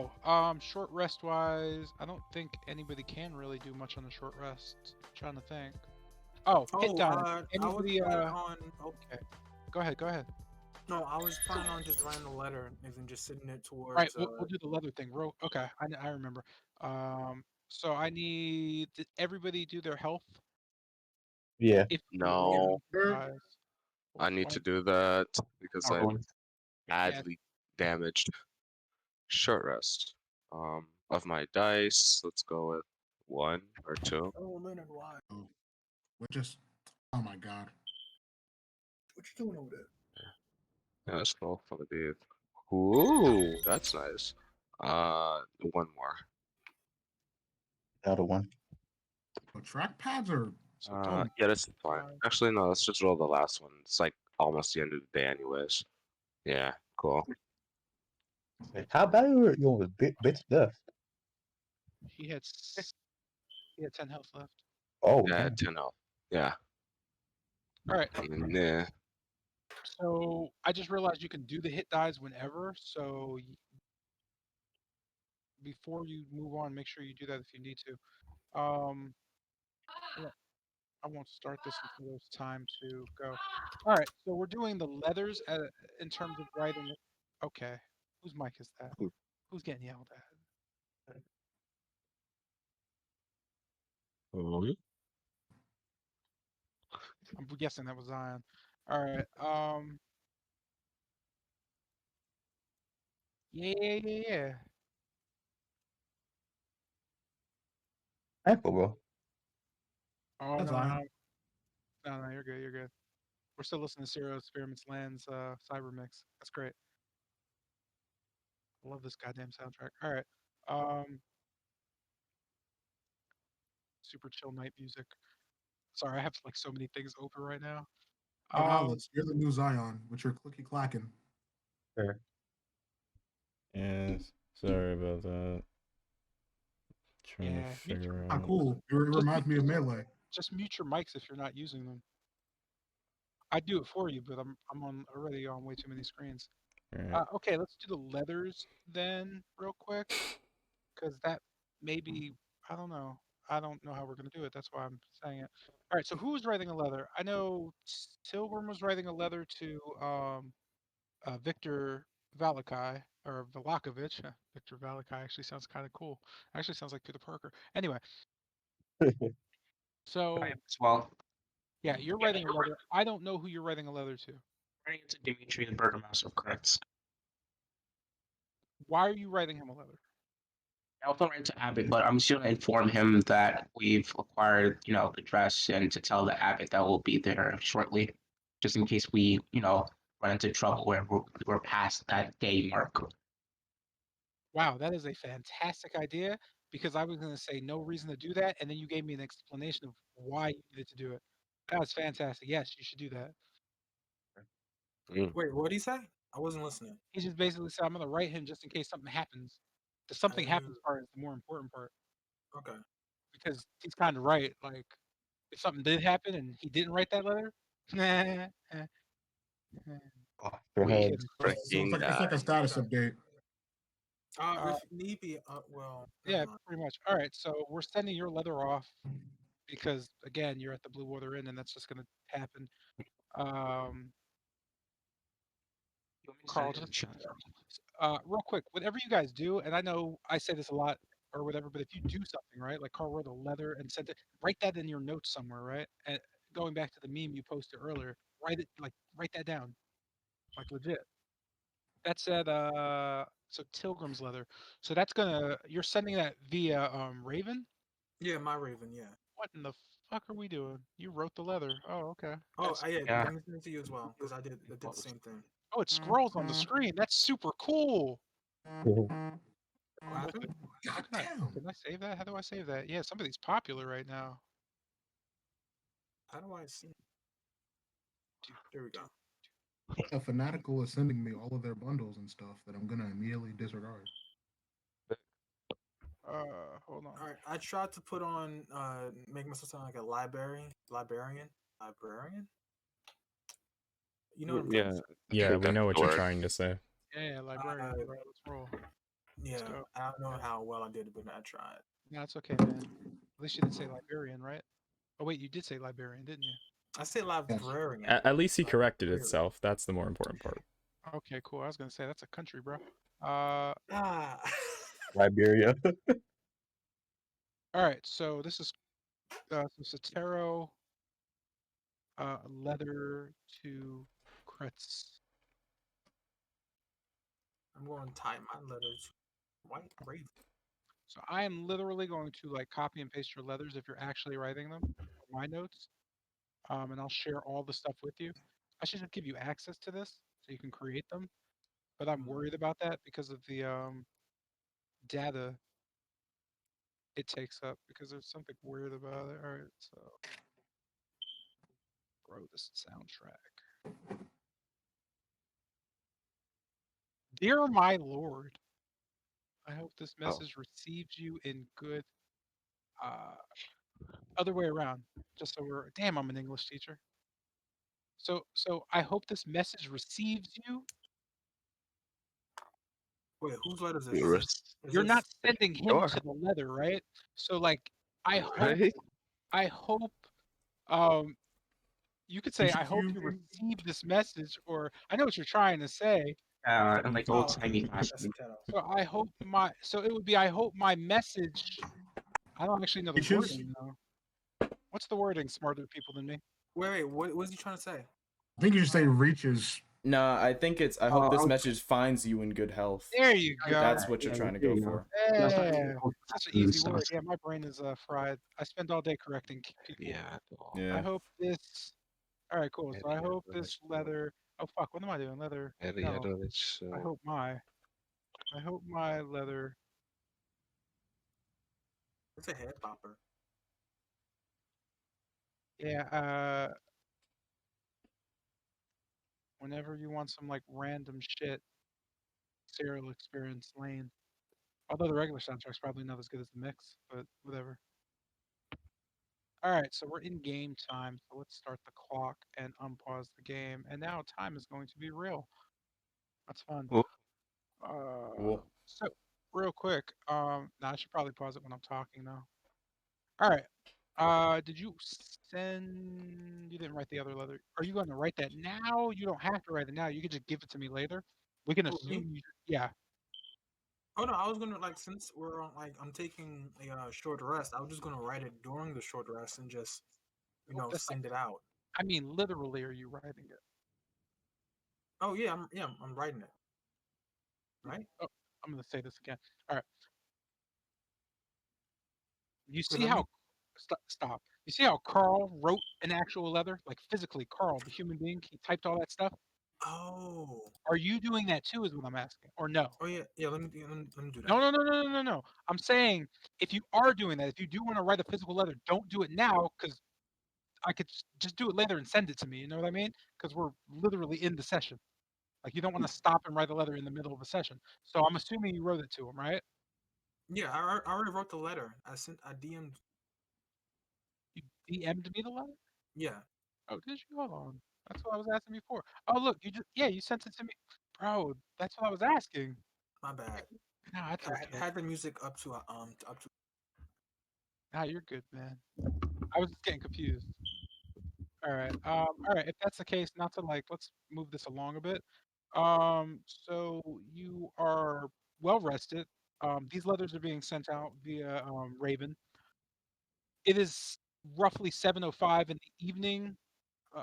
Oh, short rest wise, I don't think anybody can really do much on a short rest. Trying to think. Oh, hit Oh, die. I was Anybody? planning on. Oh, Okay. Go ahead. Go ahead. no, I was planning on just writing a letter and then just sending it All right, towards. we'll do the leather thing. Okay, I remember. So I need everybody do their health. Yeah. If Yeah. No, guys, I need why- to do that because Not I'm really. badly damaged. Short rest. Of my dice, let's go with 1 or 2. Oh, Leonard, why? Oh, what just? Oh my god. What you doing over there? Yeah, let's roll for the dude. Ooh, that's nice. One more. Another one. Oh, trackpads are. so don't. Yeah, that's fine. Actually, no, let's just roll the last one. It's like almost the end of the day, anyways. Yeah, cool. How bad are your bits left? He had 10 health left. Oh, Yeah, damn. 10 health. Yeah. All right. And yeah. So I just realized you can do the hit dies whenever. So before you move on, make sure you do that if you need to. I won't start this until there's time to go. All right. So we're doing the leathers in terms of writing. Okay. Whose mic is that? Who's getting yelled at? I'm guessing that was Zion. All right. Yeah. Thankful, bro. Oh That's no, Zion. no, you're good. You're good. We're still listening to Zero Experiments Land's Cyber Mix. That's great. I love this goddamn soundtrack. All right. Super chill night music. Sorry, I have like so many things open right now. Hey, Alice, you're the new Zion with your clicky clacking. Sure. Yes. Sorry about that. Trying Yeah, to mute figure Ah, out. cool. It reminds me of Melee. just mute your mics if you're not using them. I do it for you, but I'm already on way too many screens. Alright. Okay, let's do the leathers then real quick, because that maybe I don't know. I don't know how we're gonna do it. That's why I'm saying it. All right. So who's writing a leather? I know Tilgrim was writing a leather to Victor Valakai or Valakovich. Victor Valakai actually sounds kind of cool. Actually sounds like Peter Parker. Anyway, so I am as well. yeah, you're writing a leather. I don't know who you're writing a leather to. Running into Dimitri, the Burgomaster of Kurtz. Why are you writing him a leather? I also ran to Abbott, but I'm just going to inform him that we've acquired, the dress and to tell the Abbott that we'll be there shortly, just in case we, run into trouble where we're past that day mark. Wow, that is a fantastic idea because I was going to say no reason to do that, and then you gave me an explanation of why you needed to do it. That was fantastic. Yes, you should do that. Wait, what did he say? I wasn't listening. He just basically said, I'm going to write him just in case something happens. The something happens part is the more important part Okay. because he's kind of right. Like, if something did happen and he didn't write that letter, Your we head. can- So it's like a status update. If need be, well, never yeah, mind. pretty much. All right, so we're sending your leather off because, again, you're at the Blue Water Inn and that's just going to happen. Carl, just real quick, whatever you guys do, and I know I say this a lot or whatever, but if you do something, right, like Carl wrote a letter and sent it, write that in your notes somewhere, right? And going back to the meme you posted earlier, write that down, like legit. That said, so Tilgrim's leather. So you're sending that via Raven? Yeah, my Raven. Yeah. What in the fuck are we doing? You wrote the leather. Oh, okay. Oh, yeah. Yeah. Let me send it to you as well because I did the same thing. Oh, it scrolls on the screen. That's super cool. What happened? God Can damn. I save that? How do I save that? Yeah, somebody's popular right now. How do I see? There we go. A Fanatical is sending me all of their bundles and stuff that I'm gonna immediately disregard. Hold on. All right. I tried to put on make myself sound like a librarian. You know what I'm trying to say? Yeah, we know what you're Word. trying to say. Yeah, librarian. Right, let's roll. Yeah, So, I don't know how well I did, but I tried. no, it's okay, man. At least you didn't say librarian, right? Oh wait, you did say librarian, didn't you? I say librarian. At least he corrected Librarian. itself. That's the more important part. Okay, cool. I was gonna say that's a country, bro. Ah. Liberia. All right. So this is Sotero, leather to Kretz. I'm going to type my letters. White raven. So I am literally going to like copy and paste your leathers if you're actually writing them, my notes, and I'll share all the stuff with you. I should just give you access to this so you can create them, but I'm worried about that because of the data it takes up because there's something weird about it. All right, so bro, this soundtrack. Dear my lord, I hope this Oh, message receives you in good. Uh, Other way around. Just so we're. Damn, I'm an English teacher. So I hope this message receives you. Wait, whose letters is we this? were Is You're not this? sending him sure, to the leather, right? So like, I hope. right? I hope. Um, you could say, I hope HQ. you receive this message, or I know what you're trying to say. And like Oh, old timey that's fashion. Sotero. So I hope my. So it would be, I hope my message. I don't actually know the Reaches? wording though. What's the wording? Smarter people than me. Wait, what was he trying to say? I think you should say reaches. No, I think it's. I hope this message finds you in good health. There you go. That's what you're trying to go for. Yeah, such an easy word. Yeah, my brain is fried. I spend all day correcting people. Yeah. I Yeah. hope this. All right, cool. So I Any hope other this leather. Oh fuck! What am I doing? Leather. Any No. other I hope my. I hope my leather. It's a head bopper. Yeah. Whenever you want some like random shit, serial experience lane. Although the regular soundtrack's probably not as good as the mix, but whatever. All right, so we're in game time. So let's start the clock and unpause the game. And now time is going to be real. That's fun. Oh, Cool. So real quick, now I should probably pause it when I'm talking though. All right. Did you send? You didn't write the other letter. Are you going to write that now? You don't have to write it now. You can just give it to me later. We can Who, me? assume you. Yeah. Oh no, I was gonna like since we're on like I'm taking a short rest. I was just gonna write it during the short rest and just Well, that's not, send it out. I mean, literally, are you writing it? Oh yeah, I'm writing it. Right? Oh, I'm going to say this again. All right. You 'Cause see let me. how stop. You see how Carl wrote an actual letter, like physically, Carl, the human being, he typed all that stuff. Oh. Are you doing that too? Is what I'm asking, or no? Oh yeah. Let me do that. No. I'm saying if you are doing that, if you do want to write a physical letter, don't do it now because I could just do it later and send it to me. You know what I mean? Because we're literally in the session. Like you don't want to stop and write a letter in the middle of a session. So I'm assuming you wrote it to him, right? Yeah, I already wrote the letter. I DM'd. You DM'd me the letter. Yeah. Oh, did you? Hold on. That's what I was asking before. Oh, look, you sent it to me, bro. That's what I was asking. My bad. No, that's I okay. had the music up to up to. Nah, you're good, man. I was just getting confused. All right. All right. If that's the case, not to like, let's move this along a bit. So you are well rested. These letters are being sent out via Raven. It is roughly 7:05 in the evening.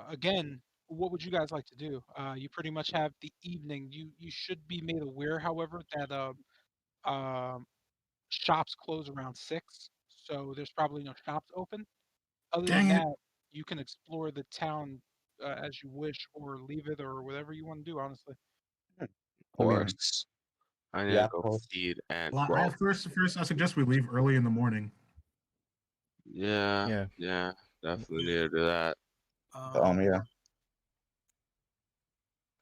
Again, what would you guys like to do? You pretty much have the evening. You should be made aware, however, that um, shops close around 6, so there's probably no shops open. Other than Dang it. that, you can explore the town as you wish, or leave it, or whatever you want to do. Honestly, I mean, horse. I need yeah, to go horse. feed and Well, well, first, I suggest we leave early in the morning. yeah, Yeah. definitely need to do that. Yeah.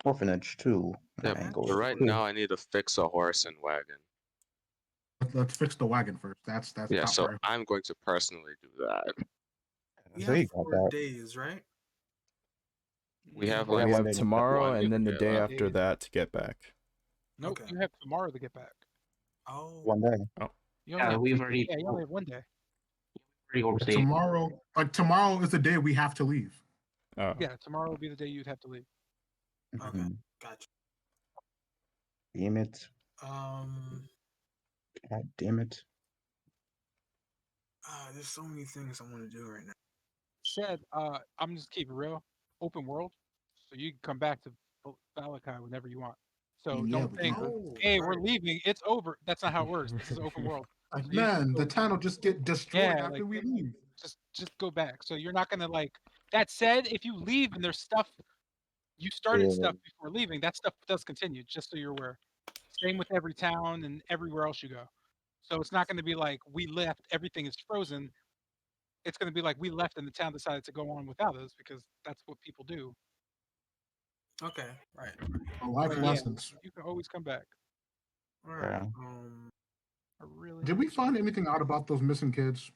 Orphanage too. Yeah, I ain't but go right too. now I need to fix a horse and wagon. Let's fix the wagon first. That's Yeah, top so priority. I'm going to personally do that. We So have you got 4 that. days, right? We have Yeah, like we Yeah, have they- tomorrow one and then the day day left. after that to get back. nope. Okay. You have tomorrow to get back. Oh, One day. You only Yeah, have, we've already yeah, you only have one day. overstayed. Tomorrow is the day we have to leave. Oh. Yeah, tomorrow will be the day you'd have to leave. okay, Mhm. gotcha. Damn it. Um, God damn it. there's so many things I want to do right now. Said, I'm just keep it real. Open world, so you can come back to Valakai whenever you want. So Yeah, don't but think, Oh, hey, we're right. leaving. It's over. That's not how it works. This is open world. like, So you just man, the go, town will just get destroyed yeah, after like we leave. just go back. So you're not gonna like. That said, if you leave and there's stuff you started Yeah. stuff before leaving, that stuff does continue. Just so you're aware. Same with every town and everywhere else you go. So it's not going to be like we left, everything is frozen. It's going to be like we left and the town decided to go on without us because that's what people do. Okay, right. Life But But yeah, lessons. you can always come back. All right. Yeah. I really Did we find anything out about those missing kids?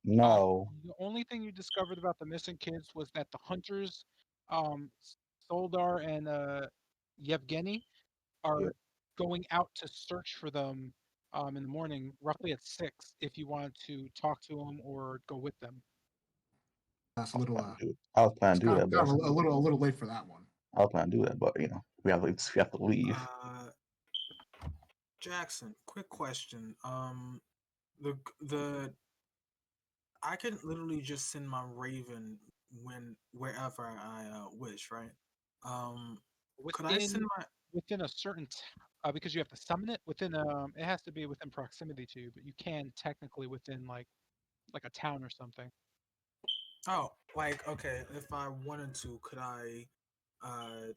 No. the only thing you discovered about the missing kids was that the hunters, um, Soldar and Yevgeny, are Yeah. going out to search for them in the morning, roughly at 6. If you want to talk to them or go with them. That's a little. I was planning It's to do kind that, of, but a little late for that one. I was planning to do that, but we have to leave. Jackson, quick question. The I can literally just send my Raven wherever I wish, right? Could I send my? Within a certain because you have to summon it within it has to be within proximity to you, but you can technically within like a town or something. Oh, like okay, if I wanted to, could I,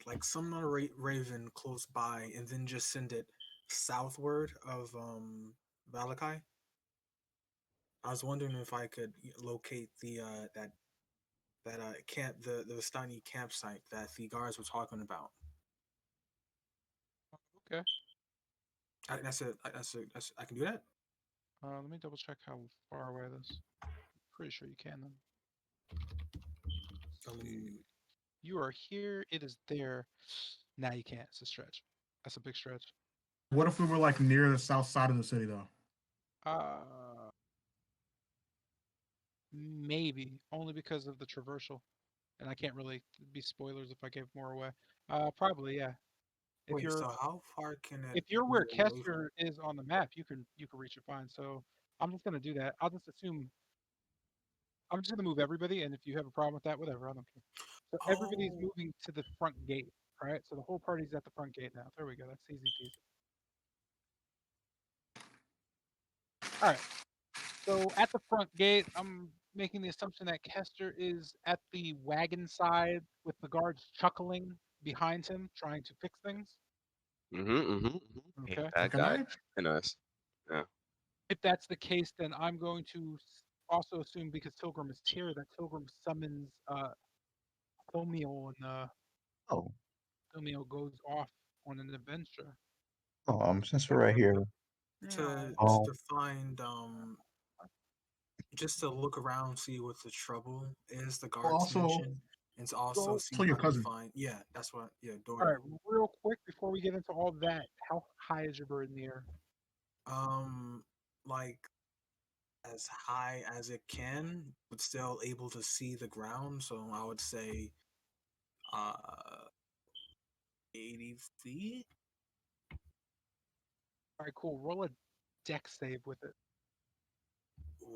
like summon a Raven close by and then just send it southward of Valakai? I was wondering if I could locate the camp the Vistani campsite that the guards were talking about. Okay. That's it. That's I can do that. Let me double check how far away this. Pretty sure you can then. Let's see. You are here. It is there. Now you can't. It's a stretch. That's a big stretch. What if we were like near the south side of the city, though? Maybe only because of the traversal, and I can't really be spoilers if I gave more away. Probably yeah. If Wait, you're so how far can it if you're be where away from? Kester is on the map, you can reach it fine. So I'm just gonna do that. I'll just assume I'm just gonna move everybody, and if you have a problem with that, whatever, I don't care. So everybody's Oh, moving to the front gate, right? So the whole party's at the front gate now. There we go. That's easy peasy. All right. So at the front gate, I'm making the assumption that Kester is at the wagon side with the guards chuckling behind him, trying to fix things. Hey, Okay. that guy. Okay. Hey, nice. Yeah. If that's the case, then I'm going to also assume because Tilgrim is here that Tilgrim summons Thomio, and Oh. Thomio goes off on an adventure. Since we're right here. to find just to look around, see what the trouble is the guards Also, mentioned, and to also go see tell your if I can cousin. find. Yeah, that's what. Yeah, All Dory. right, real quick before we get into all that, how high is your bird in the air? Like as high as it can, but still able to see the ground. So I would say, 80 feet. All right, cool. Roll a deck save with it.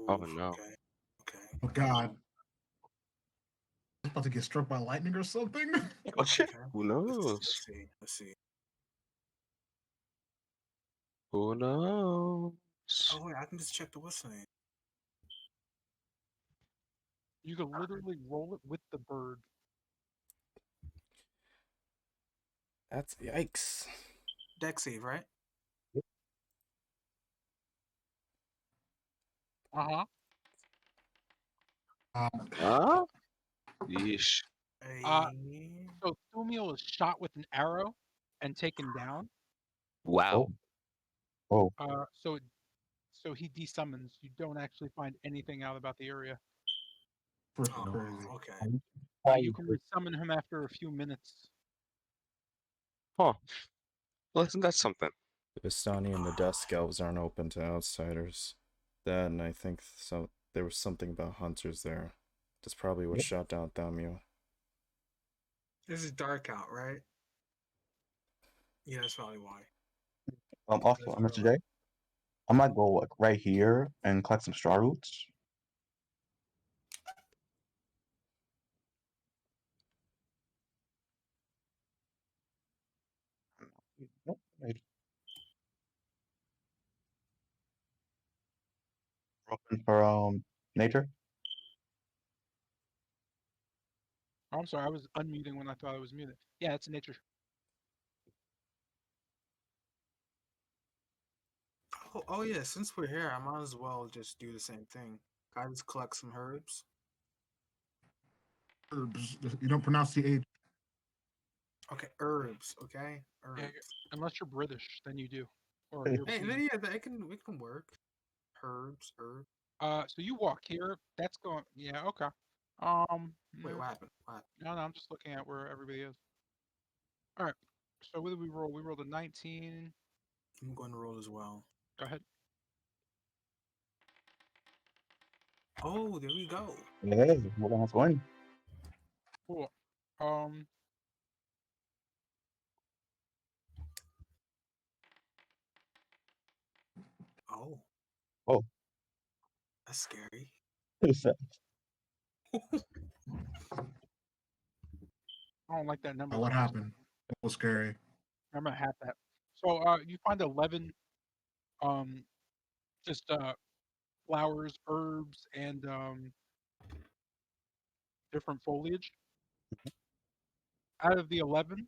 Oh Oof, no. okay. Okay. Oh God, I'm about to get struck by lightning or something. Oh shit. Okay. Who Let's knows? see. Let's see. Who knows? Oh wait, I can just check the what's name. You could literally roll it with the bird. That's yikes. Deck save, right? Uh-huh. Huh? Yeesh. Uh, A... So Thumio is shot with an arrow and taken down. Wow. Oh. So he desummons. You don't actually find anything out about the area. Freaking Oh, crazy. okay. You can resummon him after a few minutes. Huh. Well, isn't that something? The Vistani and the Dusk Elves aren't open to outsiders. That, and I think there was something about hunters there. That's probably what Yep. shot down Thamio. This is dark out, right? Yeah, that's probably why. Also, That's Mr. real. J, I might go like right here and collect some straw roots. Nope. Open for nature. Oh, I'm sorry, I was unmuting when I thought I was muted. Yeah, it's nature. Oh yeah, since we're here, I might as well just do the same thing. I just collect some herbs. Herbs. You don't pronounce the H. Okay, herbs. Okay, Yeah, herbs. unless you're British, then you do, or Hey. Hey, European. yeah, that we can work. Herbs, herbs. So you walk here. That's going. Yeah, okay. Wait, No, what happened? What happened? no, I'm just looking at where everybody is. All right. So what did we roll? We rolled a 19. I'm going to roll as well. Go ahead. Oh, there we go. Hey, what one's going? Cool. Um, Oh, Oh, that's scary. who's that? I don't like that number. What for some happened? It was scary. I'm gonna have that. So you find 11 um just flowers, herbs, and different foliage. Out of the 11,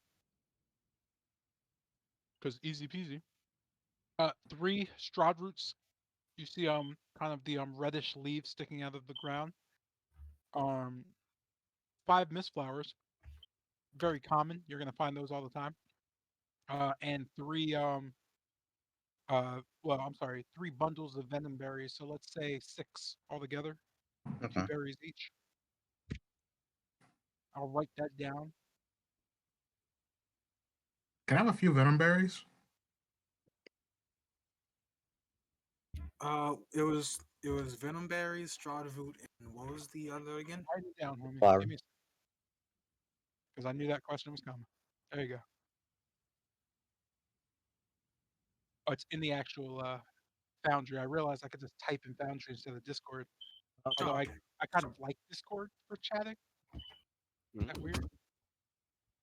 because easy peasy, three Strahd roots. You see kind of the reddish leaves sticking out of the ground. Um, five mist flowers, very common. You're gonna find those all the time. And three well, I'm sorry, three bundles of venom berries. So let's say six altogether, two Okay. berries each. I'll write that down. Can I have a few venom berries? It was venom berries, Strahd root, and what was the other again? Write it down, homie. Flower. Give me, because I knew that question was coming. There you go. Oh, it's in the actual Foundry. I realized I could just type in Foundry instead of Discord. Although Oh, I, okay. I kind of like Discord for chatting. Is that weird?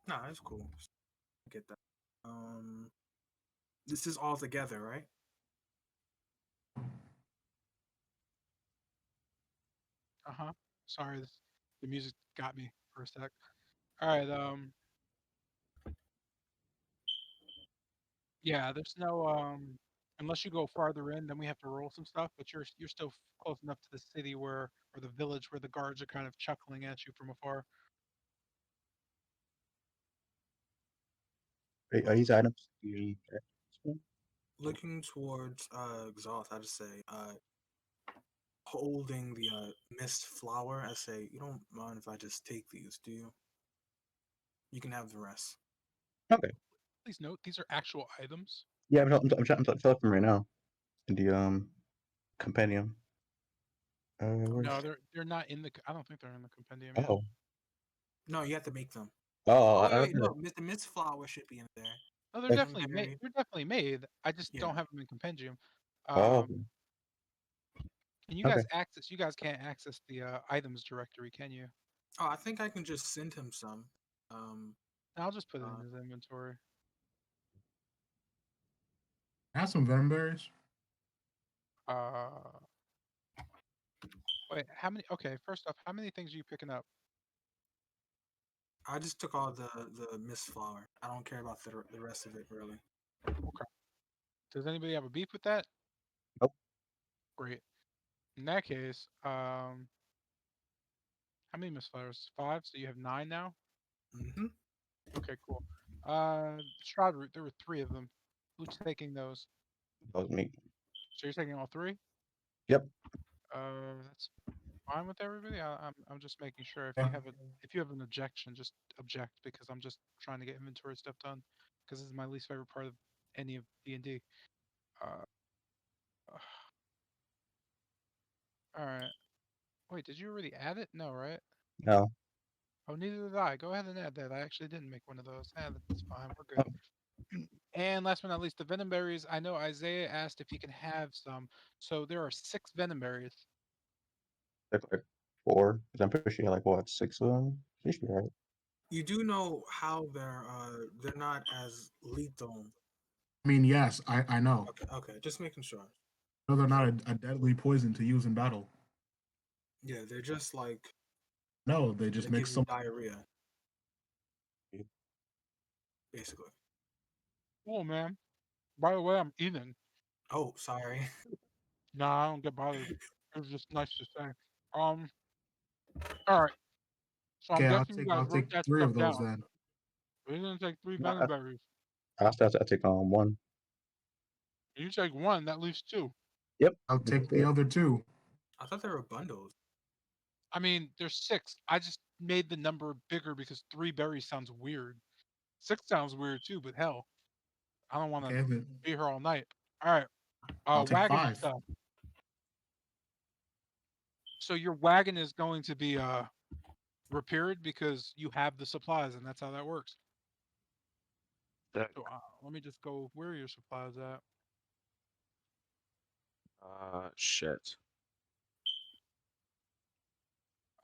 No, that's cool. I get that. This is all together, right? Uh-huh. Sorry, the music got me for a sec. All right, yeah, there's no unless you go farther in, then we have to roll some stuff, but you're still close enough to the city where or the village where the guards are kind of chuckling at you from afar. Are these items? Looking towards exhaust, I just say holding the mist flower. I say, you don't mind if I just take these, do you? You can have the rest. Okay. Please note these are actual items. Yeah, I'm selecting them right now in the compendium. Where's? No, they're not in the. I don't think they're in the compendium yet. Oh, No, you have to make them. oh, Oh, I wait, don't no, the mist flower should be in there. No, they're know. definitely made. Berry. They're definitely made. I just Yeah. don't have them in compendium. Oh, And you okay. guys access. You guys can't access the items directory, can you? Oh, I think I can just send him some. Um, I'll just put it in uh, his inventory. I have some venom berries. Uh, wait, how many? Okay, first off, how many things are you picking up? I just took all the mist flower. I don't care about the rest of it really. Okay. Does anybody have a beef with that? Nope. Great. In that case, how many misfires? Five. So you have nine now. Mm-hmm. Okay, cool. Shroud root. There were three of them. Who's taking those? That was me. So you're taking all three? Yep. That's fine with everybody. I'm just making sure Yeah. if you have an objection, just object because I'm just trying to get inventory stuff done because this is my least favorite part of any of D&D. Uh, all right. Wait, did you already add it? No, right? No. Oh, neither did I. Go ahead and add that. I actually didn't make one of those. That's fine. We're Oh, good. And last but not least, the venom berries. I know Isaiah asked if he can have some. So there are 6 venom berries. there's like 4. 'Cause I'm pretty sure you had like what 6 of them. You should be right. You do know how they're not as lethal. I mean, yes, I know. Okay, just making sure. No, they're not a deadly poison to use in battle. Yeah, they're just like No, they just they make give you some. diarrhea, basically. Cool, man. By the way, I'm eating. Oh, sorry. Nah, I don't get bothered. It was just nice to say. Um. All right. So I'm Okay, guessing you guys I'll wrote take that 3 stuff of those down. then. We're gonna take 3 No, venom berries. I still have to take on 1. You take 1, that leaves 2. Yep. I'll take the other 2. I thought they were bundles. I mean, there's 6. I just made the number bigger because 3 berries sounds weird. 6 sounds weird too, but hell, I don't want to Okay, then be here all night. All right. I'll take Wagon 5. stuff. So your wagon is going to be repaired because you have the supplies, and that's how that works. That, So let me just go. Where are your supplies at? shit.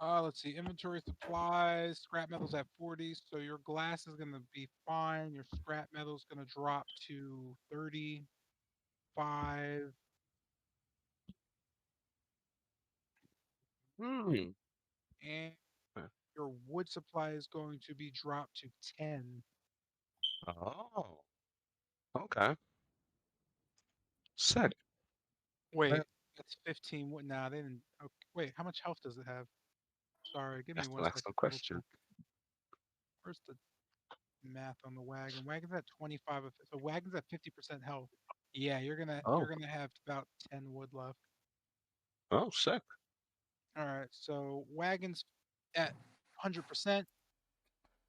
Let's see. Inventory supplies. Scrap metal's at 40, so your glass is gonna be fine. Your scrap metal's gonna drop to 35. Hmm. And Huh. your wood supply is going to be dropped to 10. Oh. Okay. Sick. Wait, that's 15. What? Nah, they didn't. Okay, wait, how much health does it have? Sorry, give me That's one an second. excellent Double question. check. Where's the math on the wagon? Wagon's at 25. So wagon's at 50% health. Yeah, you're Oh. gonna have about 10 wood left. Oh, sick. All right, so wagon's at 100%.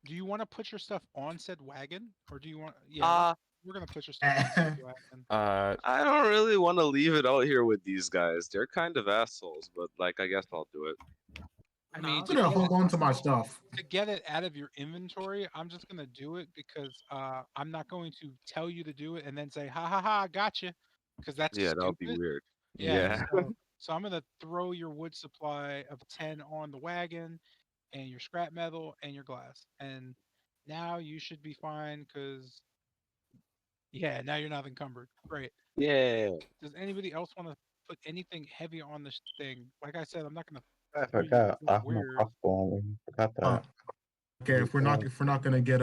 Do you want to put your stuff on said wagon, or do you want? Yeah, we're gonna put your stuff on said wagon. I don't really want to leave it out here with these guys. They're kind of assholes, but like, I guess I'll do it. I No, mean, I'm gonna hold on to my stuff. to get it out of your inventory, I'm just gonna do it because I'm not going to tell you to do it and then say, "Ha ha ha, I got you," because that's Yeah, that would be stupid. weird. Yeah. Yeah. So I'm gonna throw your wood supply of 10 on the wagon, and your scrap metal and your glass, and now you should be fine because yeah, now you're not encumbered. Great. Yeah. Does anybody else want to put anything heavy on this thing? Like I said, I'm not gonna I throw you forgot. I have my weird. crossbow on me. Forgot Oh, that. okay, if we're not gonna get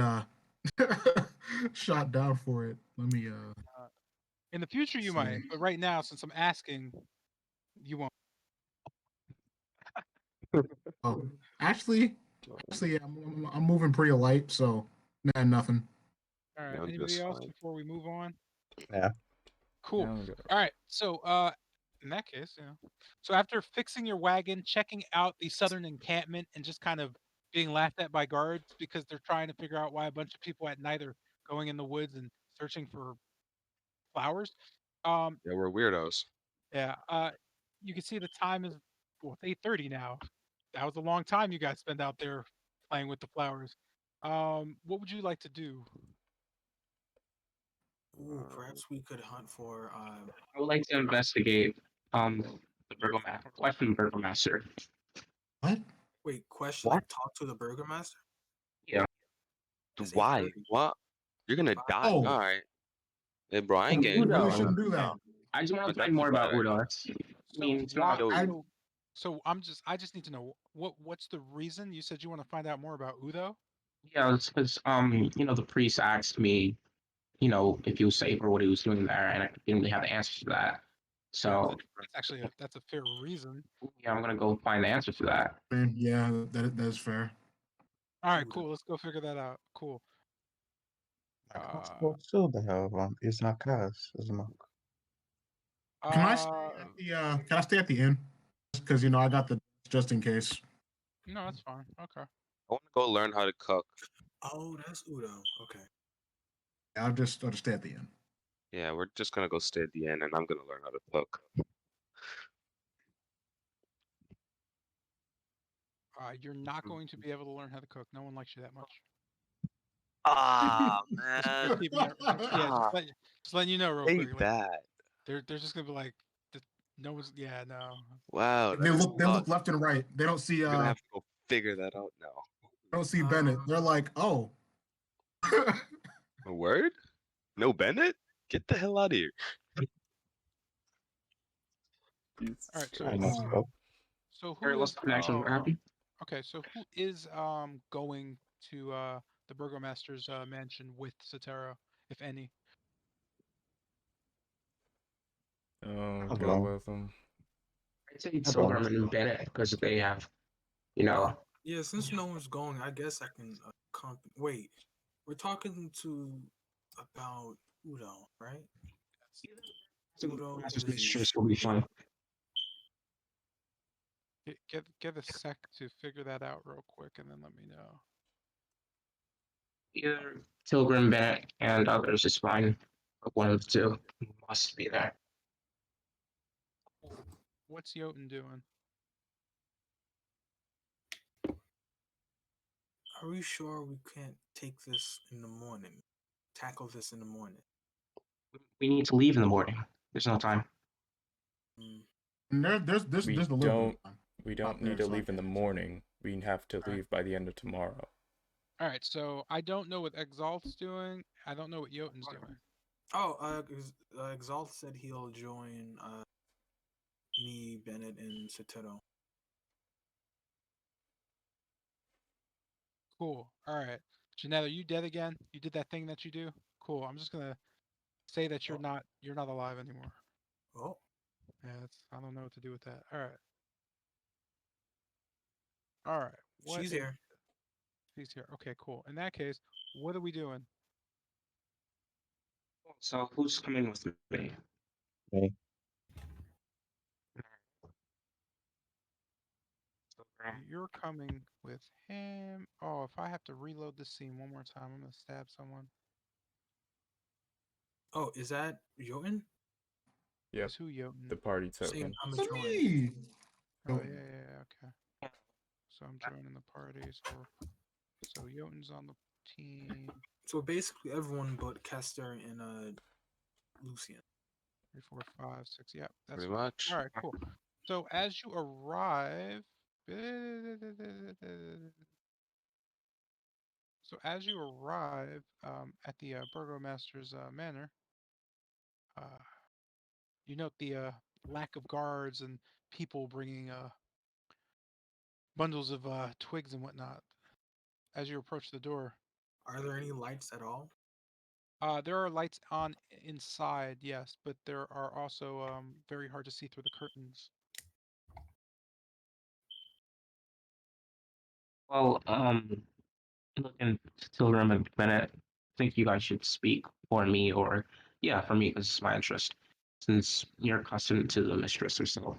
shot down for it, let me In the future, you might, see. but right now, since I'm asking, you won't. Oh, actually, yeah, I'm moving pretty light, so nah, nothing. All right. Yeah, I'm Anybody just else fine. before we move on? Yeah. Cool. Yeah, okay. All right. So, in that case, so after fixing your wagon, checking out the southern encampment, and just kind of being laughed at by guards because they're trying to figure out why a bunch of people at night are going in the woods and searching for flowers. Um, Yeah, we're weirdos. yeah. You can see the time is well, it's 8:30 now. That was a long time you guys spent out there playing with the flowers. What would you like to do? Ooh, perhaps we could hunt for I would like to investigate the burgomaster. Question burgomaster. What? wait, question What? like talk to the burgomaster? Yeah. It's Why? 8:30. What? You're gonna die. Oh, All right. Hey, bro, I ain't we getting really Udo. shouldn't do that. I just want but to find that's a more bad about Udo. idea. It's, I So mean, it's why? not. Yo, I So I just need to know what's the reason you said you want to find out more about Udo? Yeah, it's because the priest asked me, if he was safe or what he was doing there, and I didn't really have the answers to that. So That's actually that's a fair reason. yeah, I'm gonna go find the answers to that. mean, yeah, that is fair. All right, Udo. cool. Let's go figure that out. Cool. My Uh, crossbow still have is not cast as a monk. Can I stay uh, at the Can I stay at the inn? Because I got the just in case. no, that's fine. Okay. I want to go learn how to cook. Oh, that's Udo. Okay. I'll just stay at the inn. Yeah, we're just gonna go stay at the inn, and I'm gonna learn how to cook. You're not going to be able to learn how to cook. No one likes you that much. Ah, Just man. keeping that. Yeah, Ah, just letting you know real say quick. Like, that. they're just gonna be like, no one's. Yeah, no. Wow, They that's look tough. left and right. They don't see I'm gonna have to go figure that out now. Bennett. They're like, oh. A word? No Bennett? Get the hell out of here. Jesus All right, so I Christ. messed up. so Very who lost is connection. What happened? okay? So who is going to the burgomaster's mansion with Sotero, if any? Oh, I don't go know. with them. I'd say I don't. Silverman and Bennett because they have, you know, Yeah, since no one's going, I guess I can wait. We're talking to about Udo, right? Udo Master's is Mistress will be fun. Get a sec to figure that out real quick, and then let me know. Either Tilgrim, Bennett, and others is fine. But one of the two must be there. What's Jotun doing? Are we sure we can't take this in the morning? Tackle this in the morning. We need to leave in the morning. There's no time. Mm. And there's We delivery don't time. we Not don't need there, to so I leave in the can't. morning. We have to Alright. leave by the end of tomorrow. All right, so I don't know what Exalt's doing. I don't know what Jotun's doing. Oh, Exalt said he'll join me, Bennett, and Sotero. Cool. All right, Janelle, are you dead again? You did that thing that you do. Cool. I'm just gonna say that you're not alive anymore. Oh, Yeah, I don't know what to do with that. All right. All right. What she's is here. She's here. Okay, cool. In that case, what are we doing? So who's coming with me? Me. You're coming with him. Oh, if I have to reload the scene one more time, I'm gonna stab someone. Oh, is that Jotun? Yep. Is who Jotun? The party Same token. time as It's join. me. Oh yeah, okay. So I'm joining the party. So Jotun's on the team. So basically everyone but Kester and Lucian. 3, 4, 5, 6. Yep, that's Pretty fine. much. All right, cool. So as you arrive, at the burgomaster's manor, uh, you note the lack of guards and people bringing bundles of twigs and whatnot. As you approach the door, Are there any lights at all? there are lights on inside, yes, but there are also very hard to see through the curtains. Well, looking Tilgrim and Bennett, I think you guys should speak for me, or yeah, for me because it's my interest, since you're accustomed to the mistress herself.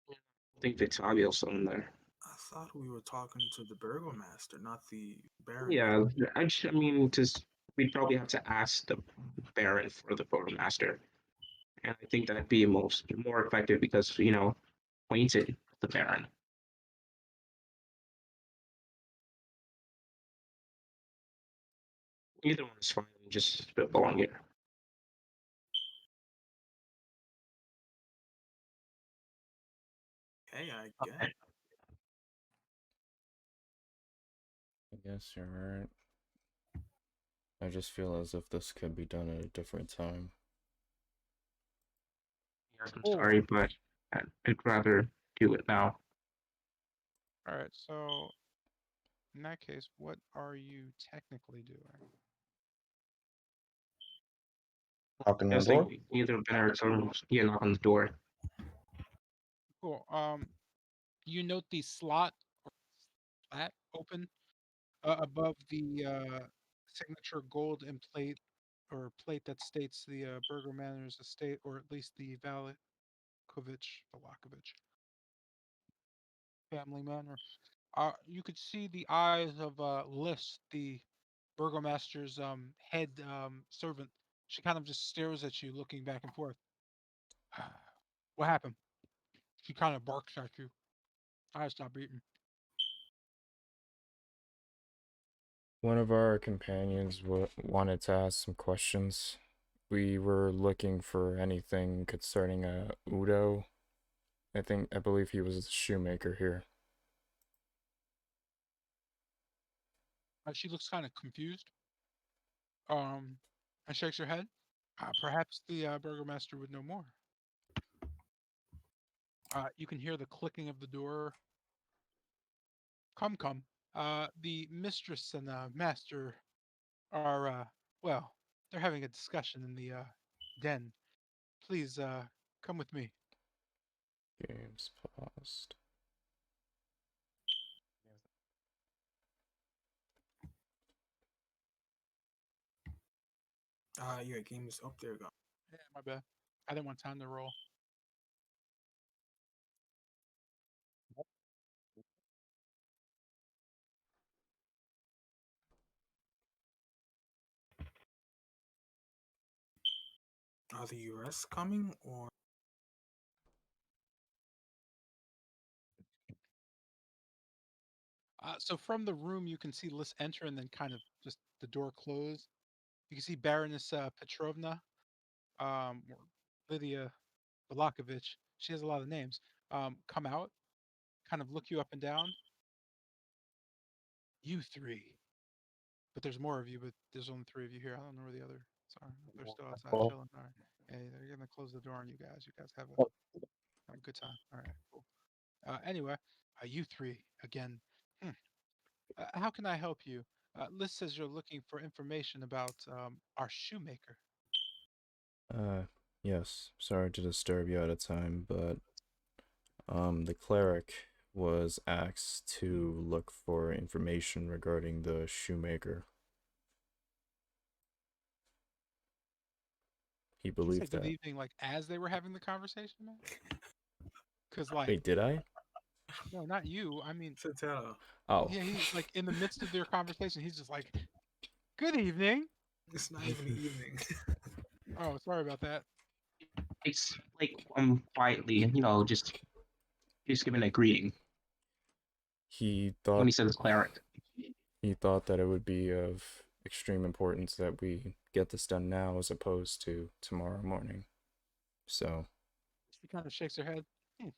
I think Victavio's in there. I thought we were talking to the burgomaster, not the baron. Yeah, I mean, just we'd probably have to ask the Baron for the photomaster, and I think that'd be more effective because acquainted with the Baron. Either one is fine. Just spitballing here. Okay, I guess. Okay. I guess you're right. I just feel as if this could be done at a different time. Yes, I'm sorry, but I'd rather do it now. All right, so in that case, what are you technically doing? Knocking I on the was door. thinking either Baron or knock on the door. Cool. You note the slot or slat open above the signature gold and plate or plate that states the Burger Manor's estate, or at least the Valakovich family manor. You could see the eyes of List, the burgomaster's head servant. She kind of just stares at you, looking back and forth. What happened? She kind of barks at you. I stop eating. One of our companions wanted to ask some questions. We were looking for anything concerning Udo. I believe he was a shoemaker here. She looks kind of confused. And shakes her head. Perhaps the burgomaster would know more. You can hear the clicking of the door. Come, come. The mistress and master are, well, they're having a discussion in the den. Please come with me. Games paused. Yeah, game is up there. Go. Yeah, my bad. I didn't want time to roll. Are the US coming or? So from the room, you can see Liz enter and then kind of just the door close. You can see Baroness Petrovna, or Lydia Balakovich. She has a lot of names. Come out, kind of look you up and down. You three. But there's more of you, but there's only three of you here. I don't know where the other. Sorry, they're still outside Cool. chilling. All right. Hey, they're gonna close the door on you guys. You guys have a good time. All right, cool. Anyway, you three again. Hmm. How can I help you? Liz says you're looking for information about our shoemaker. Yes. Sorry to disturb you at a time, but the cleric was asked to look for information regarding the shoemaker. He He said believed good that. evening, like as they were having the conversation, man. Because like, Wait, did I? no, not you. I mean, Satella. Oh. yeah, he like in the midst of their conversation, he's just like, "Good evening." It's not even evening. Oh, sorry about that. It's like quietly, just giving a greeting. He When thought he says cleric. he thought that it would be of extreme importance that we get this done now as opposed to tomorrow morning. So She kind of shakes her head. Hmm.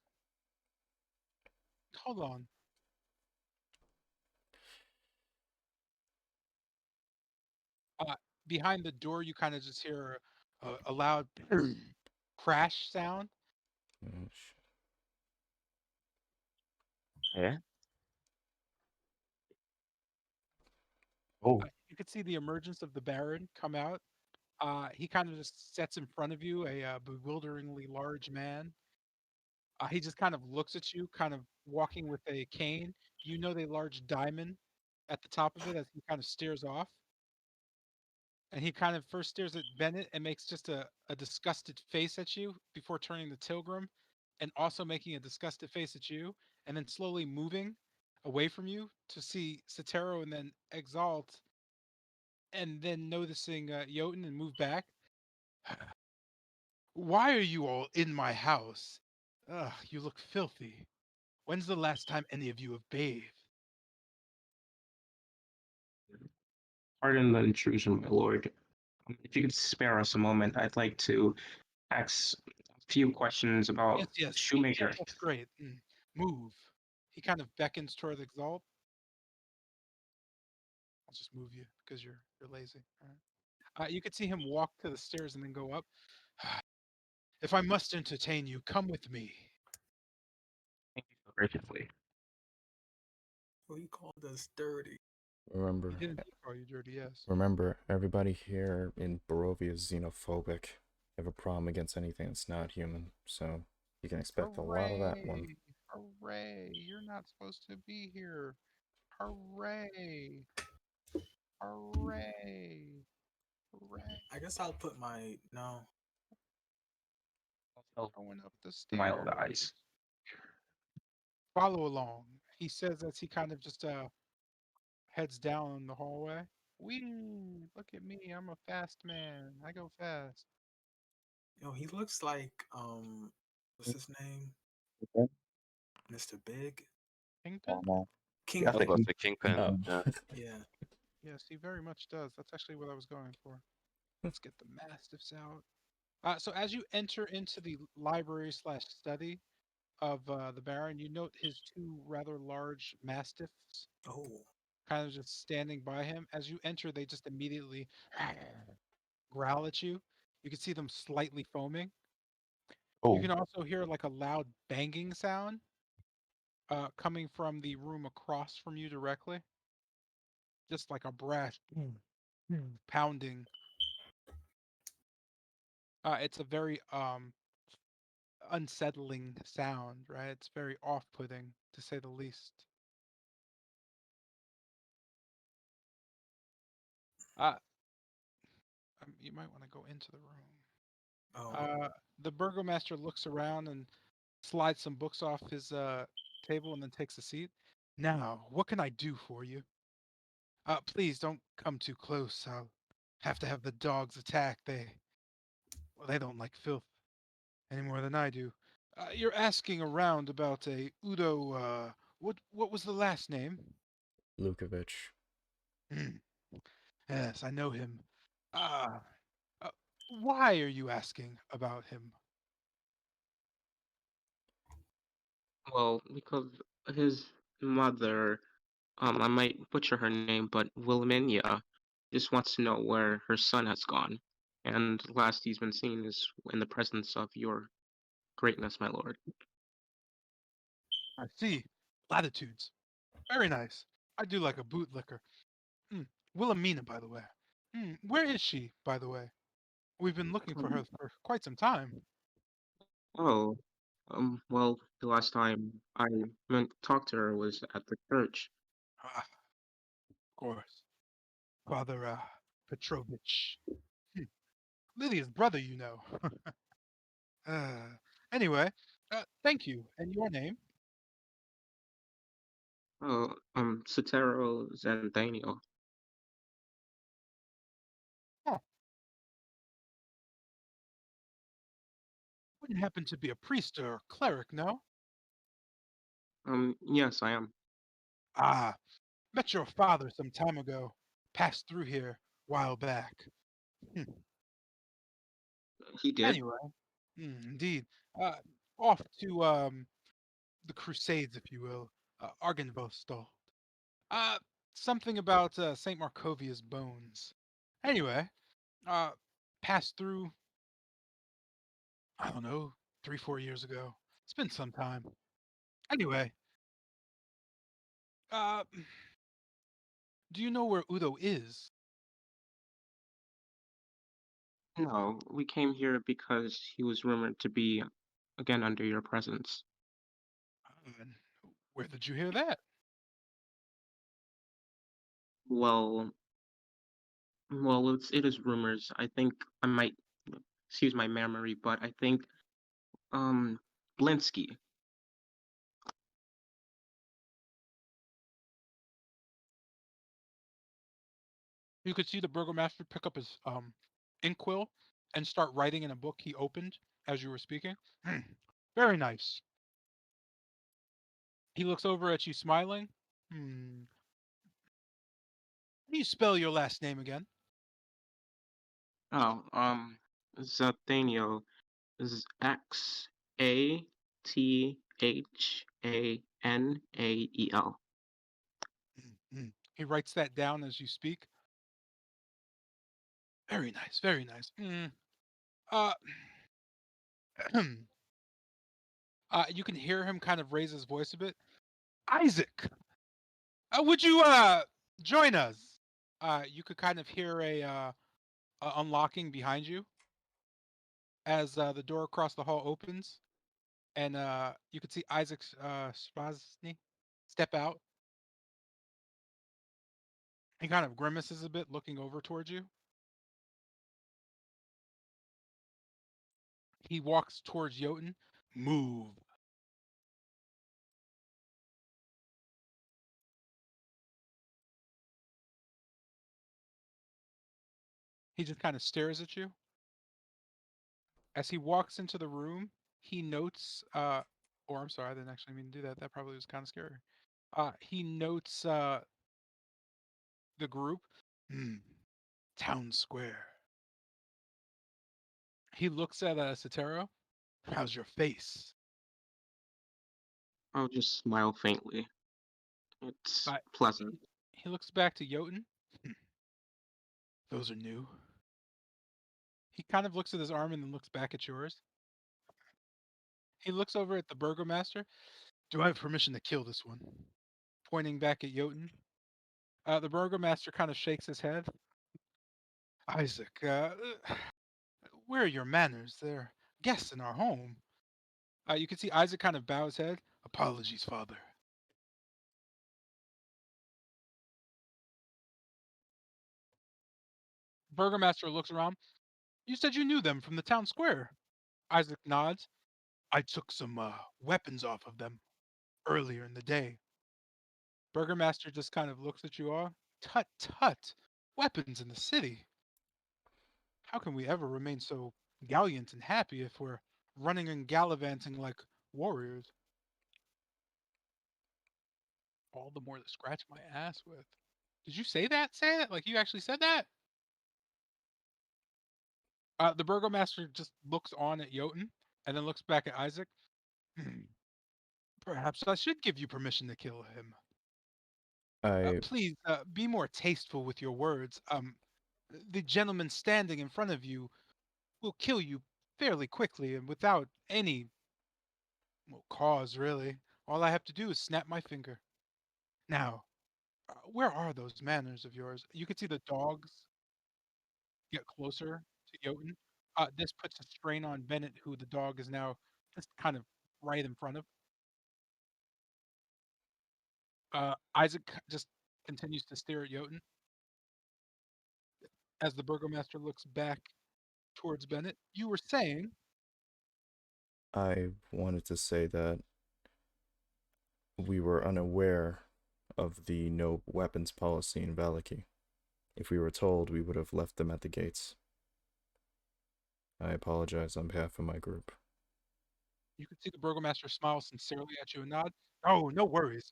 Hold on. Uh, Behind the door, you kind of just hear a loud crash sound. Yeah. Oh. You could see the emergence of the Baron come out. He kind of just sets in front of you, a bewilderingly large man. He just kind of looks at you, kind of walking with a cane. You know the large diamond at the top of it as he kind of stares off. And he kind of first stares at Bennett and makes just a disgusted face at you before turning to Tilgrim and also making a disgusted face at you and then slowly moving away from you to see Sotero and then Exalt and then noticing Jotun and move back. Why are you all in my house? Ugh, you look filthy. When's the last time any of you have bathed? Pardon the intrusion, my lord. If you could spare us a moment, I'd like to ask a few questions Yes, about yes. Shoemaker. That's great. Move. He kind of beckons toward Exalt. I'll just move you because you're lazy. All right. You could see him walk to the stairs and then go up. If I must entertain you, come with me. Thank you so graciously. Well, he called us dirty. remember, He didn't call you dirty, yes. remember, everybody here in Barovia is xenophobic. They have a problem against anything that's not human, so you can expect a lot of that one. Hooray! You're not supposed to be here. Hooray! Hooray! Hooray! I guess I'll put my no. Going up the Wild stairs. eyes. Follow along. He says as he kind of just heads down the hallway. Wee! Look at me. I'm a fast man. I go fast. Yo, he looks like what's his name? Okay. Mr. Big? Kingpin? No. Yeah, I was Kingpin. about to say Kingpin. Oh. Yeah. Yeah. Yes, he very much does. That's actually what I was going for. Let's get the mastiffs out. So as you enter into the library slash study of the Baron, you note his two rather large mastiffs Oh. kind of just standing by him. As you enter, they just immediately growl at you. You can see them slightly foaming. You Oh, can also hear like a loud banging sound coming from the room across from you directly, just like a brass pounding. It's a very unsettling sound, right? It's very off-putting, to say the least. Uh, you might want to go into the room. Oh. The burgomaster looks around and slides some books off his table and then takes a seat. Now, what can I do for you? Please don't come too close. I'll have to have the dogs attack. Well, they don't like filth any more than I do. You're asking around about a Udo. What was the last name? Lukovich. Hmm. Yes, I know him. Ah, uh, why are you asking about him? Well, because his mother, I might butcher her name, but Wilhelmina just wants to know where her son has gone. And last he's been seen is in the presence of your greatness, my lord. I see. Latitudes. Very nice. I do like a bootlicker. Hmm. Wilhelmina, by the way. Where is she, by the way? We've been looking for her for quite some time. Oh, well, the last time I went to talk to her was at the church. Ah, of course. Father Petrovich. Hmm. Lydia's brother, you know. uh, anyway, thank you. And your name? Oh, Sotero Zenthaniel. Huh. Wouldn't happen to be a priest or cleric, no? Yes, I am. Ah, met your father some time ago. Passed through here while back. Hmm. He did. Anyway, indeed. Uh, off to the Crusades, if you will. Argenvost. Uh, something about Saint Markovia's bones. Anyway, uh, passed through. I don't know, 3, 4 years ago. It's been some time. Anyway, uh, do you know where Udo is? No, we came here because he was rumored to be again under your presence. And where did you hear that? Well, it is rumors. I think I might excuse my memory, but I think um Blinsky. You could see the burgomaster pick up his inkwell and start writing in a book he opened as you were speaking. Very nice. He looks over at you smiling. How do you spell your last name again? Oh, Zenthaniel is Xathanael. He writes that down as you speak. Very nice, very nice. Uh, you can hear him kind of raise his voice a bit. Isaac, would you join us? You could kind of hear a unlocking behind you as the door across the hall opens, and you could see Isaac Spazny step out. He kind of grimaces a bit, looking over towards you. He walks towards Jotun. Move. He just kind of stares at you. As he walks into the room, he notes, or I'm sorry, I didn't actually mean to do that. That probably was kind of scary. He notes the group. Hmm, town square. He looks at Sotero. How's your face? I'll just smile faintly. It's Uh, pleasant. he looks back to Jotun. Hmm, those are new. He kind of looks at his arm and then looks back at yours. He looks over at the burgomaster. Do I have permission to kill this one? Pointing back at Jotun. The burgomaster kind of shakes his head. Isaac, where are your manners? They're guests in our home. You can see Isaac kind of bow his head. Apologies, father. Burgomaster looks around. You said you knew them from the town square. Isaac nods. I took some weapons off of them earlier in the day. Burgomaster just kind of looks at you all. Tut tut. Weapons in the city. How can we ever remain so gallant and happy if we're running and gallivanting like warriors? All the more to scratch my ass with. Did you say that? Say that? Like you actually said that? The burgomaster just looks on at Jotun and then looks back at Isaac. Hmm, perhaps I should give you permission to kill him. I Please be more tasteful with your words. The gentleman standing in front of you will kill you fairly quickly and without any cause, really. All I have to do is snap my finger. Now, where are those manners of yours? You can see the dogs get closer to Jotun. This puts a strain on Bennett, who the dog is now just kind of right in front of. Isaac just continues to stare at Jotun as the burgomaster looks back towards Bennett. You were saying, I wanted to say that we were unaware of the no weapons policy in Valaki. If we were told, we would have left them at the gates. I apologize on behalf of my group. you can see the burgomaster smile sincerely at you and nod. Oh, no worries.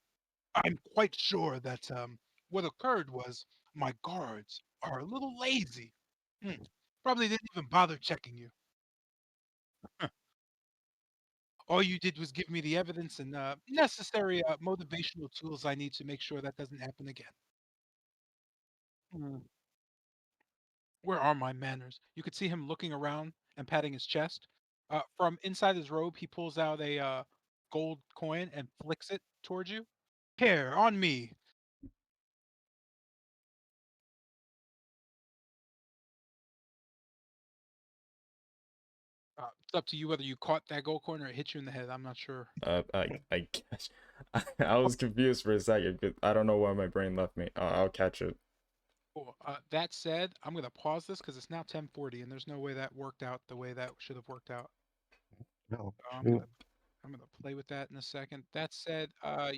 I'm quite sure that what occurred was my guards are a little lazy. Hmm, probably didn't even bother checking you. All you did was give me the evidence and necessary motivational tools I need to make sure that doesn't happen again. Hmm, where are my manners? You could see him looking around and patting his chest. From inside his robe, he pulls out a gold coin and flicks it towards you. Here, on me. It's up to you whether you caught that gold coin or it hit you in the head. I'm not sure. I guess I was confused for a second, but I don't know why my brain left me. I'll catch it. Cool. That said, I'm going to pause this because it's now 10:40 and there's no way that worked out the way that should have worked out. No. So Shoot. I'm gonna play with that in a second. That said, I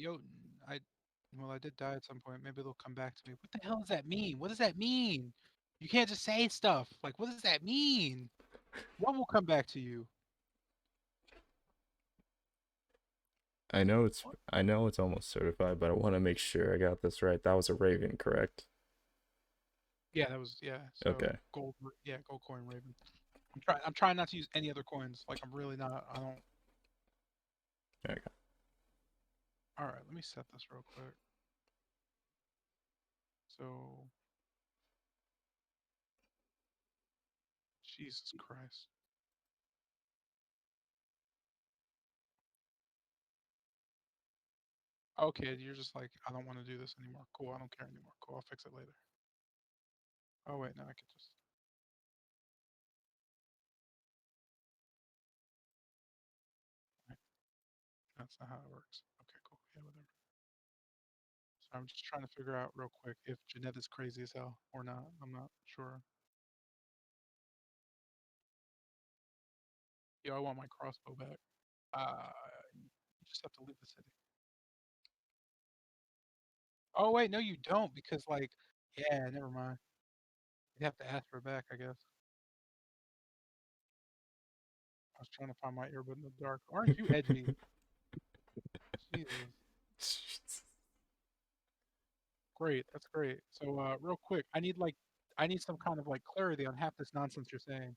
did die at some point. Maybe they'll come back to me. What the hell does that mean? What does that mean? You can't just say stuff. Like, what does that mean? What will come back to you? I know it's almost certified, but I want to make sure I got this right. That was a Raven, correct? Yeah, that was So Okay. gold coin raven. I'm trying not to use any other coins. Like I'm really not. I don't. Okay. All right, let me set this real quick. So, Jesus Christ. Okay, you're just like, I don't want to do this anymore. Cool, I don't care anymore. Cool, I'll fix it later. Oh wait, no, I can just. Right. That's not how it works. Okay, cool. Yeah, whatever. So I'm just trying to figure out real quick if Jeanette is crazy as hell or not. I'm not sure. Yo, I want my crossbow back. You just have to leave the city. Oh wait, no, you don't because like, yeah, never mind. You'd have to ask her back, I guess. I was trying to find my earbud in the dark. Aren't you edgy? Jesus. Great, that's great. So, real quick, I need some kind of like clarity on half this nonsense you're saying.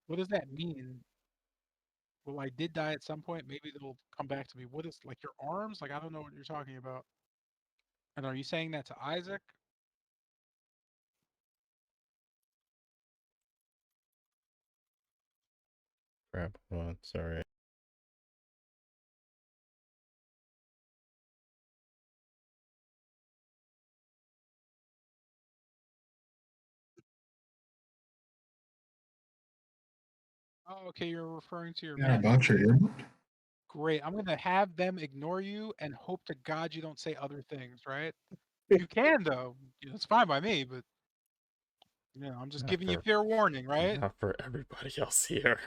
What does that mean? Well, I did die at some point. Maybe they'll come back to me. What is like your arms? Like I don't know what you're talking about. And are you saying that to Isaac? Crap. Hold on. Sorry. Oh, okay, you're referring to your Yeah, man. about your earbud. Great. I'm gonna have them ignore you and hope to God you don't say other things, right? You can though. It's fine by me, but I'm just Not giving you for, fair warning, right? not for everybody else here.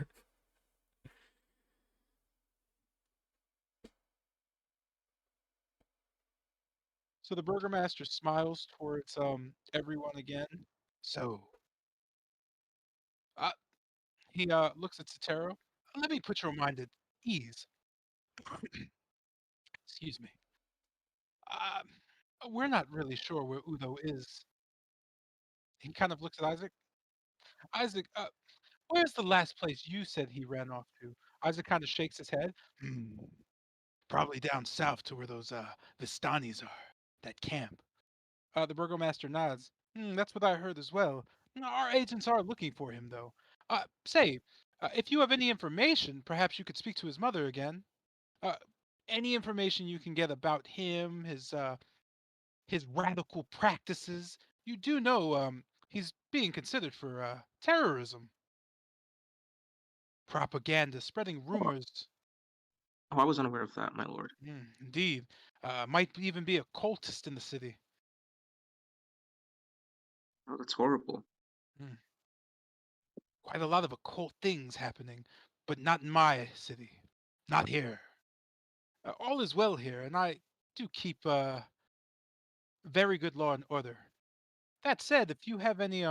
So the burgomaster smiles towards everyone again. So uh, he looks at Sotero. Let me put your mind at ease. Excuse me. We're not really sure where Udo is. He kind of looks at Isaac. Isaac, where's the last place you said he ran off to? Isaac kind of shakes his head. Hmm, probably down south to where those Vistanis are. That camp. The burgomaster nods. That's what I heard as well. Our agents are looking for him, though. Say, if you have any information, perhaps you could speak to his mother again. Uh, any information you can get about him, his radical practices. You do know he's being considered for terrorism, propaganda, spreading Oh, rumors. I was unaware of that, my lord. Indeed, might even be a cultist in the city. Oh, that's horrible. Mm, quite a lot of occult things happening, but not in my city, not here. All is well here, and I do keep very good law and order. That said, if you have any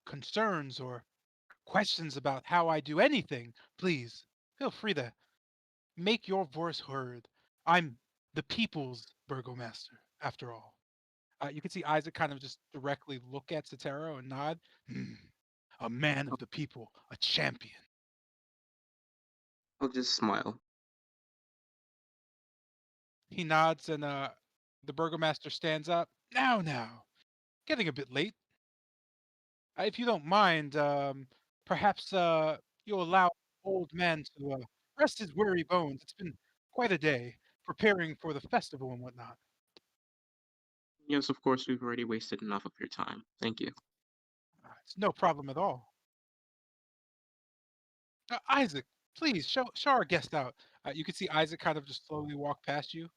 concerns or questions about how I do anything, please feel free to make your voice heard. I'm the people's burgomaster, after all. You can see Isaac kind of just directly look at Sotero and nod. "Hmm, a man of the people, a champion." I'll just smile. He nods and the burgomaster stands up. Now, getting a bit late. If you don't mind, perhaps you'll allow the old man to rest his weary bones. It's been quite a day preparing for the festival and whatnot. Yes, of course, we've already wasted enough of your time. Thank you. It's no problem at all. Isaac, please show our guest out. You could see Isaac kind of just slowly walk past you,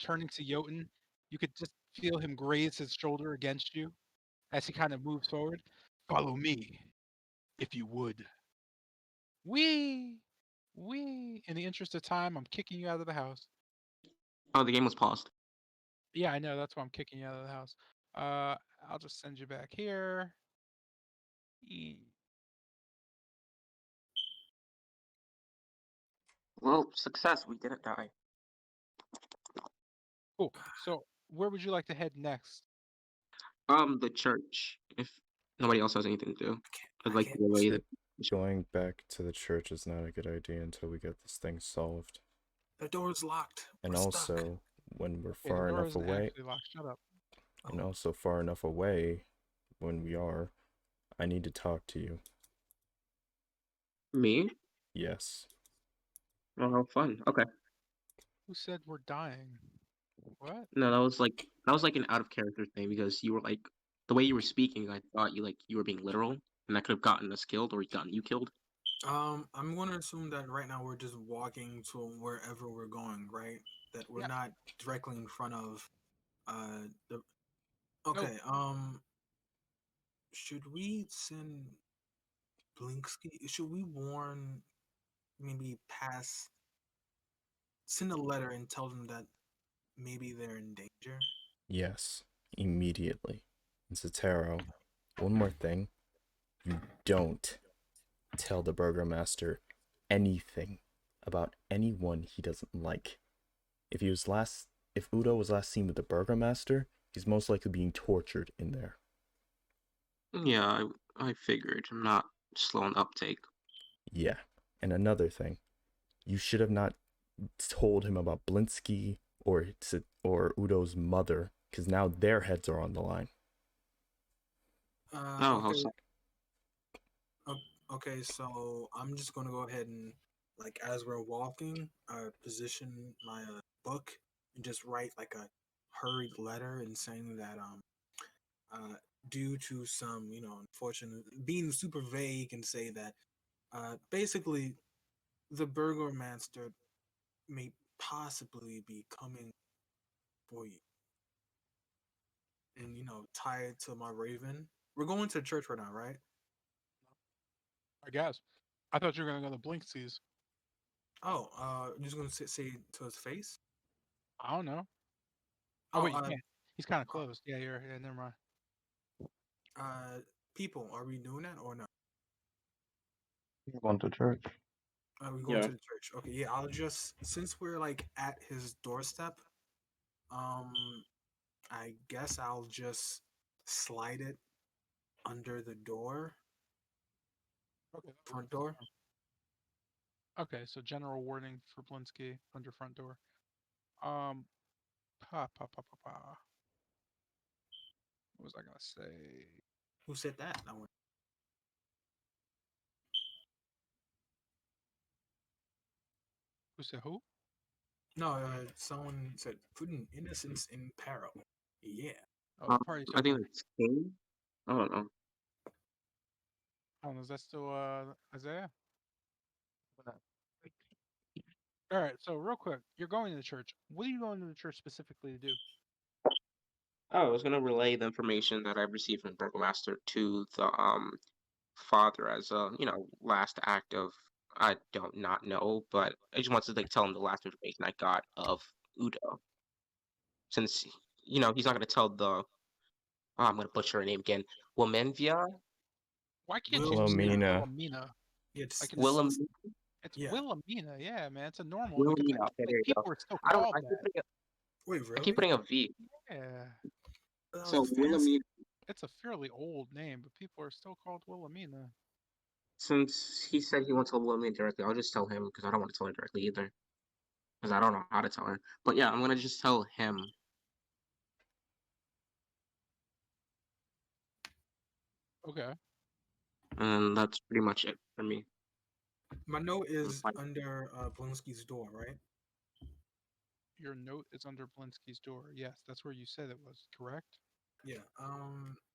turning to Jotun. You could just feel him graze his shoulder against you as he kind of moves forward. Follow me, if you would. Wee, wee. In the interest of time, I'm kicking you out of the house. Oh, the game was paused. Yeah, I know. That's why I'm kicking you out of the house. I'll just send you back here. Well, success. We didn't die. Cool. So, where would you like to head next? The church. If nobody else has anything to do, I'd I like to can't relay see. the. Going back to the church is not a good idea until we get this thing solved. The door's locked. And We're also, stuck. when we're Okay, the far door enough isn't away, actually locked. Shut up. and also far enough away, when we are, I need to talk to you. Me? Yes. Oh, how fun. Okay. Who said we're dying? What? No, that was like an out of character thing because you were like the way you were speaking. I thought you were being literal, and that could have gotten us killed or gotten you killed. I'm going to assume that right now we're just walking to wherever we're going, right? That we're Yeah. not directly in front of the. No. Okay. Should we send Blinksky? Should we warn? Maybe pass. Send a letter and tell them that maybe they're in danger. Yes. Immediately. Zataro, one more thing. You don't tell the burgomaster anything about anyone he doesn't like. If Udo was last seen with the burgomaster, he's most likely being tortured in there. Yeah, I figured. I'm not slow on uptake. Yeah. And another thing, you should have not told him about Blinsky or Udo's mother, because now their heads are on the line. Oh, how Okay. sad. Okay, so I'm just gonna go ahead and, like, as we're walking, position my book and just write like a hurried letter and saying that due to some, unfortunate, being super vague, and say that basically the burgomaster may possibly be coming for you, and tie it to my raven. We're going to church right now, right? I guess. I thought you were gonna go to Blinksies. Oh, you're just gonna say it to his face? I don't know. Oh Oh, wait, you can't. He's kind of closed. Yeah, yeah. Never mind. people, are we doing that or no? You're going to church. Are we going Yeah. to the church? Okay, yeah. I'll just, since we're like at his doorstep, I guess I'll just slide it under the door, Okay. front door. Okay, so general warning for Blinsky under front door. Um, pa pa pa pa pa. What was I gonna say? Who said that? Who said who? No, someone said putting innocence in peril. Yeah. Oh, the party I think toker. it's King. I don't know. I don't know. Is that still Isaiah? All right. So real quick, you're going to the church. What are you going to the church specifically to do? Oh, I was gonna relay the information that I received from Burgomaster to the father as a last act of, I don't not know, but I just wanted to like tell him the last information I got of Udo, since he's not gonna tell the, I'm gonna butcher her name again, Womenvia. Why can't you just say Wilhelmina. Wilhelmina? Yeah, Like Willem. it's yeah. Wilhelmina. Yeah, man. It's a normal. Like, Wilhelmina. Okay, there you go. people are still I don't. called I keep that. putting a, Wait, I keep really? putting a V. Yeah. That So was fancy. Wilhelmina. It's a fairly old name, but people are still called Wilhelmina. Since he said he wants to tell Wilhelmina directly, I'll just tell him because I don't want to tell her directly either, because I don't know how to tell her. But yeah, I'm gonna just tell him. Okay. And that's pretty much it for me. My note is under Blinsky's door, right? Your note is under Blinsky's door. Yes, that's where you said it was, correct? Yeah.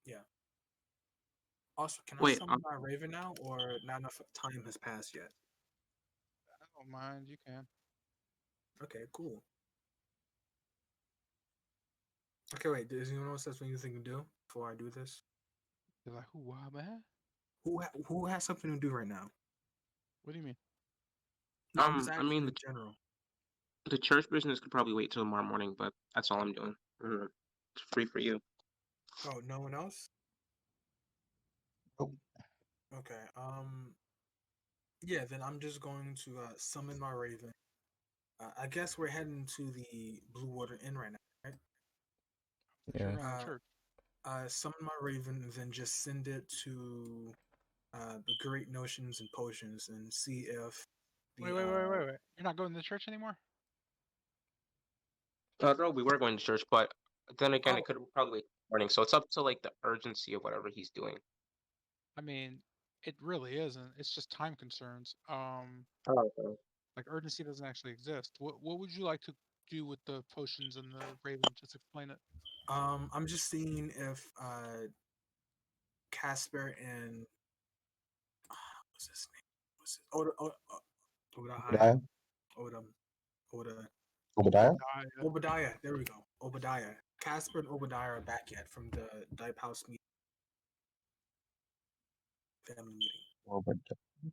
Yeah. Also, can I Wait, summon my raven now, or not enough time has passed yet? I don't mind. You can. Okay, cool. Okay, wait. Does anyone else have anything to do before I do this? They're like, who, man? Who has something to do right now? What do you mean? No, I'm just I asking mean, in general. the church business could probably wait till tomorrow morning, but that's all I'm doing. It's free for you. Oh, no one else? Nope. Okay. Yeah. Then I'm just going to summon my raven. I guess we're heading to the Blue Water Inn right now, right? You're Yeah. going to church. Summon my raven, and then just send it to the Great Notions and Potions, and see if the Wait. You're not going to the church anymore? No, we were going to church, but then again, Oh. it could probably wait till morning. So it's up to like the urgency of whatever he's doing. I mean, it really isn't. It's just time concerns. Oh, okay. Like urgency doesn't actually exist. What would you like to do with the potions and the raven? Just explain it. I'm just seeing if Casper and what's his name? Obadiah? Obadiah? Obadiah. There we go. Obadiah. Casper and Obadiah are back yet from the Dipe House meeting. Family meeting.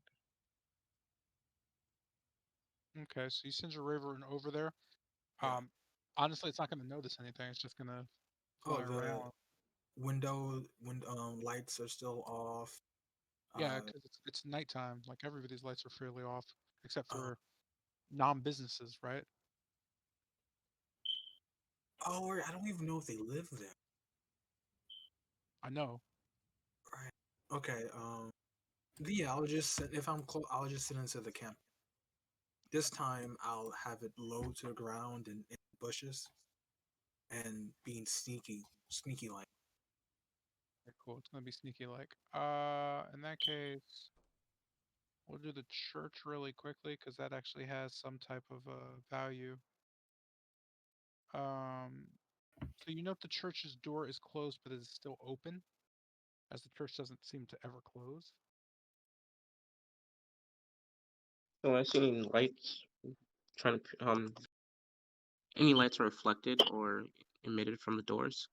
Okay, so you send your raven over there. Yeah. Honestly, it's not going to notice anything. It's just going to fly around. lights are still off. Yeah, because it's nighttime. Like everybody's lights are fairly off, except for non-businesses, right? I don't even know if they live there. I know. Right. Okay. Yeah, I'll just if I'm close, I'll just sit into the camp. This time I'll have it low to the ground and in bushes, and being sneaky like. Okay, cool. It's gonna be sneaky like. In that case, we'll do the church really quickly because that actually has some type of value. Um, so you note the church's door is closed, but it is still open, as the church doesn't seem to ever close. So I see any lights trying to any lights are reflected or emitted from the doors.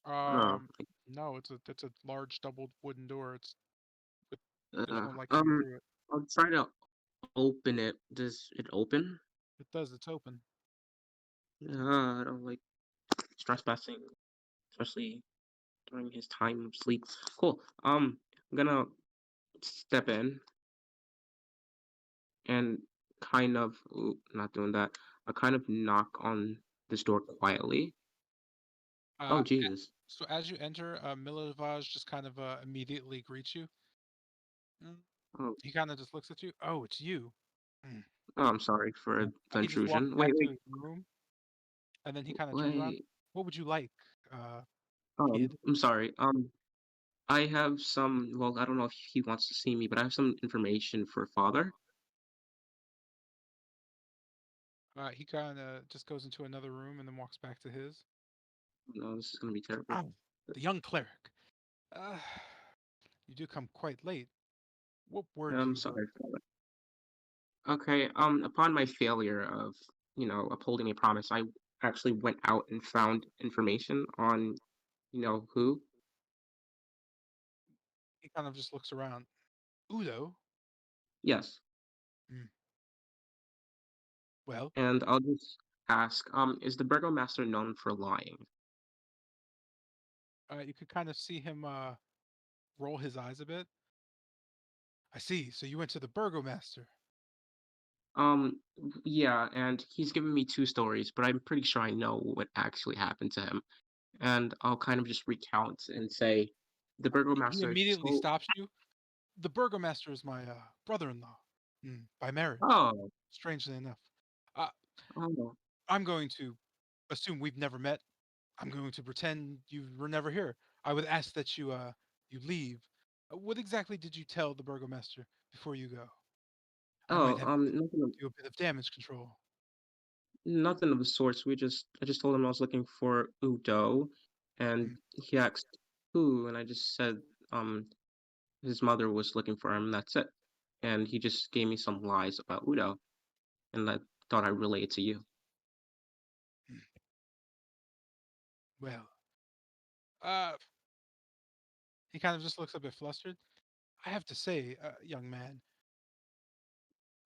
Oh, No, it's a large double wooden door. There's uh, no light coming um, through it. I'll try to open it. Does it open? It does. It's open. I don't like trespassing, especially during his time of sleep. Cool. I'm gonna step in and kind of not doing that. I kind of knock on this door quietly. Uh, Oh a- Jesus. so as you enter, Milovaj just kind of immediately greets you. Mm. Oh, He kind of just looks at you. Oh, it's you. Mm. oh, I'm sorry for the He just walks intrusion. back Wait, to wait, his room, and then he kind of turns around. wait. What would you like, uh, Oh, kid? I'm sorry. I have some. Well, I don't know if he wants to see me, but I have some information for father. He kind of just goes into another room and then walks back to his. No, this is gonna be terrible. Oh, the young cleric. Uh, you do come quite late. What word do I'm you bring? sorry, father. Okay. Upon my failure of, upholding a promise, I actually went out and found information on, who. He kind of just looks around. Udo? Yes. Hmm. Well, And I'll just ask, is the burgomaster known for lying? you could kind of see him roll his eyes a bit. I see. So you went to the burgomaster. Yeah, and he's given me two stories, but I'm pretty sure I know what actually happened to him. And I'll kind of just recount and say, the He burgomaster immediately told. stops you. The burgomaster is my brother-in-law by marriage, Oh, strangely enough. Uh, oh, I'm going to assume we've never met. I'm going to pretend you were never here. I would ask that you leave. What exactly did you tell the burgomaster before you go? I might oh, have to nothing, do a bit of damage control. nothing of the sorts. I just told him I was looking for Udo, and Hmm. he asked who, and I just said, um, his mother was looking for him. That's it. And he just gave me some lies about Udo, and I thought I'd relay it to you. Hmm. Well, uh, he kind of just looks a bit flustered. I have to say, young man,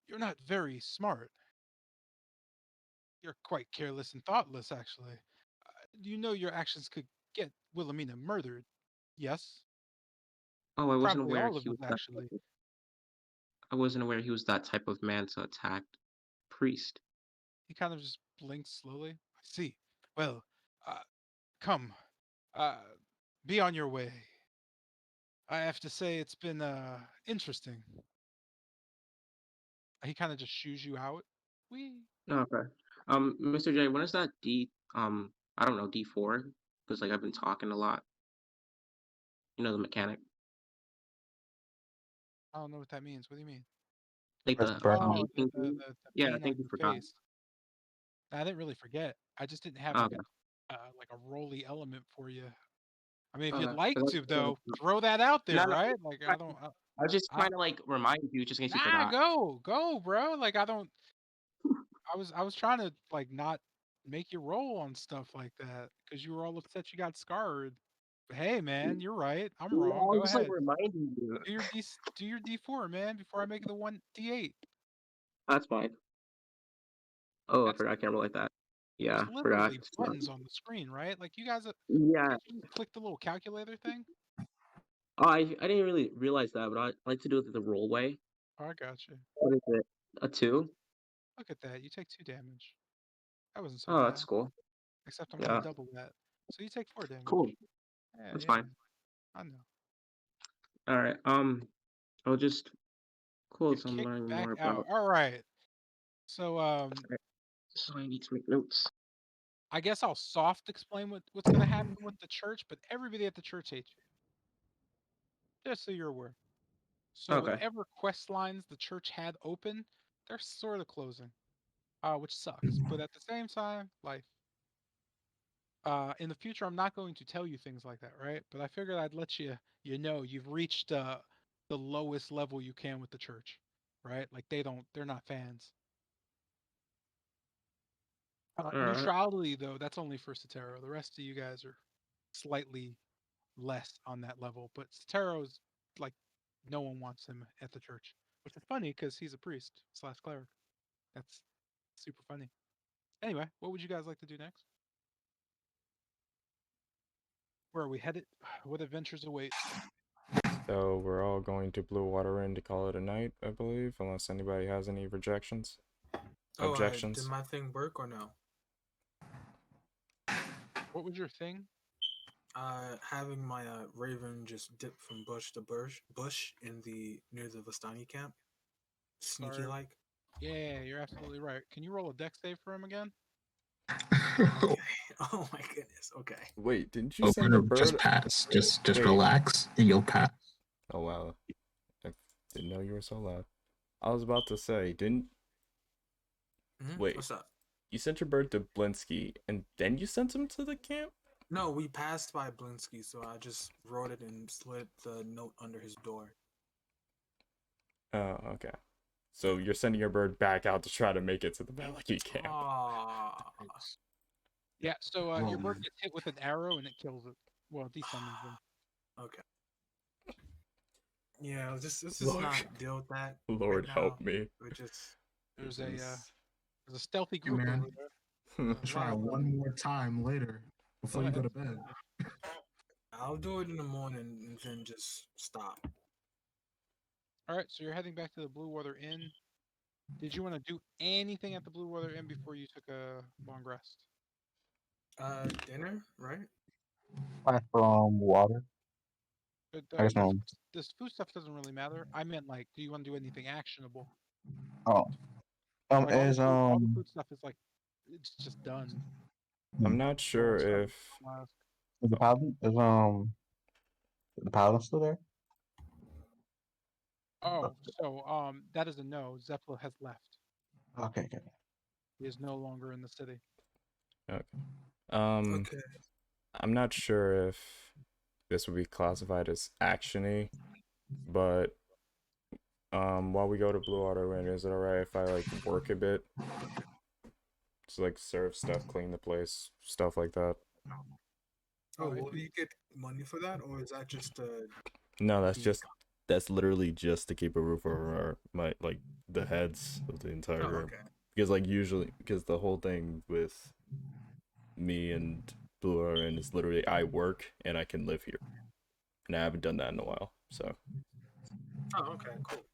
you're not very smart. You're quite careless and thoughtless, actually. You know your actions could get Wilhelmina murdered. Yes? Oh, I wasn't Probably aware all of he us, was that. actually. I wasn't aware he was that type of man to attack priest. He kind of just blinks slowly. I see. Well, uh, come. Uh, be on your way. I have to say it's been interesting. He kind of just shoos you out. We Okay. Mr. J, when is that I don't know, D4? Because like I've been talking a lot. You know the mechanic. I don't know what that means. What do you mean? Like Press the button. Oh, arcade thing. the Yeah, I paint on think you your forgot. face. I didn't really forget. I just didn't have Okay. like a roly element for you. I mean, if you'd Okay. like So to that's- though, throw that out No, there, no. right? Like I don't. I was just I, trying to like remind you just in case you nah, forgot. go, bro. Like I don't. I was trying to like not make you roll on stuff like that because you were all upset you got scarred. But hey, man, you're right. I'm Yeah, I wrong. was Go just like ahead. reminding you. Do your D4, man, before I make it the one D8. That's fine. Oh, I That's forgot I can't roll like that. Yeah, There's forgot. literally buttons on the screen, right? Like you guys, Yeah. can't you click the little calculator thing? Oh, I didn't really realize that, but I like to do it the roll way. Oh, I got you. What is it? A 2? Look at that. You take 2 damage. That wasn't so Oh, bad. that's cool. Except I'm Yeah. gonna double that. So you take 4 damage. Cool. Yeah, That's yeah. fine. I know. All right. I'll just cool. Get So I'm kicked learning back more out. about. All right. So So I need to make notes. I guess I'll soft explain what's gonna happen with the church, but everybody at the church hates you. Just so you're aware. So Okay. whatever quest lines the church had open, they're sort of closing, which sucks. But at the same time, life. In the future, I'm not going to tell you things like that, right? But I figured I'd let you know you've reached the lowest level you can with the church, right? Like they're not fans. All right. Neutrality though, that's only for Sotero. The rest of you guys are slightly less on that level, but Sotero's like no one wants him at the church, which is funny because he's a priest slash cleric. That's super funny. Anyway, what would you guys like to do next? Where are we headed? What adventures await? So we're all going to Blue Water Inn to call it a night, I believe, unless anybody has any rejections. Oh, did Objections. my thing work or no? What was your thing? Having my raven just dip from bush to bush in the near the Vistani camp, sneaky Sorry. like. Yeah, you're absolutely right. Can you roll a dex save for him again? Okay. Oh my goodness. Okay. Wait, didn't you Oh, send a just bird? pass. Just Wait. relax and you'll pass. Oh wow, I didn't know you were so loud. I was about to say, didn't wait? What's up? You sent your bird to Blinsky, and then you sent him to the camp? No, we passed by Blinsky, so I just wrote it and slid the note under his door. Oh, okay. So you're sending your bird back out to try to make it to the Valaki camp. Yeah, so Oh, your bird man. gets hit with an arrow and it kills it. Well, it desummons them. Okay. Yeah, let's just Lord. not deal with that. Lord right help now. me. We're just There's This a stealthy Hey, group man. over there. Try one more time later before you go to bed. I'll do it in the morning and then just stop. All right, so you're heading back to the Blue Water Inn. Did you want to do anything at the Blue Water Inn before you took a long rest? Dinner, right? From water. But I guess no. this food stuff doesn't really matter. I meant like, do you want to do anything actionable? Oh. Like all the Is food stuff is like, it's just done. I'm not sure if the paladin the paladin still there? Oh, so that is a no. Zephyr has left. Okay. He is no longer in the city. Okay. Okay. I'm not sure if this would be classified as actiony, but while we go to Blue Water Inn, is it alright if I like work a bit? Just like serve stuff, clean the place, stuff like that. Oh, will you get money for that, or is that just No, that's literally just to keep a roof over the heads of the entire room. okay. Because because the whole thing with me and Blue Water Inn is literally I work and I can live here, and I haven't done that in a while. So. Oh, okay, cool.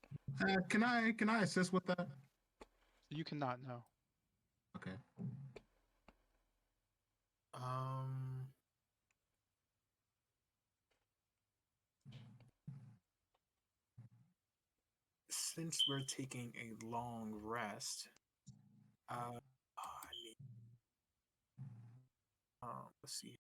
Can I assist with that? You cannot know. Okay. Since we're taking a long rest, I need. Let's see.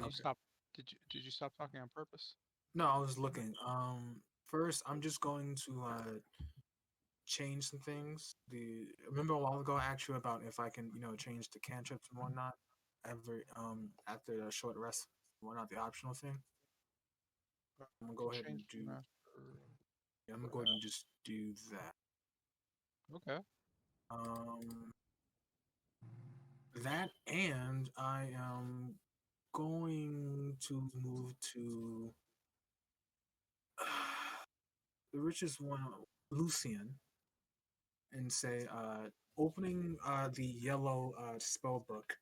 You stopped. Did you stop talking on purpose? No, I was looking. First, I'm just going to change some things. Remember a while ago I asked you about if I can, change the cantrips and whatnot after a short rest, whatnot, the optional thing. I'm gonna go ahead and do. Yeah, I'm gonna go ahead and just do that. Okay. that, and I am going to move to the richest one, Lucian, and say, opening the yellow spell book.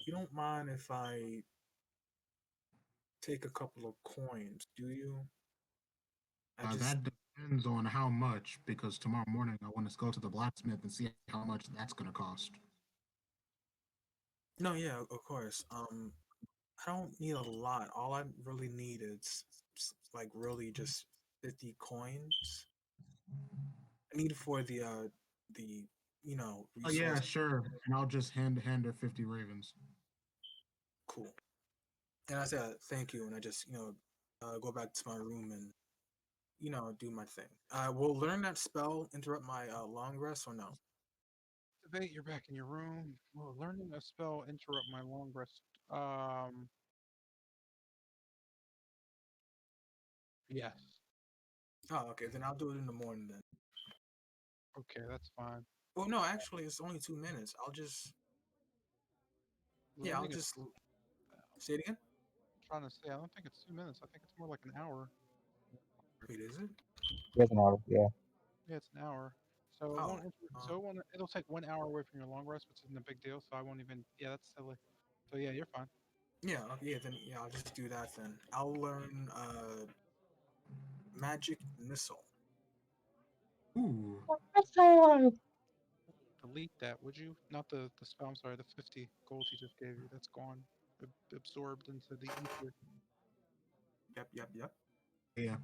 You don't mind if I take a couple of coins, do you? I just That depends on how much, because tomorrow morning I want to go to the blacksmith and see how much that's going to cost. no, yeah, of course. I don't need a lot. All I really need is like really just 50 coins. I need for the Oh yeah, resource. sure. And I'll just hand her 50 ravens. Cool. And I said thank you, and I just go back to my room and do my thing. Will learn that spell interrupt my long rest or no? Debate, you're back in your room. Well, learning a spell interrupt my long rest. Um, yes. Oh, okay. Then I'll do it in the morning then. Okay, that's fine. Oh no, actually, it's only 2 minutes. I'll just I'll Learning a, just say it again. trying to say, I don't think it's 2 minutes. I think it's more like an hour. Wait, is it? Yes, an hour. Yeah. Yeah, it's an hour. So it Oh, won't. So it'll take 1 hour away from your long rest, which isn't a big deal. So I won't even. Yeah, that's silly. So yeah, you're fine. yeah, yeah. Then I'll just do that then. I'll learn magic missile. Ooh. Delete that, would you? Not the spell. I'm sorry. The 50 gold he just gave you. That's gone. Absorbed into the ether. Yep. Yeah.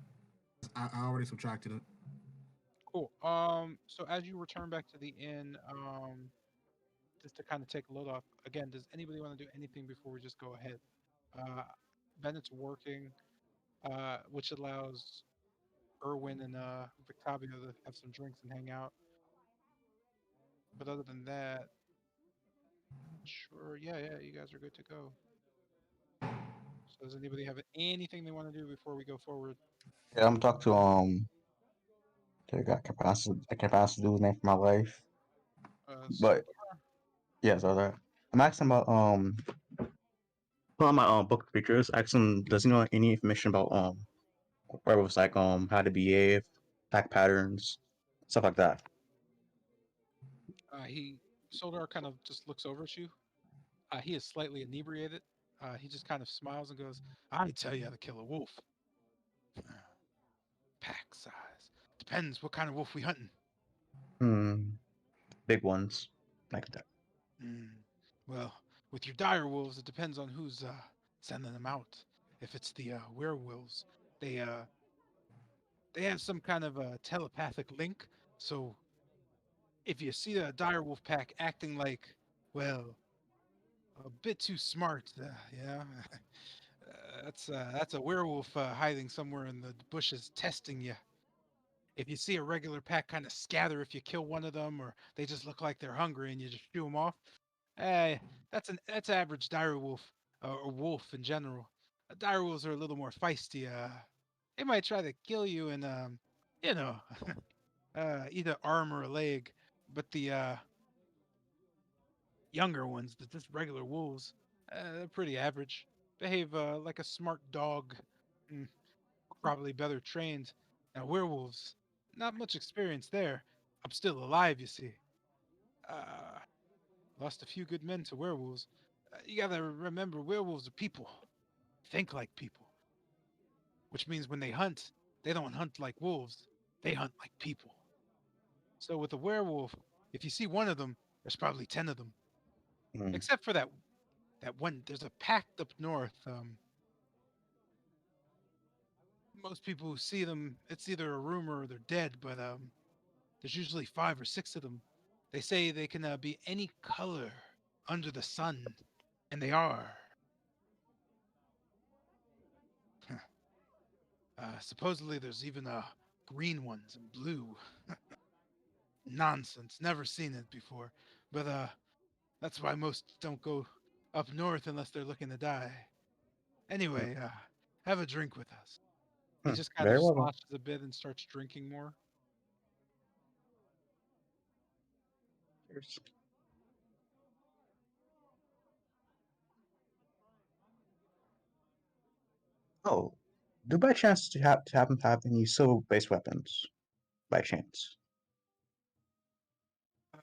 I already subtracted it. Cool. So as you return back to the inn, just to kind of take a load off. Again, does anybody want to do anything before we just go ahead? Uh, Bennett's working, which allows Erwin and Victavio to have some drinks and hang out. But other than that, sure, yeah, you guys are good to go. So does anybody have anything they want to do before we go forward? Yeah, I'm gonna talk to I can't pronounce the dude's name for my life. But Soldar? yeah, so that I'm asking about on my book of creatures. Ask him, does he know any information about werewolves, like how to behave, attack patterns, stuff like that. He Soldar kind of just looks over at you. He is slightly inebriated. He just kind of smiles and goes, "I tell you how to kill a wolf. Pack size. Depends what kind of wolf we hunting. Big ones like that. Mm. Well, with your dire wolves, it depends on who's sending them out. If it's the werewolves, they uh, they have some kind of a telepathic link. So if you see a dire wolf pack acting like, well, a bit too smart, yeah, that's a werewolf hiding somewhere in the bushes testing you. If you see a regular pack kind of scatter if you kill one of them, or they just look like they're hungry and you just shoo them off, eh, that's average dire wolf or wolf in general. Dire wolves are a little more feisty. They might try to kill you and you know, either arm or a leg. But the younger ones, the just regular wolves, they're pretty average. Behave like a smart dog, mm, probably better trained. Now werewolves, not much experience there. I'm still alive, you see. Uh, Lost a few good men to werewolves. You gotta remember, werewolves are people. Think like people. Which means when they hunt, they don't hunt like wolves. They hunt like people. So with a werewolf, if you see one of them, there's probably 10 of them. Mm. Except for that one. There's a pack up north. Most people who see them, it's either a rumor or they're dead. But there's usually 5 or 6 of them. They say they can be any color under the sun, and they are. Supposedly, there's even green ones and blue. Nonsense. Never seen it before. But that's why most don't go up north unless they're looking to die. Anyway, have a drink with us. He just kind of Very well then. sloshes a bit and starts drinking more. Cheers. Oh, do by chance to happen to have any silver-based weapons? By chance.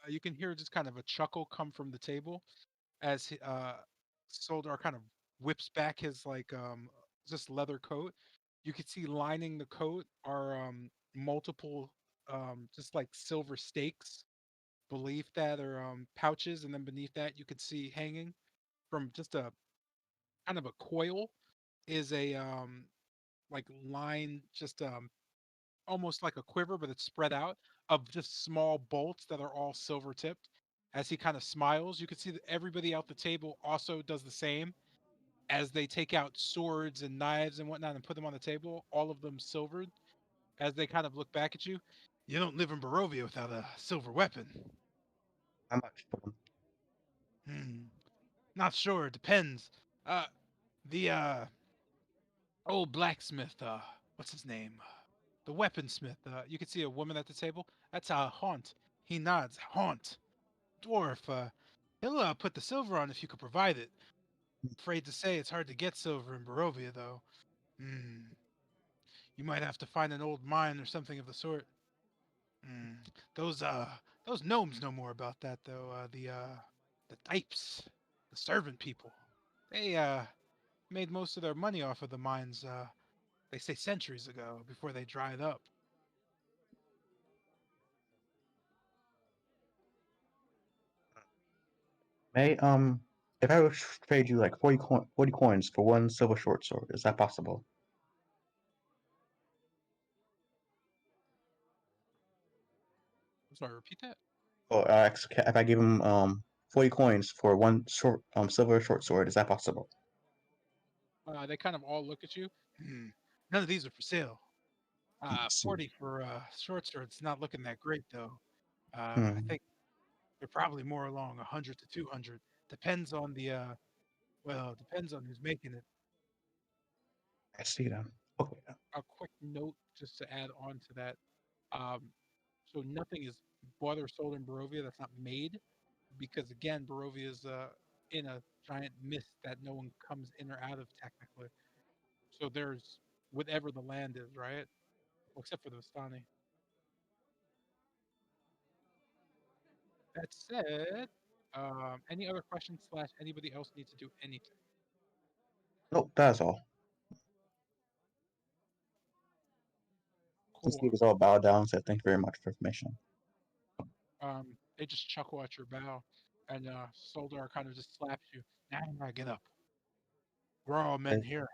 You can hear just kind of a chuckle come from the table as Soldar kind of whips back his just leather coat. You can see lining the coat are multiple just like silver stakes beneath that are pouches, and then beneath that you could see hanging from just a kind of a coil is a like line just almost like a quiver, but it's spread out of just small bolts that are all silver tipped. As he kind of smiles, you can see that everybody out the table also does the same as they take out swords and knives and whatnot and put them on the table, all of them silvered, as they kind of look back at you. You don't live in Barovia without a silver weapon. How much for them? Hmm. Not sure. It depends. The old blacksmith, what's his name? The weaponsmith. You can see a woman at the table. That's Haunt. He nods. Haunt. Dwarf. He'll put the silver on if you could provide it. Afraid to say it's hard to get silver in Barovia, though. Hmm. You might have to find an old mine or something of the sort. Hmm. Those those gnomes know more about that, though. The types, the servant people. They made most of their money off of the mines. They say centuries ago, before they dried up. May if I would trade you like 40 coins for one silver short sword, is that possible? I'm sorry, repeat that. Or if I give him 40 coins for one short silver short sword, is that possible? They kind of all look at you. Hmm. None of these are for sale. See. 40 for short swords. Not looking that great though. I Hmm. think they're probably more along 100 to 200. Depends on the depends on who's making it. I see them. Okay. A quick note just to add on to that. Um, so nothing is bought or sold in Barovia that's not made, because again, Barovia is in a giant mist that no one comes in or out of technically. So there's whatever the land is, right? Well, except for the Vistani. That said, any other questions slash anybody else need to do anything? Nope, that's all. The Cool. Steve is all bowed down, said thank you very much for information. They just chuckle at your bow, and Soldar kind of just slaps you. Nah, get up. We're all men Okay. here,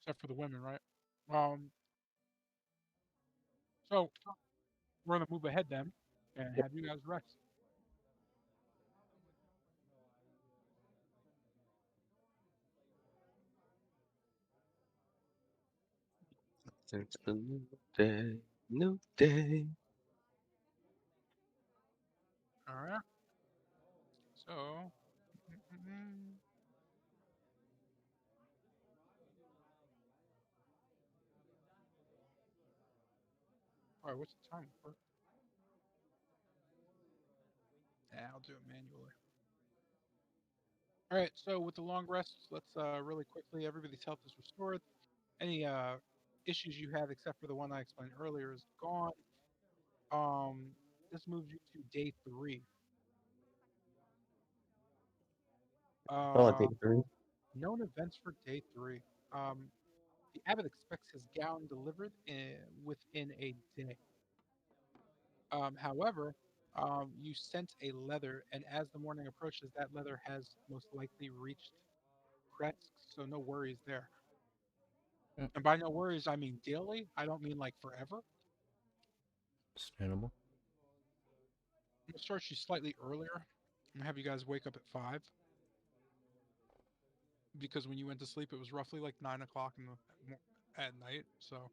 except for the women, right? Um, so we're gonna move ahead then, and Yep. have you guys rest. It's a new day, new day. All right. So, all right. What's the time? Yeah, I'll do it manually. All right. So with the long rests, let's really quickly. Everybody's health is restored. Any issues you had, except for the one I explained earlier, is gone. Um, this moves you to day 3. Well, at Uh, day 3. known events for day 3. Um, the abbot expects his gown delivered within a day. However, you sense a leather, and as the morning approaches, that leather has most likely reached Kretsk, so no worries there. Mm. And by no worries, I mean daily. I don't mean like forever. Understandable. I'm gonna start you slightly earlier. I'm gonna have you guys wake up at 5, because when you went to sleep, it was roughly like 9 o'clock at night. So,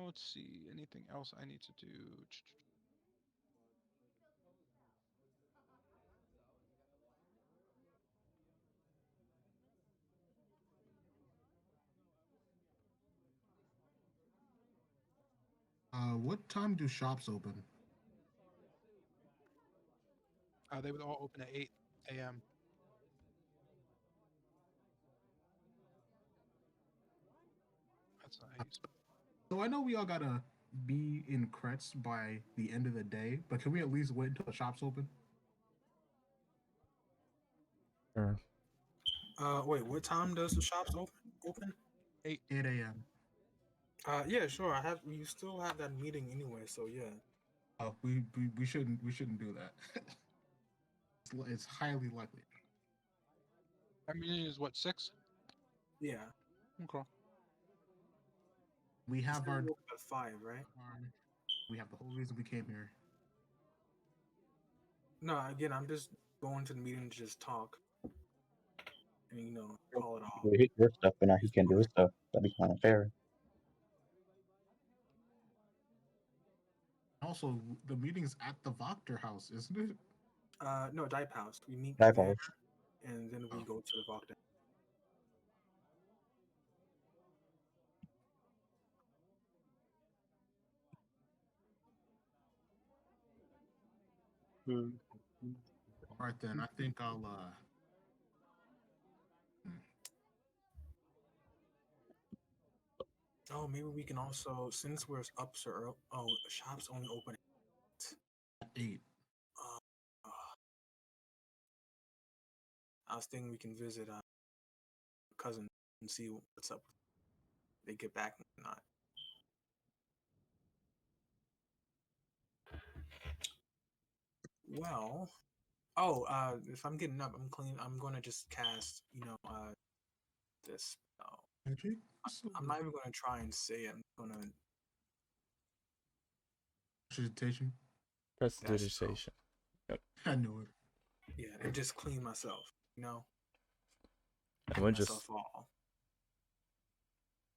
let's see. Anything else I need to do? What time do shops open? They would all open at 8 a.m. That's not how you spell. So I know we all gotta be in Kretz by the end of the day, but can we at least wait until the shop's open? Sure. Wait, what time does the shops open? 8 a.m. Yeah, sure. We still have that meeting anyway, so yeah. Oh, we shouldn't do that. It's highly likely. Our meeting is what, 6? Yeah. Okay. We have our at 5, right? we have the whole reason we came here. No, again, I'm just going to the meeting to just talk. And call it off. We hit your stuff, but now he can do his stuff. That'd be kind of fair. Also, the meeting's at the Voctor house, isn't it? No, Dipe House. We meet Dive there, house. and then we go to the Voctor. All right then. I think I'll Oh, maybe we can also, since we're up so early. Oh, the shop's only open at 8. I was thinking we can visit cousin and see what's up. They get back or not. Well, if I'm getting up, I'm clean. I'm gonna just cast, this. Magic? I'm not even gonna try and say it. I'm gonna. Presentation. Prestidigitation. Yep. I knew it. Yeah, and just clean myself. I'm gonna just. Myself all.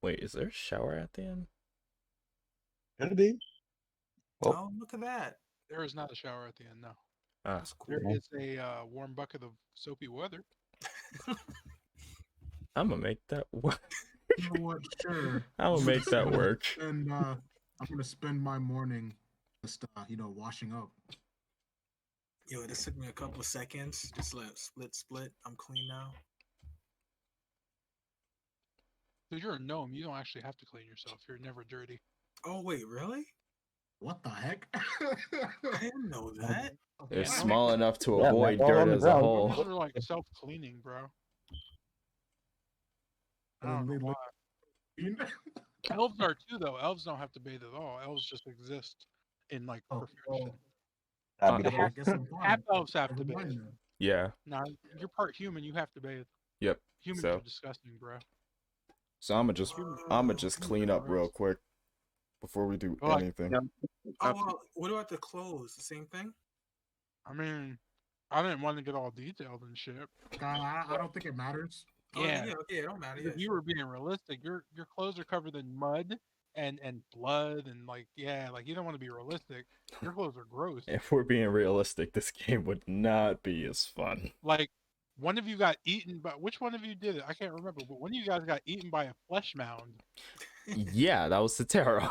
Wait, is there a shower at the end? Could it be? Well, Oh, look at that. There is not a shower at the end, no. Ah, That's cool. There is a warm bucket of soapy water. I'm gonna make that work. You know what? Sure. I'm gonna make that work. And I'm gonna spend my morning just washing up. Yo, this took me a couple of seconds. Just let split. I'm clean now. Dude, you're a gnome. You don't actually have to clean yourself. You're never dirty. Oh wait, really? What the heck? I didn't know that. They're Yeah, small enough to Yeah, avoid they're all dirt on the as a ground. whole. Those are like self-cleaning, bro. I don't know why. Elves are too, though. Elves don't have to bathe at all. Elves just exist in like perfection. That'd be I the guess I'm Half fine. elves have to Never bathe. mind then. Yeah. Nah, you're part human. You have to bathe. Yep. Humans So- are disgusting, bro. So I'm gonna just clean up real quick before we do Well, anything. Oh, well, what about the clothes? The same thing? I mean, I didn't want to get all detailed and shit. I don't think it matters. Yeah. Oh, yeah, it don't matter. If Yeah, you were being realistic, your clothes are covered in mud and blood and like you don't want to be realistic. Your clothes are gross. If we're being realistic, this game would not be as fun. Like one of you got eaten by which one of you did it? I can't remember, but one of you guys got eaten by a flesh mound. Yeah, that was Satero.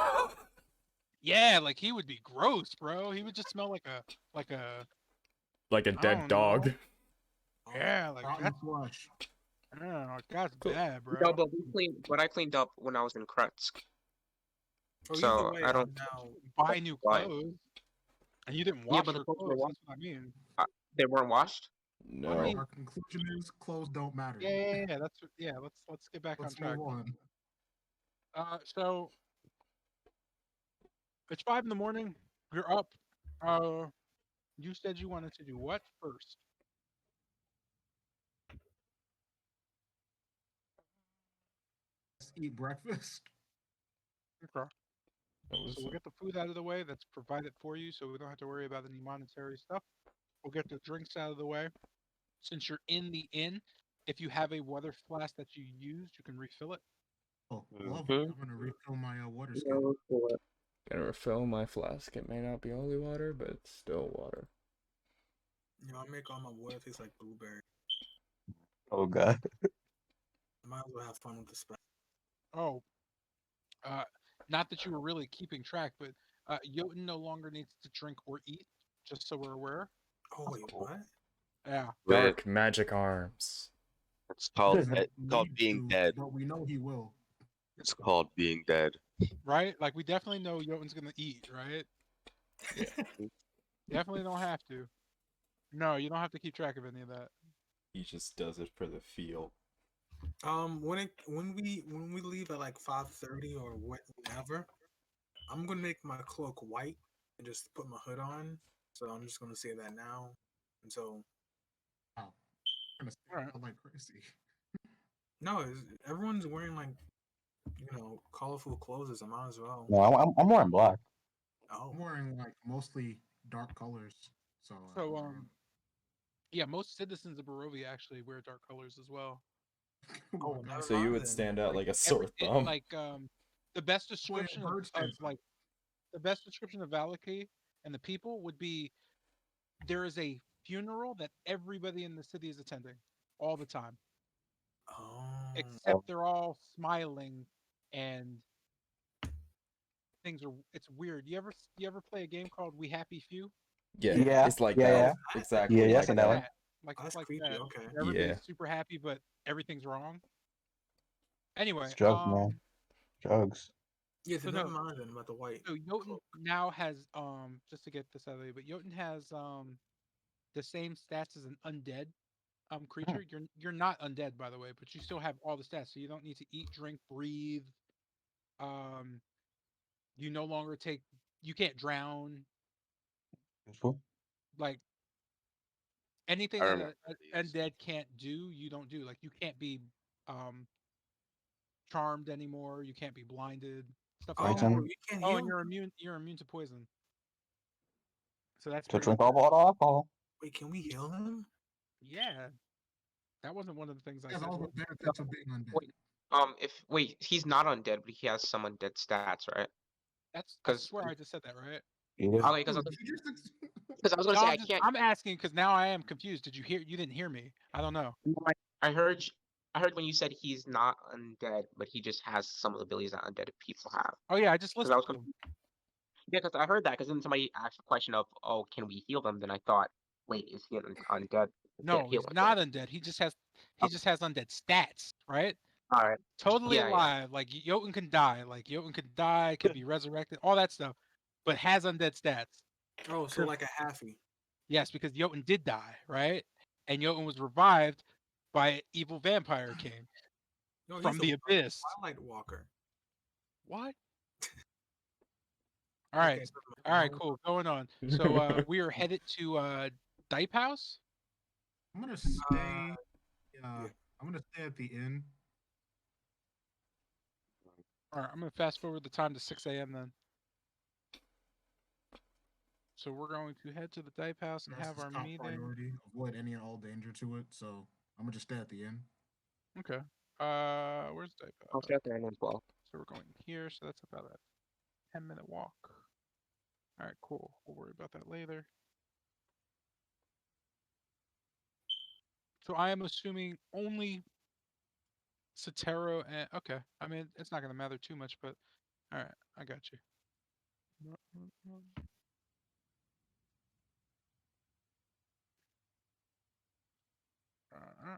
Yeah, like he would be gross, bro. He would just smell like a like a I dead don't dog. know. Yeah, like Rotten that's flesh. I don't know, that's bad, bro. No, but I cleaned up when I was in Kretz. Oh, So, either way, I don't- I'm now. Buy new Why? clothes, and you didn't Yeah, wash but the your clothes were clothes. washed. That's what I mean. They weren't washed. No. I mean- Our conclusion is clothes don't matter. Yeah. Let's get back Let's on track. move on. So it's 5 in the morning. You're up. You said you wanted to do what first? Let's eat breakfast. Okay. So we'll get the food out of the way that's provided for you, so we don't have to worry about any monetary stuff. We'll get the drinks out of the way. Since you're in the inn, if you have a water flask that you used, you can refill it. Oh, lovely. I'm gonna refill my water skin. Gonna refill my flask. It may not be holy water, but it's still water. I make all my water taste like blueberry. Oh god. I might as well have fun with the spell. Oh, not that you were really keeping track, but Jotun no longer needs to drink or eat, just so we're aware. Oh wait, what? Yeah. Dark magic arms. It's called Doesn't it's called need being to, dead. But we know he will. It's called being dead. right? Like we definitely know Jotun's gonna eat, right? Yeah. Definitely don't have to. No, you don't have to keep track of any of that. He just does it for the feel. When we leave at like 5:30 or whatever, I'm gonna make my cloak white and just put my hood on. So I'm just gonna say that now. And so Wow. I'm gonna stand Alright. out like crazy. no, everyone's wearing like colorful clothes. I might as well. No, I'm wearing black. Oh, I'm wearing like mostly dark colors, so So yeah, most citizens of Barovia actually wear dark colors as well. oh, my never So you mind would then. stand out like a Every, sore thumb. the best Wait, description bird of stands up. like the best description of Valaki and the people would be there is a funeral that everybody in the city is attending all the time, Oh, except they're all smiling and things are. It's weird. You ever play a game called We Happy Few? Yeah, Yeah, it's like yeah, that. yeah. Exactly Yeah, It's yeah, I like seen like that that. one. that. Like that's it's like creepy. that. Okay. Where everybody's Yeah. super happy, but everything's wrong. Anyway, It's drugs, man. Drugs. Yeah, so then never no, mind then about the white so Jotun cloak. now has just to get this out of the way, but Jotun has the same stats as an undead creature. You're not undead by the way, but you still have all the stats. So you don't need to eat, drink, breathe. Um, you no longer take. You can't drown. Useful. Like anything I that remember a these. undead can't do, you don't do. Like you can't be um charmed anymore. You can't be blinded. Stuff like that. Oh, Poison. you can't Oh, and heal. you're immune to poison. So that's To pretty drink good. all bottle alcohol. Wait, can we heal him? Yeah, that wasn't one of the things I Yeah, that said. was But the benefits of being undead. Wait, he's not undead, but he has some undead stats, right? I Because swear I just said that, right? Yeah. okay, because Dude, you just I was gonna No, say I can't. I'm asking because now I am confused. Did you hear? You didn't hear me. I don't know. I heard I heard when you said he's not undead, but he just has some of the abilities that undead people have. Oh yeah, I just Because I listed was them. Yeah, because I heard that. Because then somebody asked a question of, "Oh, can we heal them?" Then I thought, "Wait, is he undead? We can't No, heal he's undead." not undead. He just has undead stats, right? All right. Totally Yeah. alive. Like Jotun can die. Like Jotun can die, can be resurrected, all that stuff, but has undead stats. Oh, so like a halfie. Yes, because Jotun did die, right? And Jotun was revived by an evil vampire king No, he's from a the abyss. Twilight Walker. What? All Okay, right. All never right, mind. cool. Going on. So we are headed to Dipe House. I'm gonna Uh, stay. yeah. I'm gonna stay at the inn. All right, I'm gonna fast forward the time to 6 a.m. then. So we're going to head to the Dipe House and Rest have is our top meeting. priority. Avoid any and all danger to it. So I'm gonna just stay at the inn. Okay. Where's Dipe I'll House? stay at the end as well. So we're going here. So that's about a 10-minute walk. All right, cool. We'll worry about that later. So I am assuming only Sotero and okay. I mean, it's not gonna matter too much, but all right, I got you. Uh,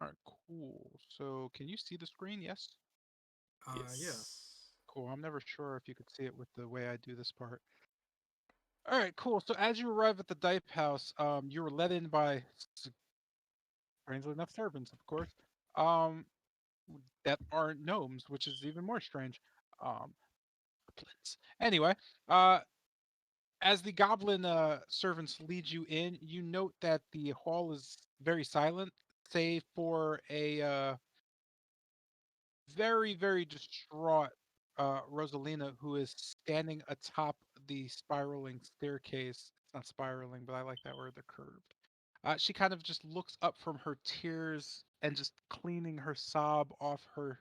all right, cool. So can you see the screen? Yes. Yeah. Yes. Cool. I'm never sure if you could see it with the way I do this part. All right, cool. So as you arrive at the Dipe House, you were led in by strangely enough servants, of course, um, that aren't gnomes, which is even more strange. Um, goblins. Anyway, uh, as the goblin servants lead you in, you note that the hall is very silent, save for a very distraught Rosalina who is standing atop the spiraling staircase. It's not spiraling, but I like that word, the curved. She kind of just looks up from her tears and just cleaning her sob off her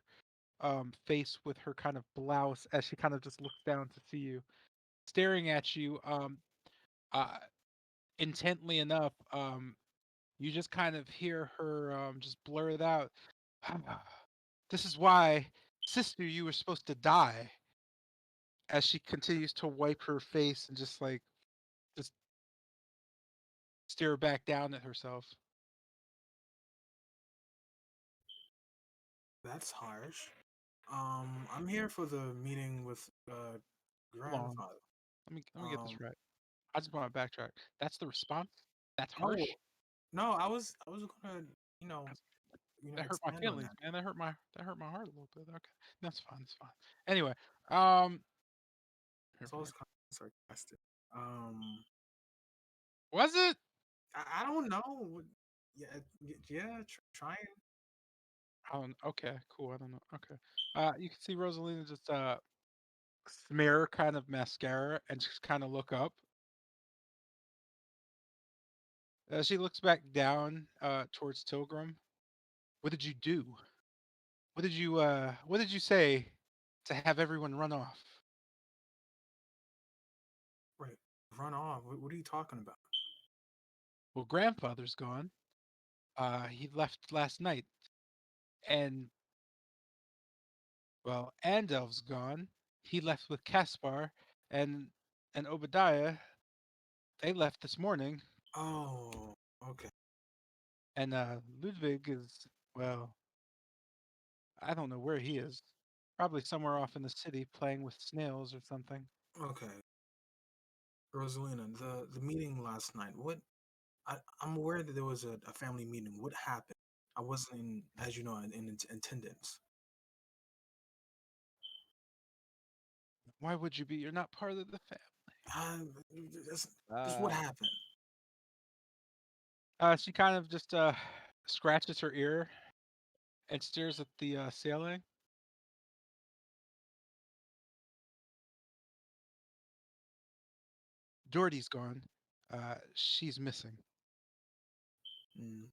face with her kind of blouse as she kind of just looks down to see you, staring at you uh, intently enough. You just kind of hear her just blur it out. This is why, sister, you were supposed to die. As she continues to wipe her face and just stare back down at herself. That's harsh. I'm here for the meeting with Hold on. grandfather. Let me get this Um, right. I just want to backtrack. That's the response? That's no, harsh? no, I was gonna, you know, That's, that hurt my expand on feelings, that. man. That hurt my heart a little bit. Okay. That's fine. That's fine. Anyway, um here So for I that. was kind of sarcastic. Um, Was it? I don't know. Yeah, yeah, trying. Okay, cool. I don't know. Okay. You can see Rosalina just smear kind of mascara and just kind of look up. She looks back down towards Tilgrim. What did you do? What did you say to have everyone run off? Right, run off. What are you talking about? Well, grandfather's gone. He left last night. And well, Andel's gone. He left with Caspar and Obadiah. They left this morning. Oh, okay. And Ludwig is, well, I don't know where he is. Probably somewhere off in the city playing with snails or something. Okay. Rosalina, the meeting last night. I'm aware that there was a family meeting. What happened? I wasn't in, as you know, in attendance. Why would you be? You're not part of the family. Just what happened? She kind of just scratches her ear and stares at the ceiling. Doherty's gone. She's missing. Mm.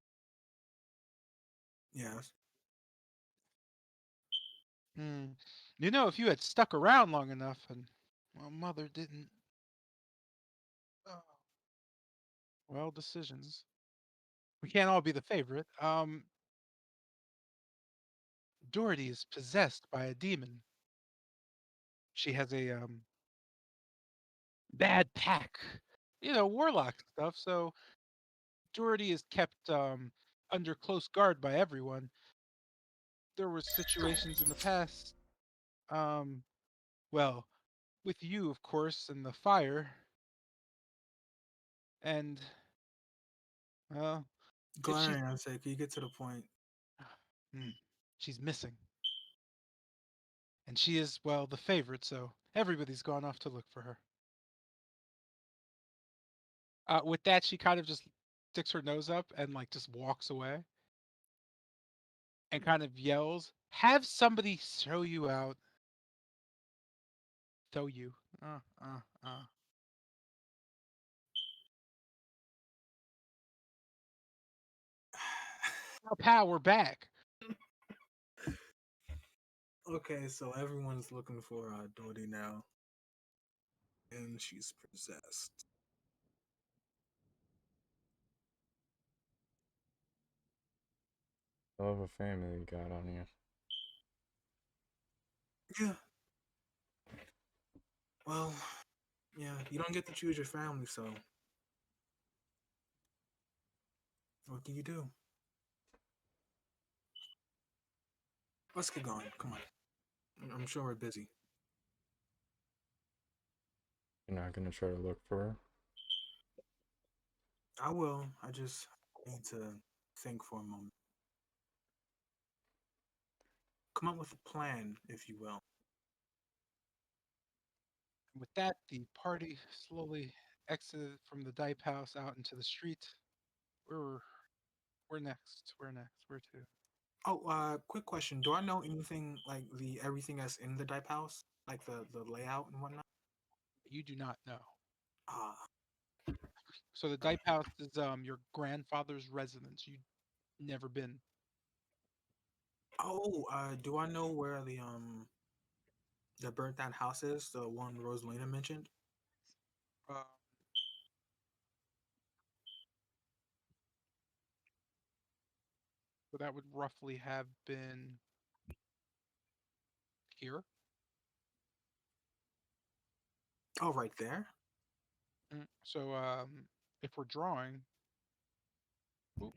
Yes. Hmm. If you had stuck around long enough and, well, mother didn't. Oh, well, decisions. We can't all be the favorite. Doherty is possessed by a demon. She has a bad pack, warlock stuff. So Doherty is kept under close guard by everyone. There were situations in the past, um, well, with you, of course, and the fire, and well, if she's Glaring, I say, can you get to the point? hmm, she's missing, and she is, well, the favorite. So everybody's gone off to look for her. With that, she kind of just sticks her nose up and just walks away and kind of yells, "Have somebody show you out." Show you. Uh, uh, uh. Pow, pow, we're back. Okay, so everyone's looking for Doherty now, and she's possessed. I love a family you got on you. Yeah. Well, yeah, you don't get to choose your family, so what can you do? Let's get going. Come on. I'm sure we're busy. You're not gonna try to look for her? I will. I just need to think for a moment. Come up with a plan, if you will. And with that, the party slowly exited from the Dipe House out into the street. We're we're next. We're next. Where to? Oh, quick question. Do I know anything like the everything that's in the Dipe House, like the layout and whatnot? You do not know. Ah, So the Dipe House is your grandfather's residence. You never been. Oh, do I know where the burnt down house is? The one Rosalina mentioned? Uh, so that would roughly have been here. Oh, right there. So if we're drawing, oop,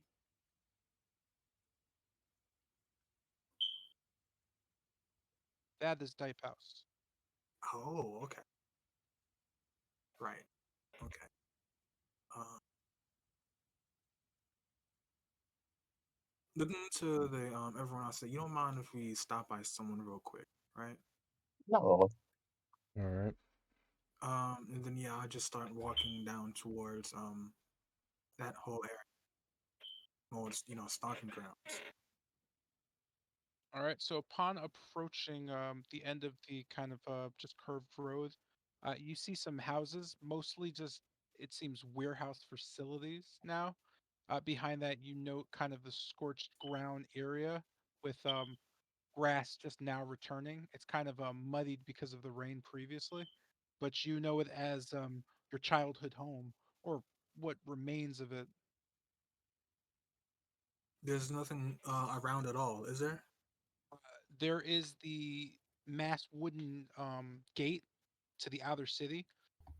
that is Dipe House. Oh, okay. Right. Okay. Uh, looking to the everyone else, you don't mind if we stop by someone real quick, right? No. All right. And then yeah, I just start walking down towards that whole area, towards stalking grounds. All right. So upon approaching the end of the kind of just curved road, you see some houses, mostly just it seems warehouse facilities now. Behind that, you note kind of the scorched ground area with grass just now returning. It's kind of muddied because of the rain previously, but you know it as your childhood home or what remains of it. There's nothing around at all, is there? There is the mass wooden gate to the outer city,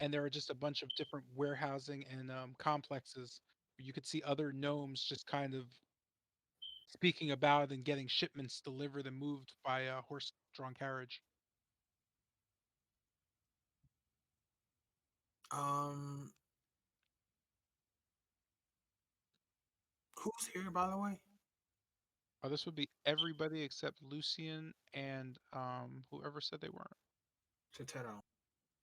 and there are just a bunch of different warehousing and complexes where you could see other gnomes just kind of speaking about and getting shipments delivered and moved by a horse-drawn carriage. Um, who's here, by the way? This would be everybody except Lucian and whoever said they weren't. Tetero.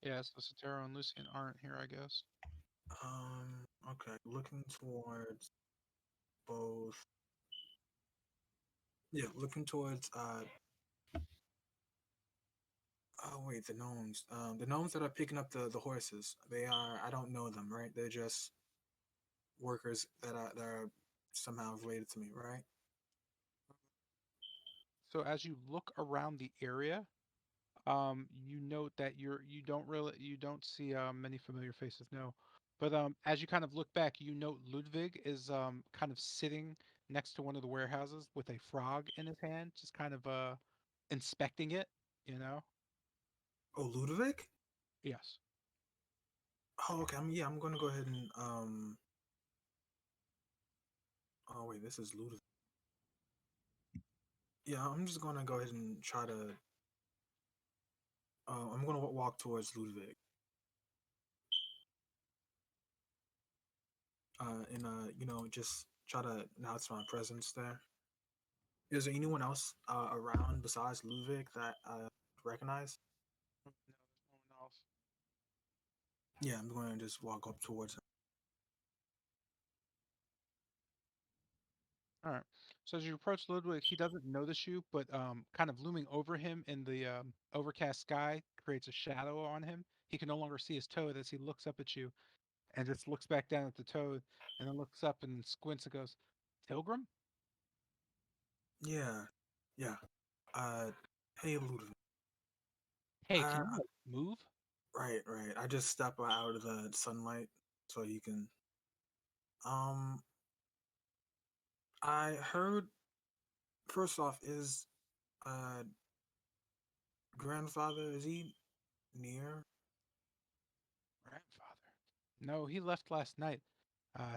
Yeah, so Sotero and Lucian aren't here, I guess. Okay. Looking towards both. Yeah, looking towards. Oh wait, the gnomes. The gnomes that are picking up the horses. They are. I don't know them, right? They're just workers that are somehow related to me, right? So as you look around the area, you note that you don't see many familiar faces, no. But as you kind of look back, you note Ludwig is kind of sitting next to one of the warehouses with a frog in his hand, just kind of inspecting it, you know? Oh, Ludovic. Yes. Oh, okay. Yeah, I'm gonna go ahead and Oh wait, this is Ludovic. Yeah, I'm just gonna go ahead and try to. I'm gonna walk towards Ludovic. And just try to announce my presence there. Is there anyone else around besides Ludovic that I recognize? No, there's no one else. Yeah, I'm going to just walk up towards him. All right. So as you approach Ludwig, he doesn't notice you, but kind of looming over him in the overcast sky creates a shadow on him. He can no longer see his toad as he looks up at you and just looks back down at the toad and then looks up and squints and goes, Pilgrim? Yeah, yeah. Uh, hey, Ludovic. Hey, Uh, can you like, move? right, right. I just step out of the sunlight so you can. Um, I heard. First off, is uh grandfather, is he near? Grandfather. No, he left last night.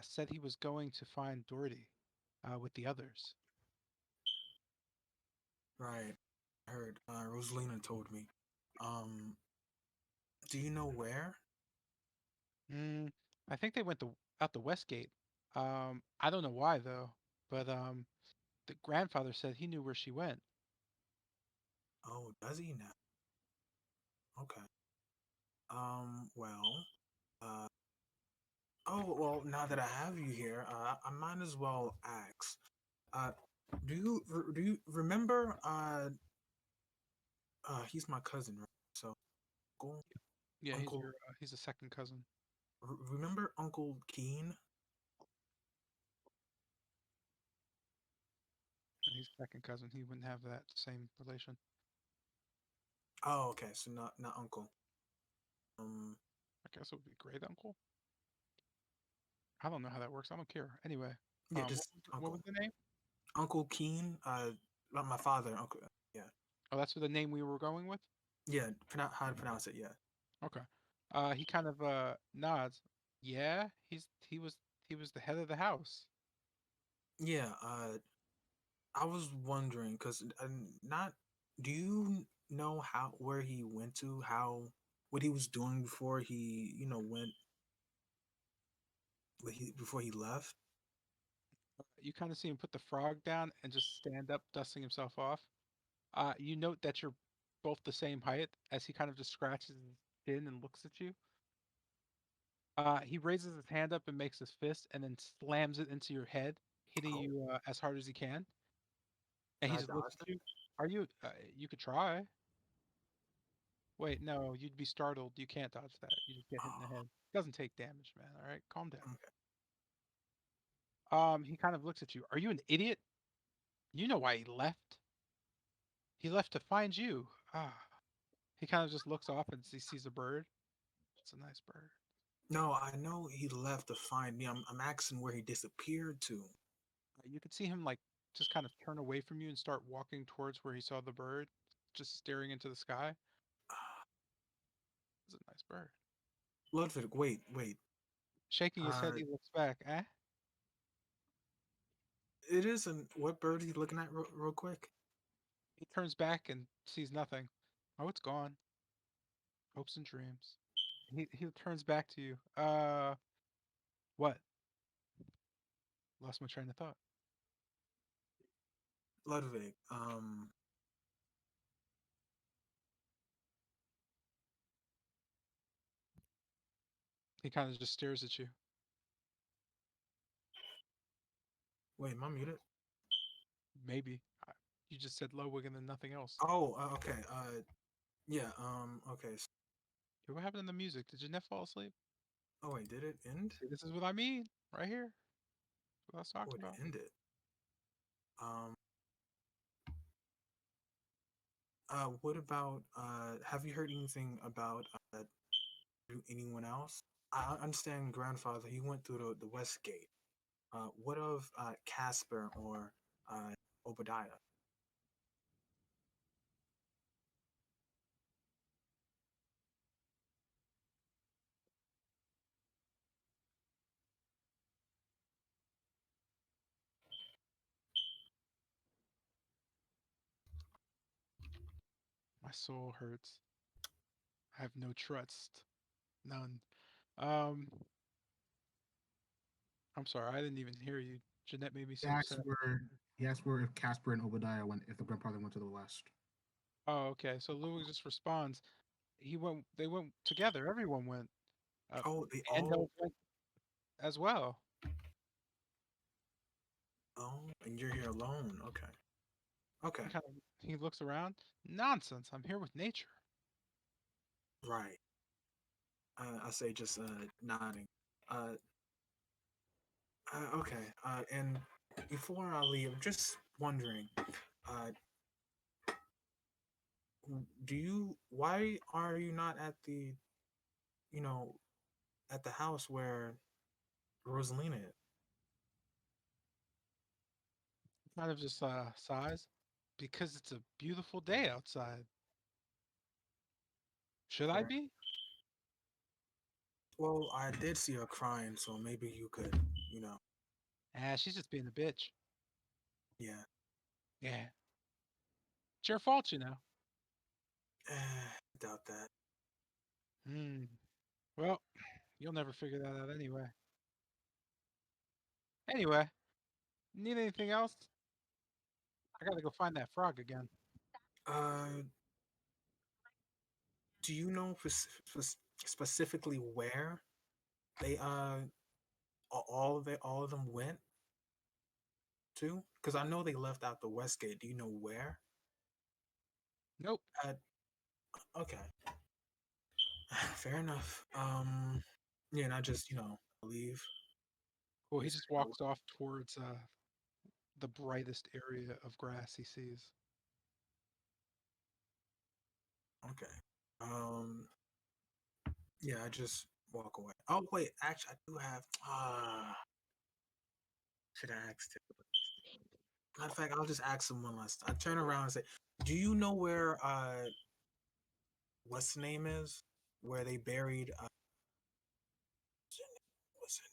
Said he was going to find Doherty with the others. Right. I heard. Rosalina told me. Um, do you know where? Mm, I think they went out the west gate. I don't know why though, but the grandfather said he knew where she went. Oh, does he now? Okay. Well, uh, oh, well, now that I have you here, I might as well ask. Uh, do you remember? He's my cousin, right? So, uncle, Yeah, uncle, he's a second cousin. remember Uncle Keen? He's second cousin. He wouldn't have that same relation. Oh, okay. So not uncle. I guess it would be great uncle. I don't know how that works. I don't care. Anyway, Yeah, just what uncle. was the name? Uncle Keen. Not my father. Uncle. Yeah. Oh, that's the name we were going with. Yeah. How to pronounce it? Yeah. Okay. He kind of nods. Yeah, he was the head of the house. Yeah. I was wondering because not. Do you know where he went to? What he was doing before he went before he left? You kind of see him put the frog down and just stand up, dusting himself off. You note that you're both the same height as he kind of just scratches his chin and looks at you. He raises his hand up and makes his fist and then slams it into your head, hitting Oh, you as hard as he can. And can he I just looks dodge at you. Are you? You could try. Wait, no, you'd be startled. You can't dodge that. You just get hit in the that? head. Doesn't take damage, man. All right, calm down. Okay. He kind of looks at you. Are you an idiot? You know why he left. He left to find you. Ah. He kind of just looks off and he sees a bird. It's a nice bird. No, I know he left to find me. I'm asking where he disappeared to. You could see him like just kind of turn away from you and start walking towards where he saw the bird, just staring into the sky. It's a nice bird. Ludwig, wait. Shaking his head, Uh, he looks back. Eh? it isn't. What bird are you looking at, real quick? He turns back and sees nothing. Oh, it's gone. Hopes and dreams. He turns back to you. What? Lost my train of thought. Ludwig. He kind of just stares at you. Wait, am I muted? Maybe. You just said Ludwig and then nothing else. Oh, okay. Yeah. Okay. Hey, what happened in the music? Did Jeanette fall asleep? Oh wait, did it end? See, this is what I mean, right here. What I was Oh, talking it about. ended. Um. What about? Have you heard anything about? Anyone else? I understand, grandfather. He went through the west gate. What of Casper or Obadiah? My soul hurts. I have no trust. None. Um, I'm sorry, I didn't even hear you. Jeanette made me He so asked upset. where if Casper and Obadiah went, if the grandfather went to the west. Oh, okay. So Louis just responds. He went. They went together. Everyone went. Uh, Oh, they and all. went as well. Oh, and you're here alone. Okay. Okay. He looks around. Nonsense. I'm here with nature. Right. I say just nodding. Uh, okay. And before I leave, I'm just wondering. Uh, Why are you not at you know, at the house where Rosalina is? Kind of just sighs. Because it's a beautiful day outside. Should I Fair. be? Well, I did see her crying, so maybe you could, you know, Ah, she's just being a bitch. yeah. Yeah. It's your fault, you know. Doubt that. Hmm. Well, you'll never figure that out anyway. Anyway, need anything else? I gotta go find that frog again. Uh, do you know specifically where they all of them went to? Because I know they left out the west gate. Do you know where? Nope. Okay. Fair enough. Yeah, and I just leave. Cool. He Just just walks off towards the brightest area of grass he sees. okay. Um, yeah, I just walk away. Oh wait, actually, I do have. Should I ask him? Matter of fact, I'll just ask him one last. I turn around and say, "Do you know where what's the name is? Where they buried what's it?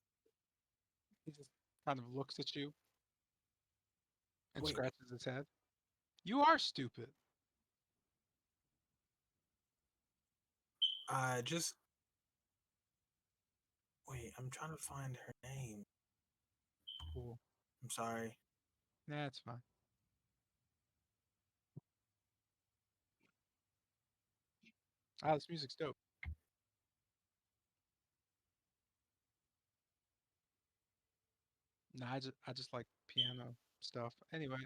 He just kind of looks at you and Wait, scratches his head. You are stupid. just wait. I'm trying to find her name. Cool. I'm sorry. Nah, it's fine. Ah, this music's dope. Nah, I just like piano stuff. Anyway,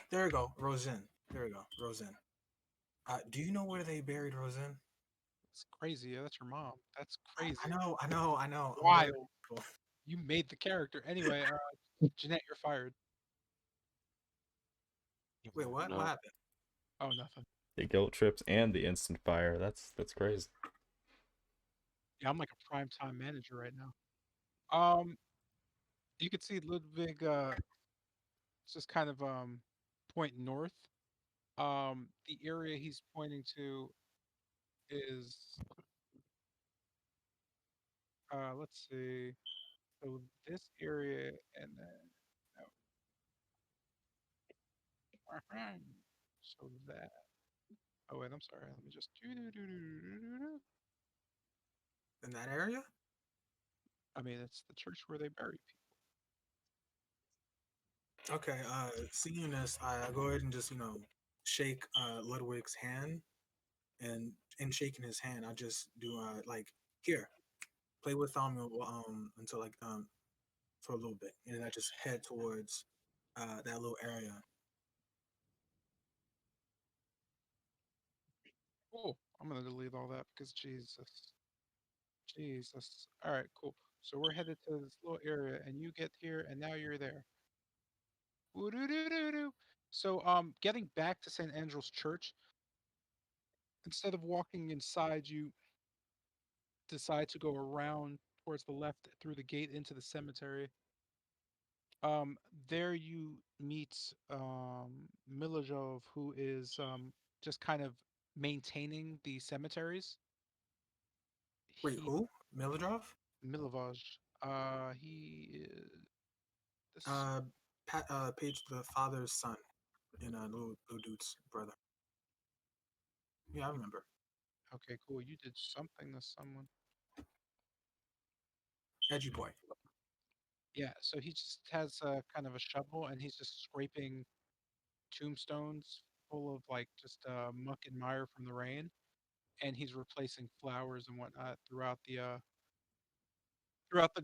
There we go, Roseanne. There we go, Roseanne. Do you know where they buried Roseanne? it's crazy. Yeah, that's your mom. That's I crazy. know, I know, I know. I'm very Wild. cool. You made the character. Anyway, Jeanette, you're fired. Wait, what? What No. happened? Oh, nothing. The guilt trips and the instant fire. That's crazy. Yeah, I'm like a prime time manager right now. You could see Ludwig just kind of pointing north. The area he's pointing to is let's see. So this area and then no. So that. Oh wait, I'm sorry. Let me just. In that area? I mean, it's the church where they bury Okay. Seeing this, I go ahead and just shake Ludwig's hand, and in shaking his hand, I just do like here, play with until like for a little bit, and then I just head towards that little area. people. Cool. I'm gonna delete all that because Jesus, Jesus. All right, cool. So we're headed to this little area, and you get here, and now you're there. Woo-doo-doo-doo-doo. So, getting back to St. Andrew's Church, instead of walking inside, you decide to go around towards the left through the gate into the cemetery. There you meet Milojov, who is just kind of maintaining the cemeteries. Wait, He who? Milodrov? Milovoj. He is this. Uh, Page the father's son, and little dude's brother. Yeah, I remember. Okay, cool. You did something to someone. Edgy boy. Yeah, so he just has kind of a shovel, and he's just scraping tombstones full of like just muck and mire from the rain, and he's replacing flowers and whatnot throughout the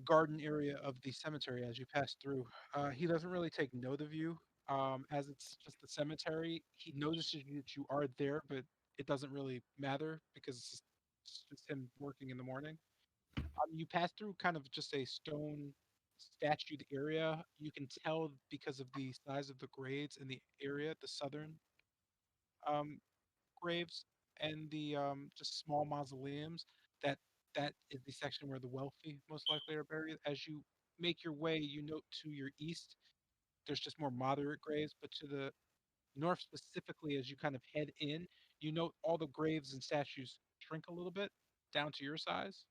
garden area of the cemetery as you pass through. He doesn't really take note of you, as it's just the cemetery. He notices that you are there, but it doesn't really matter because it's just him working in the morning. You pass through kind of just a stone statued area. You can tell because of the size of the grades in the area, the southern um, graves and the just small mausoleums, that that is the section where the wealthy most likely are buried. As you make your way, you note to your east, there's just more moderate graves, but to the north specifically, as you kind of head in, you note all the graves and statues shrink a little bit down to your size.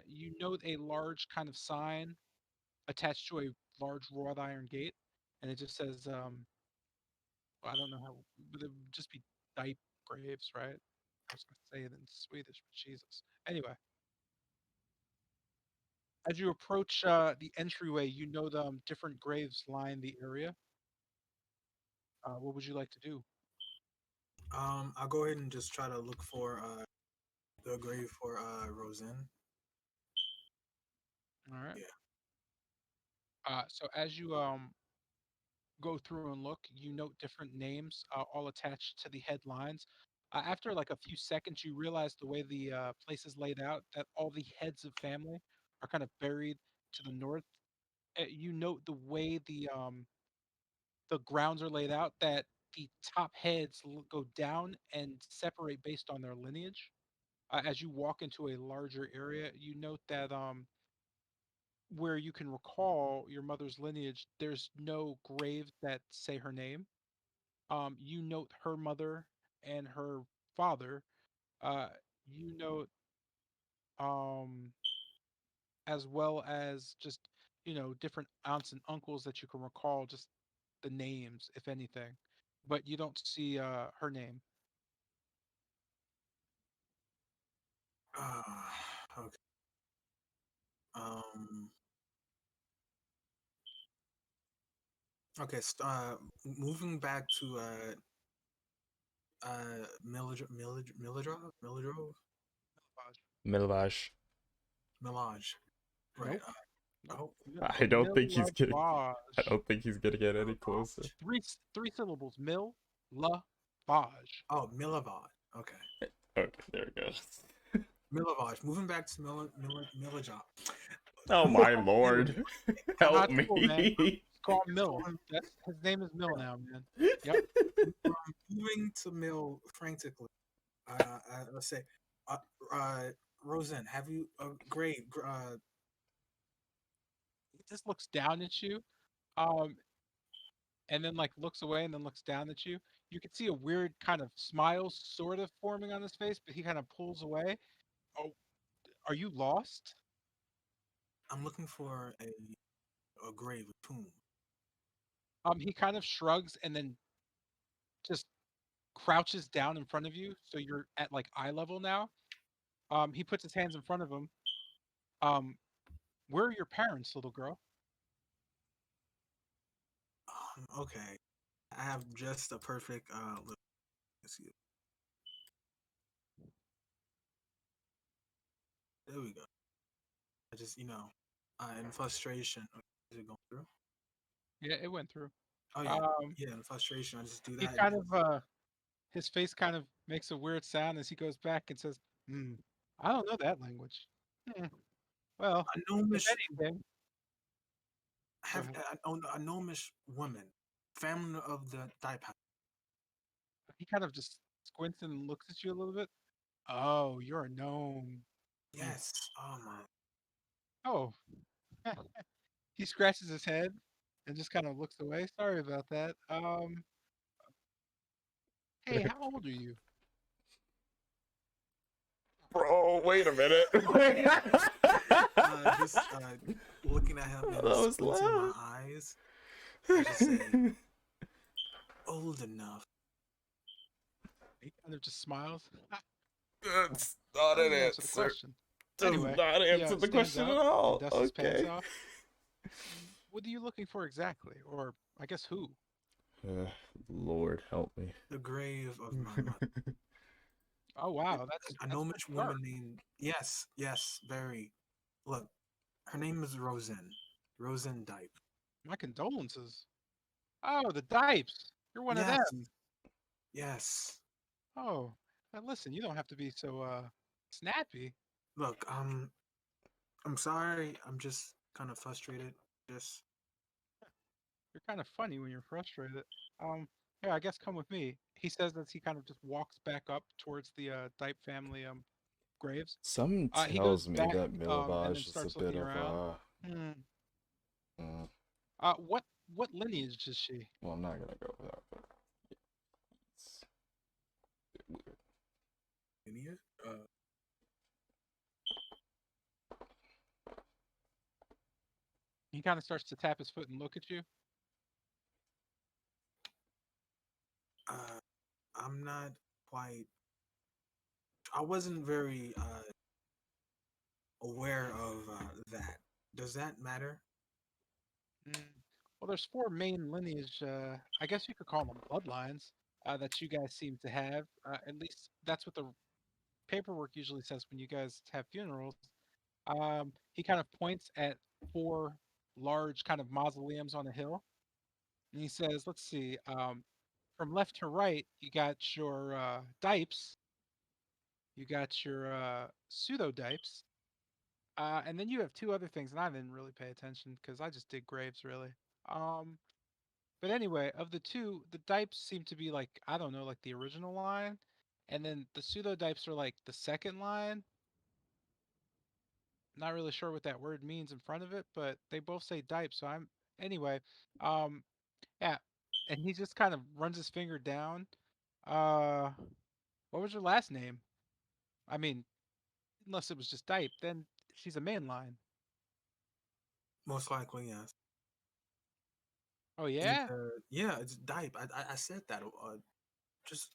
You note a large kind of sign attached to a large wrought iron gate, and it just says, I don't know how, but it would just be Dipe graves, right? I was gonna say it in Swedish, but Jesus. Anyway, as you approach the entryway, you know the different graves line the area. What would you like to do? I'll go ahead and just try to look for the grave for Roseanne. All right. Yeah. So as you go through and look, you note different names all attached to the headlines. After like a few seconds, you realize the way the place is laid out, that all the heads of family are kind of buried to the north. You note the way the grounds are laid out, that the top heads go down and separate based on their lineage. As you walk into a larger area, you note that where you can recall your mother's lineage, there's no graves that say her name. You note her mother and her father. Uh, you note um, as well as just different aunts and uncles that you can recall, just the names, if anything, but you don't see her name. Okay. Um. Okay. Moving back to Millidrove, Milvash. Millage. Right. Nope. Nope. Oh, I don't think he's getting. I Millavage. don't think he's gonna get any closer. Three syllables. Lavage. oh, Millavage. Okay. Okay, there it goes. Millavage. Moving back to Millajop. Oh my lord! Help Not cool, man. me! It's called Mill. His name is Mill now, man. Yep. Moving to Mill frantically. Let's say, Roseanne, have you great? He just looks down at you, um, and then like looks away and then looks down at you. You can see a weird kind of smile sort of forming on his face, but he kind of pulls away. Oh, are you lost? I'm looking for a grave, a tomb. He kind of shrugs and then just crouches down in front of you, so you're at like eye level now. He puts his hands in front of him. Um, where are your parents, little girl? Okay, I have just a perfect let's see. There we go. I just in frustration. Is it going through? Yeah, it went through. Oh yeah, Um, yeah. In frustration, I just do he that. kind of his face kind of makes a weird sound as he goes back and says, "Hmm, I don't know that language." Hmm. Well, a if gnomish anything, go have ahead. a gnomish woman, family of the Daipa. He kind of just squints and looks at you a little bit. Oh, you're a gnome. Hmm. Yes. Oh my. Oh, he scratches his head and just kind of looks away. Sorry about that. Hey, how old are you? Bro, wait a minute. Just looking at him That and was squinting my loud. eyes. I just say, old enough. He kind of just smiles. That's not an Doesn't answer the answer. question. Does Anyway, not he answer the stands question up at all. and dusts his pants Okay. off. What are you looking for exactly? Or I guess who? Lord help me. The grave of my mother. Oh wow, that's A that's gnomish dark. woman named yes, very. Look, her name is Rosen Dipe. My condolences. Oh, the Dipes. You're one of Yes, them. yes. Oh, listen, you don't have to be so snappy. Look, I'm sorry. I'm just kind of frustrated. Just You're kind of funny when you're frustrated. Um, yeah, I guess come with me. He says as he kind of just walks back up towards the Dipe family graves. Something He goes tells me back that and then Milavage is a starts bit looking of around. a. Hmm. Mm, What lineage is she? well, I'm not gonna go with that, but it's a bit weird. idiot. He kind of starts to tap his foot and look at you. I'm not quite. I wasn't very aware of that. Does that matter? Mm. Well, there's four main lineage. I guess you could call them bloodlines that you guys seem to have. At least that's what the paperwork usually says when you guys have funerals. He kind of points at four large kind of mausoleums on a hill, and he says, "Let's see. from left to right, you got your dipes, you got your pseudo dipes, and then you have two other things, and I didn't really pay attention because I just did graves really. Um, but anyway, of the two, the dipes seem to be like I don't know, like the original line, and then the pseudo dipes are like the second line. Not really sure what that word means in front of it, but they both say dipe, so I'm anyway. Um, yeah, and he just kind of runs his finger down. Uh, what was your last name? I mean, unless it was just dipe, then she's a main line. Most likely, yes. Oh yeah? Yeah, it's Dipe. I said that. Just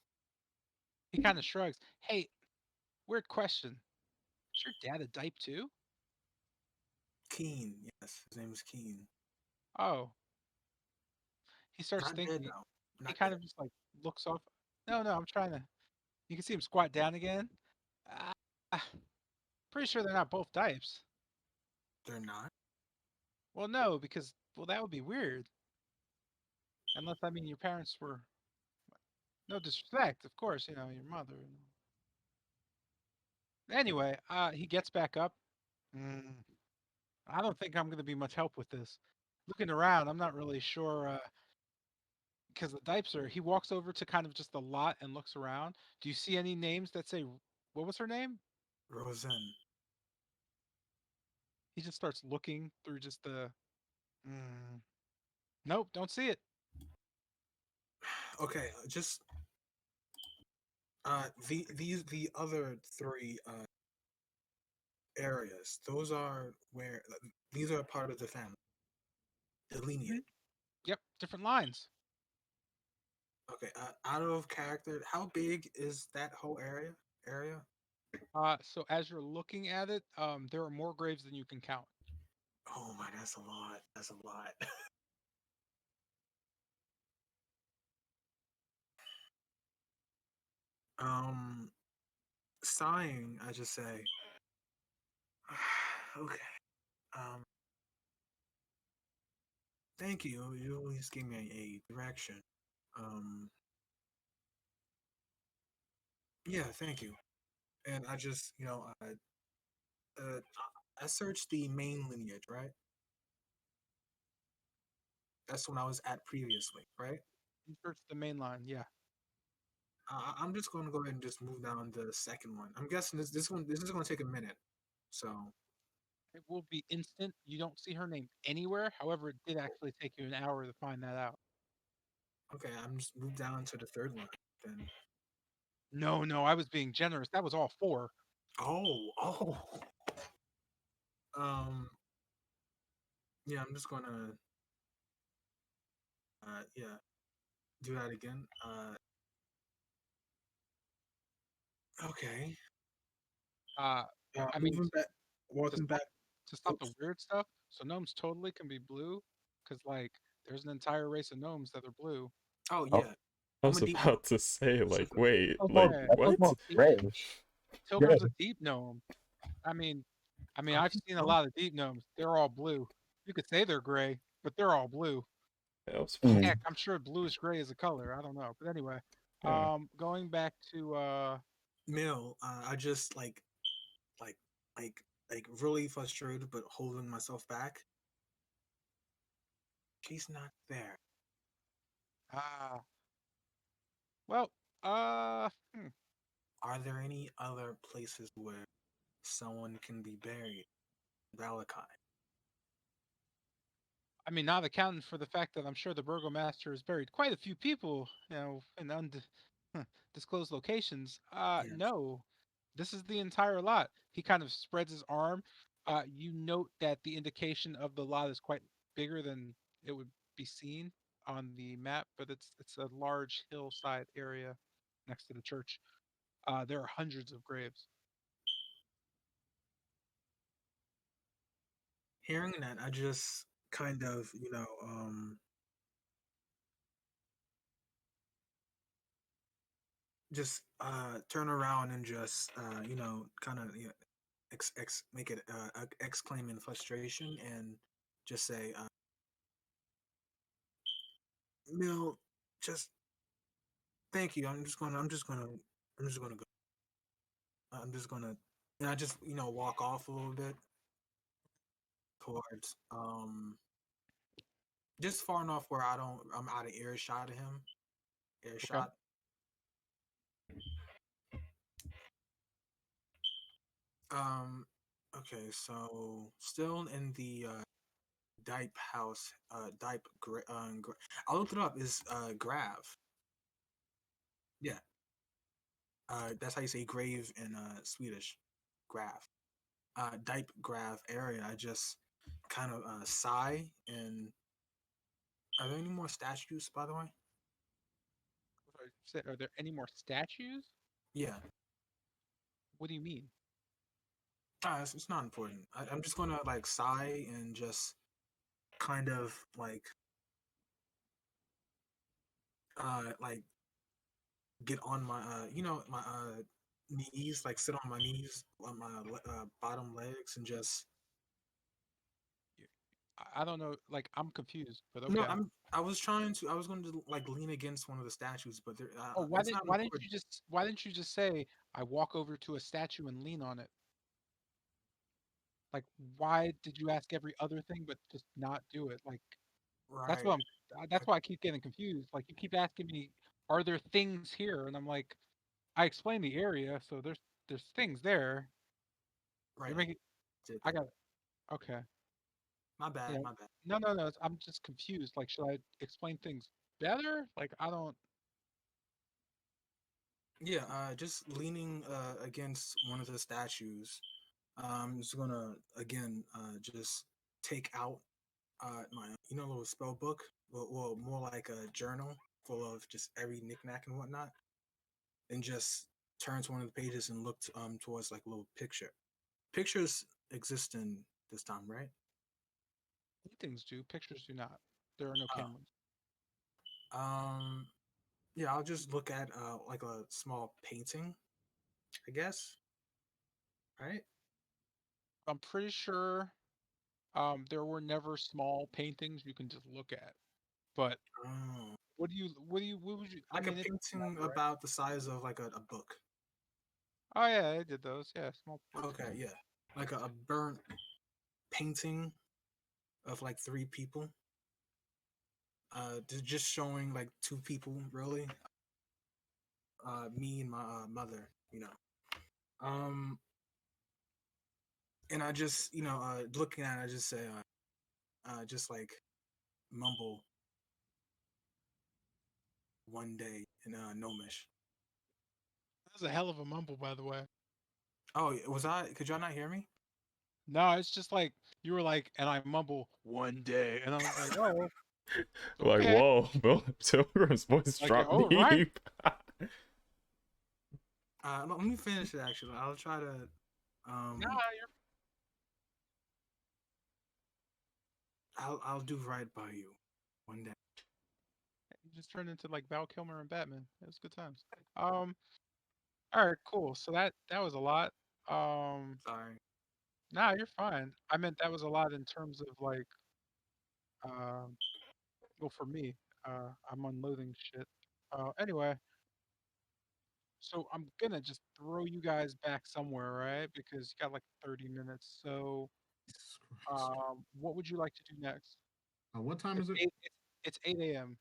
He kind of shrugs. Hey, weird question. Is your dad a dipe too? Keen. Yes, his name is Keen. Oh, he starts Not dead thinking. though. He Not kind dead. of just like looks off. No, no, I'm trying to. You can see him squat down again. Ah, pretty sure they're not both dipes. They're not. Well, no, because well that would be weird. Unless I mean your parents were no disrespect, of course, your mother. Anyway, he gets back up. Mm, I don't think I'm going to be much help with this. Looking around, I'm not really sure because the dipes are. He walks over to kind of just the lot and looks around. Do you see any names that say what was her name? Rosen. He just starts looking through just the. Mm, nope, don't see it. Okay, just the other three areas. Those are where these are part of the family, the Mhm. lineage. Yep, different lines. Okay, out of character, how big is that whole area? So as you're looking at it, there are more graves than you can count. Oh my, that's a lot. That's a lot. um, Sighing, I just say, okay. Um, Thank you. You always give me a direction. Um, yeah, thank you. And I just, uh, I searched the main lineage, right? That's when I was at previously, right? You search the main line, yeah. I'm just going to go ahead and just move down the second one. I'm guessing this is going to take a minute. So It will be instant. You don't see her name anywhere. However, it did actually take you an hour to find that out. okay, I'm just moved down to the third line. Then No, no, I was being generous. That was all four. oh. Um, yeah, I'm just gonna yeah do that again. Okay. Uh, I mean, Moving back, to walking stop back. to stop the Oops. weird stuff. So gnomes totally can be blue, because like there's an entire race of gnomes that are blue. Oh I yeah, I I'm a was deep about to say, like, wait, like, Yeah, what? Tilgrim's a deep gnome. I mean, I've seen a lot of deep gnomes. They're all blue. You could say they're gray, but they're all blue. That was Heck, I'm sure bluish gray is a color. I don't know, but anyway, yeah. going back to Mill. I just like like really frustrated, but holding myself back. She's not there. ah, well, uh, hmm. Are there any other places where someone can be buried? Valakai. I mean, not accounting for the fact that I'm sure the burgomaster has buried quite a few people, in undisclosed locations. Yes. No, this is the entire lot. He kind of spreads his arm. You note that the indication of the lot is quite bigger than it would be seen on the map, but it's a large hillside area next to the church. There are hundreds of graves. Hearing that, I just kind of, just turn around and just kind of make it exclaim in frustration and just say, Mill, just Thank you. I'm just gonna go. I'm just gonna, and I just walk off a little bit towards just far enough where I'm out of earshot of him. Okay. Earshot. Okay, so still in the Dipe house. I looked it up. Is Grav? Yeah. That's how you say grave in Swedish. Grav. Dipe Grav area. I just kind of sigh. And are there any more statues, by the way? Are there any more statues? Yeah. What do you mean? It's not important. I'm just gonna like sigh and just kind of like get on my my knees, like sit on my knees on my bottom legs and just I don't know. Like I'm confused, but no. okay. I was going to like lean against one of the statues, but there, Oh, it's not important. why didn't you just say I walk over to a statue and lean on it? Like why did you ask every other thing but just not do it? Like that's Right. what that's why I keep getting confused. Like you keep asking me, are there things here? And I'm like, I explained the area, so there's things there. Right. You're making Did I that. got it. Okay. My bad. Yeah. My bad. No. I'm just confused. Like, should I explain things better? Like, I don't. Yeah. Just leaning against one of the statues. I'm just gonna again just take out my little spell book. Well, more like a journal full of just every knickknack and whatnot, and just turn to one of the pages and look towards like a little picture. Pictures exist in this time, right? Things do. Pictures do not. There are no cameras. Um, yeah, I'll just look at like a small painting, I guess. Right? I'm pretty sure there were never small paintings you can just look at. But Oh, what would you? I like a mean, it's painting right? about the size of like a book. Oh yeah, I did those. Yeah, small books. Okay, yeah, like a burnt painting of like three people. Just showing like two people really. Me and my mother. Um, and I just looking at it, I just say just like mumble one day in Gnomish. That was a hell of a mumble, by the way. Oh, was I? Could y'all not hear me? No, it's just like you were like, and I mumble one day, and I was like, oh, Like, okay. whoa, Bill Pilgrim's voice Like, dropped oh, right. deep. Let me finish it. Actually, I'll try to. Nah, you're I'll do right by you one day. you just turned into like Val Kilmer and Batman. It was good times. Um, all right, cool. So that was a lot. Sorry. Nah, you're fine. I meant that was a lot in terms of like, um, well, for me, I'm unloading shit. Anyway, so I'm gonna just throw you guys back somewhere, right? Because you got like 30 minutes. So, Jesus Christ. what would you like to do next? What time It's is it? eight. It's 8 a.m.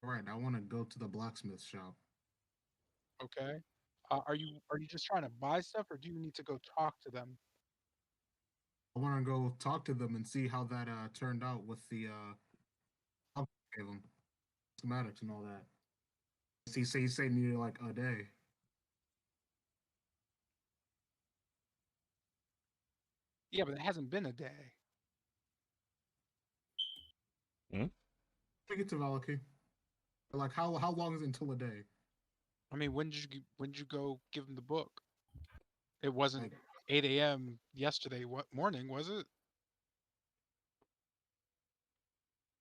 All right, I want to go to the blacksmith shop. Okay. Are you just trying to buy stuff, or do you need to go talk to them? I want to go talk to them and see how that turned out with the help I gave them, schematics and all that. He said needed like a day. Yeah, but it hasn't been a day. Take it to Valaki. Like how long is it until a day? I mean, when did you go give them the book? It wasn't Like 8 a.m. yesterday. What morning was it?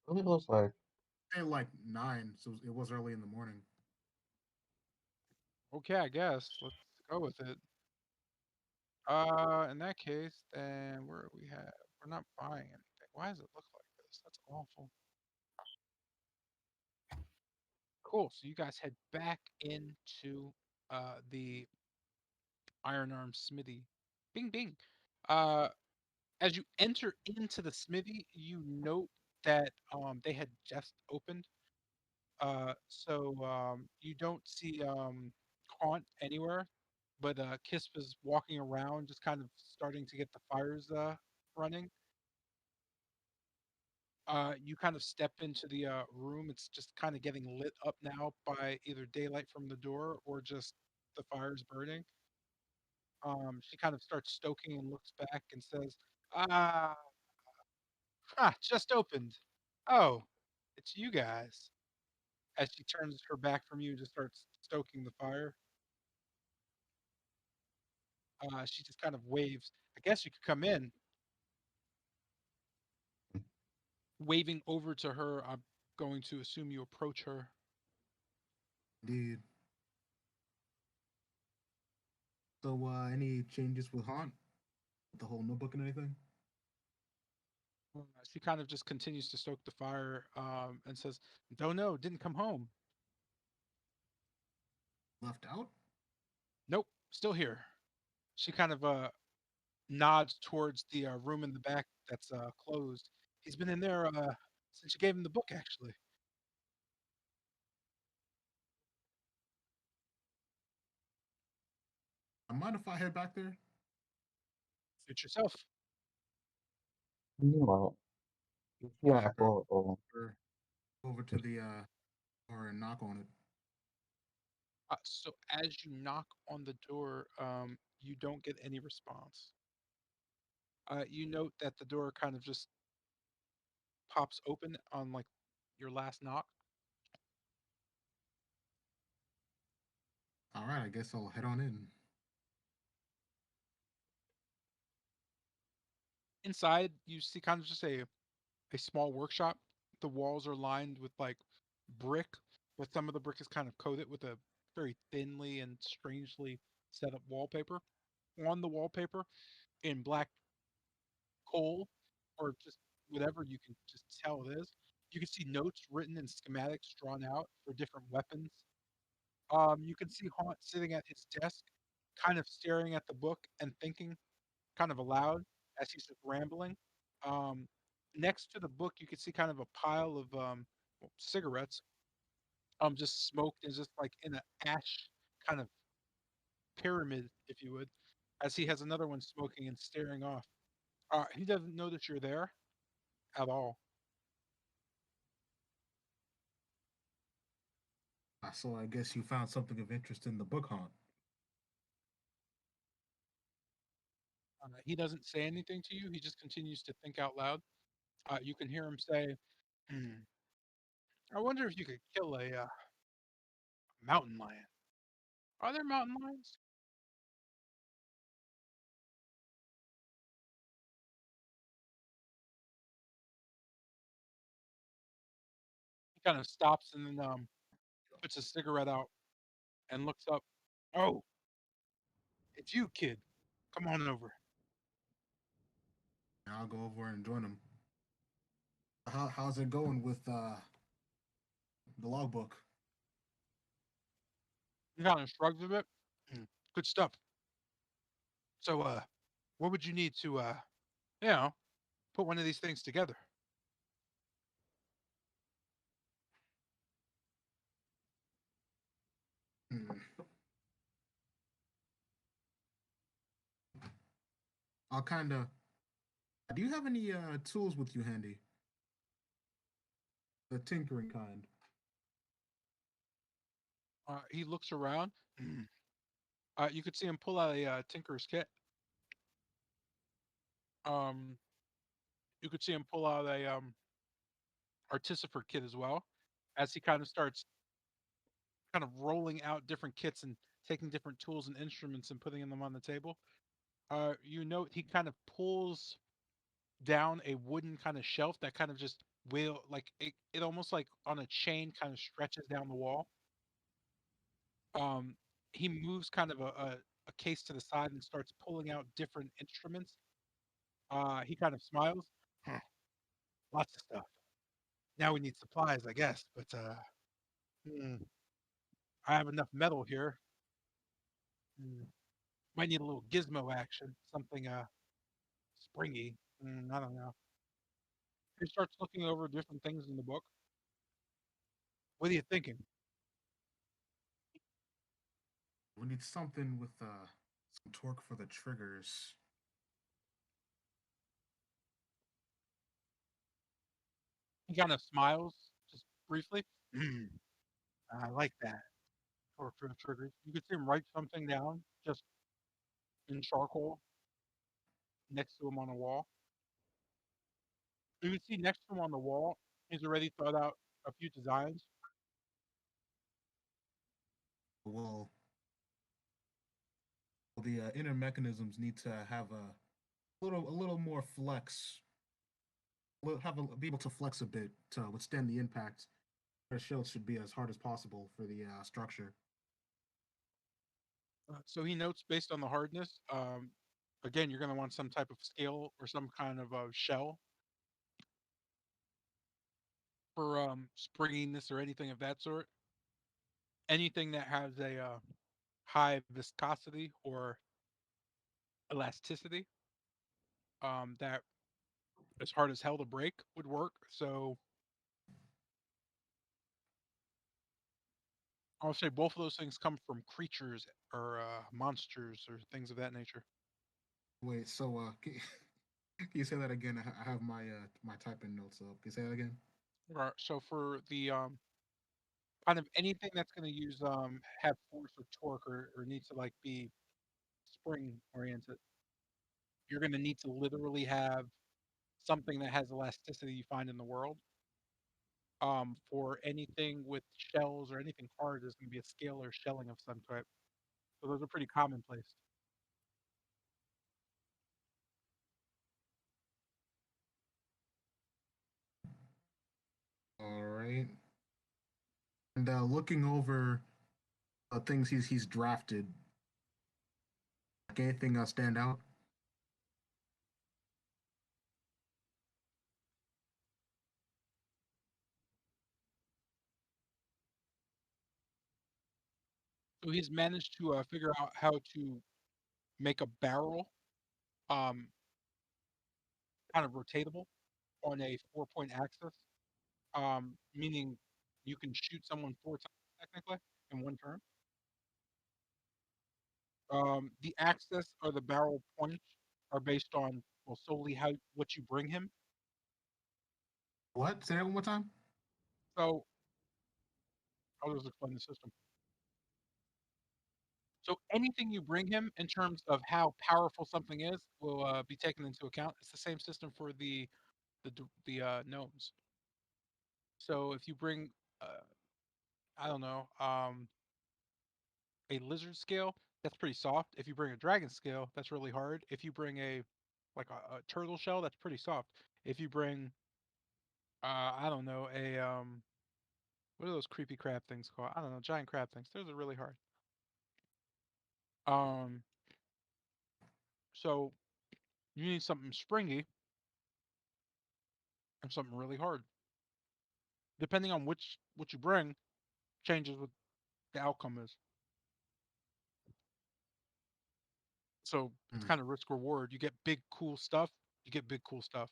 What it looks like. say like 9, so it was early in the morning. Okay, I guess. Let's go with it. In that case, then where we have we're not buying anything. Why does it look like this? That's awful. Cool. So you guys head back into the Iron Arm Smithy. Bing, bing. Uh, as you enter into the smithy, you note that they had just opened. So you don't see Haunt anywhere, but Kisp is walking around, just kind of starting to get the fires running. You kind of step into the room. It's just kind of getting lit up now by either daylight from the door or just the fires burning. She kind of starts stoking and looks back and says, "Ah, just opened. Oh, it's you guys." As she turns her back from you and just starts stoking the fire, she just kind of waves. I guess you could come in. Waving over to her, I'm going to assume you approach her. Indeed. So, any changes with Haunt? The whole notebook and anything? She kind of just continues to stoke the fire and says, "Don't know, didn't come home. Left out? Nope, still here." She kind of nods towards the room in the back that's closed. He's been in there since you gave him the book, actually. I mind if I head back there? Suit yourself. Meanwhile, yeah, Or over to the door and knock on it? So as you knock on the door, you don't get any response. You note that the door kind of just pops open on like your last knock. All right, I guess I'll head on in. Inside, you see kind of just a small workshop. The walls are lined with like brick, but some of the brick is kind of coated with a very thinly and strangely set up wallpaper. On the wallpaper, in black coal or just whatever you can just tell it is, you can see notes written and schematics drawn out for different weapons. You can see Haunt sitting at his desk, kind of staring at the book and thinking kind of aloud as he's just rambling. Um, Next to the book, you can see kind of a pile of cigarettes, just smoked and just like in an ash kind of pyramid, if you would, as he has another one smoking and staring off. He doesn't know that you're there at all. So I guess you found something of interest in the book Haunt. He doesn't say anything to you. He just continues to think out loud. You can hear him say, "Hmm, I wonder if you could kill a mountain lion. Are there mountain lions?" He kind of stops and then puts a cigarette out and looks up. "Oh, it's you, kid. Come on over." I'll go over and join him. How's it going with the logbook? He kind of shrugs a bit. "Hmm, good stuff. So, what would you need to, you know, put one of these things together?" Hmm. I'll kind of. Do you have any tools with you handy? The tinkering kind. He looks around. "Hmm." You could see him pull out a tinker's kit. Um, you could see him pull out a artificer kit as well, as he kind of starts kind of rolling out different kits and taking different tools and instruments and putting them on the table. You note he kind of pulls down a wooden kind of shelf that kind of just will like it almost like on a chain kind of stretches down the wall. Um, he moves kind of a case to the side and starts pulling out different instruments. He kind of smiles. "Huh, lots of stuff. Now we need supplies, I guess. But Hmm. I have enough metal here. Hmm. Might need a little gizmo action, something springy. I don't know. He starts looking over different things in the book. What are you thinking? We need something with some torque for the triggers. He kind of smiles, just briefly. I like that. Or for the triggers. You could see him write something down, just in charcoal, next to him on the wall. You can see next to him on the wall, he's already thought out a few designs. Well, the inner mechanisms need to have a little more flex. Be able to flex a bit to withstand the impact. The shield should be as hard as possible for the structure. So he notes based on the hardness. Again, you're going to want some type of scale or some kind of shell for springiness or anything of that sort. Anything that has a high viscosity or elasticity that is hard as hell to break would work. So I'll say both of those things come from creatures or monsters or things of that nature. Wait, so can you say that again? I have my my typing notes up. Can you say that again? So for the kind of anything that's going to use have force or torque or needs to like be spring oriented, you're going to need to literally have something that has elasticity you find in the world. For anything with shells or anything hard, there's going to be a scale or shelling of some type. So those are pretty commonplace. All right. And looking over things he's drafted, like anything stand out? So he's managed to figure out how to make a barrel um, kind of rotatable on a 4-point axis, meaning you can shoot someone 4 times technically in one turn. The axis or the barrel points are based on well solely how what you bring him. What? Say that one more time. So I'll just explain the system. So anything you bring him in terms of how powerful something is will be taken into account. It's the same system for the gnomes. So if you bring, I don't know, a lizard scale, that's pretty soft. If you bring a dragon scale, that's really hard. If you bring a like a turtle shell, that's pretty soft. If you bring, I don't know, a what are those creepy crab things called? I don't know, giant crab things. Those are really hard. Um, so you need something springy and something really hard. Depending on which what you bring, changes what the outcome is. So it's Hmm. kind of risk reward. You get big cool stuff. You get big cool stuff.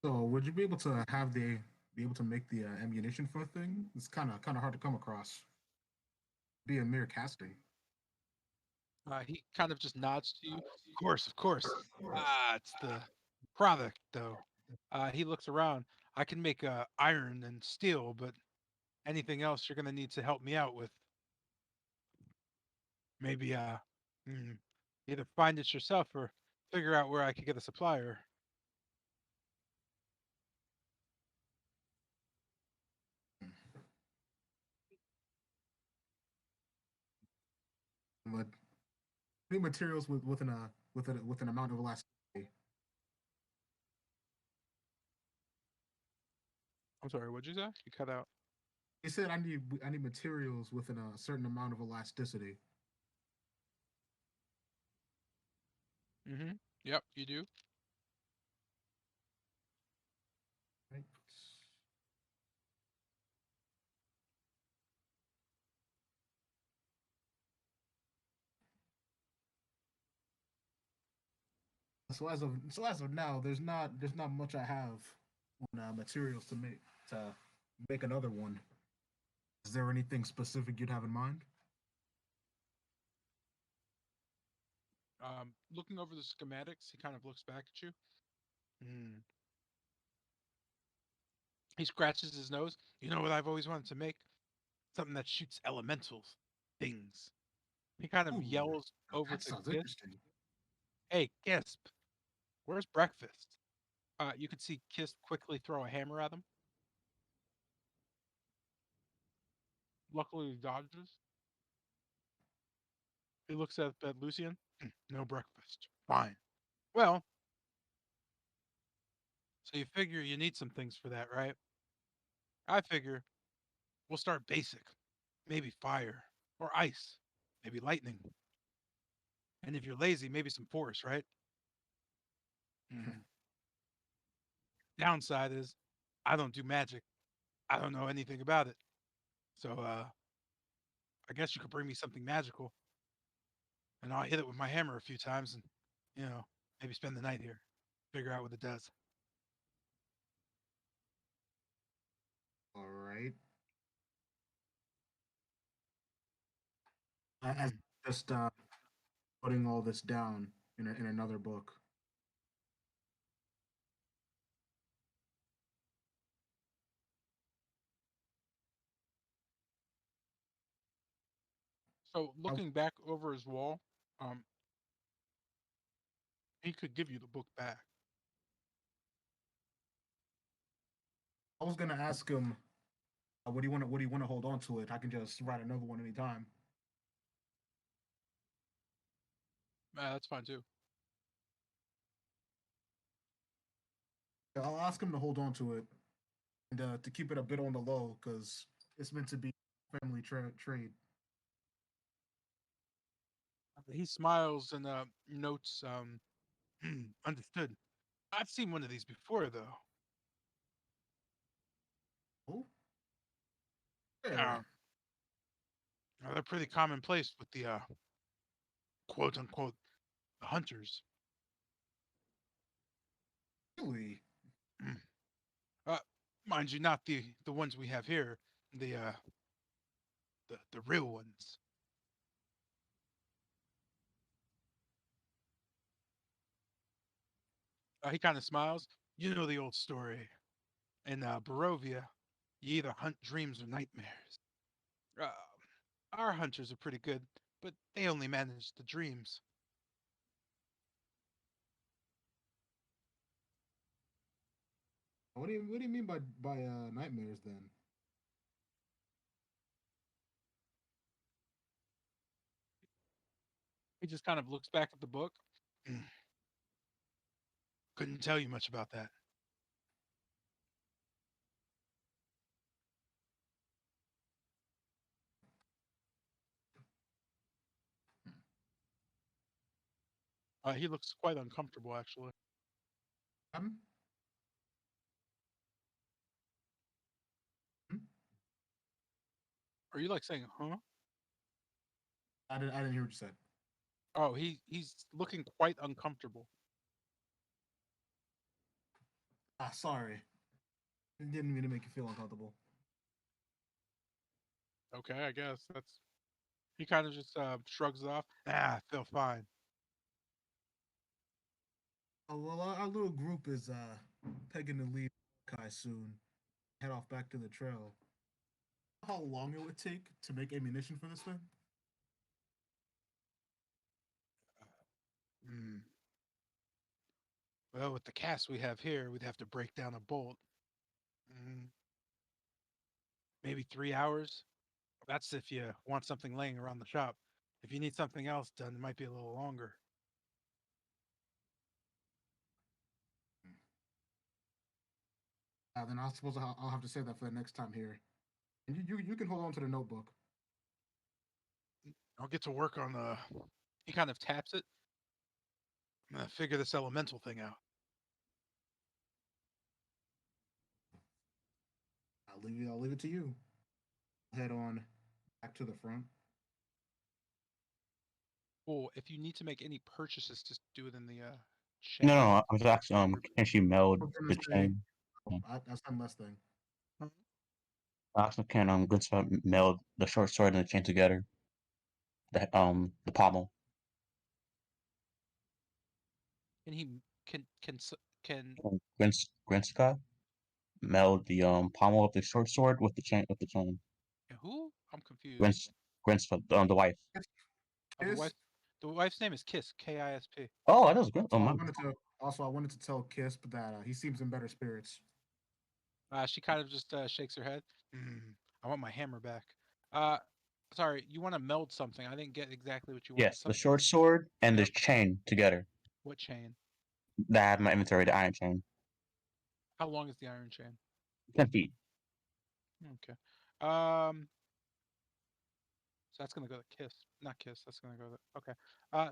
So would you be able to have the be able to make the ammunition for a thing? It's kind of hard to come across. Be a mere casting. He kind of just nods to you. Of course, of course. It's the product though. He looks around. I can make iron and steel, but anything else you're gonna need to help me out with. Maybe hmm, either find it yourself or figure out where I could get a supplier. But new materials with an amount of elasticity. I'm sorry, what'd you say? You cut out. He said I need materials with a certain amount of elasticity. Yep, you do. So as of now, there's not much I have on materials to make another one. Is there anything specific you'd have in mind? Looking over the schematics, he kind of looks back at you. Hmm. He scratches his nose. You know what I've always wanted to make? Something that shoots elementals, things. He kind of Ooh, yells now over that to sounds Kis, interesting. "Hey, Kisp, where's breakfast?" You could see Kiss quickly throw a hammer at him. Luckily, he dodges. He looks at Lucian. No breakfast. Fine. Well, so you figure you need some things for that, right? I figure we'll start basic. Maybe fire or ice, maybe lightning. And if you're lazy, maybe some force, right? Hmm. Downside is I don't do magic. I don't know anything about it. So I guess you could bring me something magical and I'll hit it with my hammer a few times and you know, maybe spend the night here. Figure out what it does. All right. As Mm. just putting all this down in another book. So I, looking back over his wall, um, he could give you the book back. I was gonna ask him, what do you want to hold on to it? I can just write another one anytime. That's fine too. I'll ask him to hold on to it and to keep it a bit on the low because it's meant to be family trade. He smiles and notes, understood. I've seen one of these before, though. Oh, Uh, there. they're pretty commonplace with the quote unquote hunters. Really? Mm. Uh, mind you, not the ones we have here. The the real ones. He kind of smiles. You know the old story. In Barovia, you either hunt dreams or nightmares. Uh, our hunters are pretty good, but they only manage the dreams. What do you mean by nightmares then? He just kind of looks back at the book. Mm, couldn't tell you much about that. He looks quite uncomfortable, actually. Um, hmm? Are you like saying, huh? I didn't hear what you said. Oh, he's looking quite uncomfortable. Sorry. I didn't mean to make you feel uncomfortable. Okay, I guess that's. He kind of just shrugs it off. Ah, I feel fine. Oh, well, our little group is pegging to leave Kai soon. Head off back to the trail. How long it would take to make ammunition for this thing? Hmm. Well, with the cast we have here, we'd have to break down a bolt. Mm, maybe 3 hours. That's if you want something laying around the shop. If you need something else done, it might be a little longer. Then I suppose I'll have to say that for the next time here. And you can hold on to the notebook. I'll get to work on the. He kind of taps it. I'm gonna figure this elemental thing out. I'll leave it to you. Head on back to the front. Cool. If you need to make any purchases, just do it in the chain. No, I'm just asking. Can she meld I was gonna the say, chain? that's one less thing. Also, can Gunstar meld the short sword and the chain together? The pommel. Can he can Grinska meld the pommel of the short sword with the chain. who? I'm confused. Grins the wife. Oh, the Kiss. wife. The wife's name is Kiss. K-I-S-P. Oh, that was Grins. So Oh I my. wanted to I wanted to tell Kisp that he seems in better spirits. She kind of just shakes her head. I want my hammer back. Uh, sorry, you want to meld something? I didn't get exactly what you wanted. Yes, the short sword and the Yep. chain together. What chain? That I have in my inventory, the iron chain. How long is the iron chain? 10 feet. Okay. So that's gonna go to Kiss, not Kiss. That's gonna go to okay.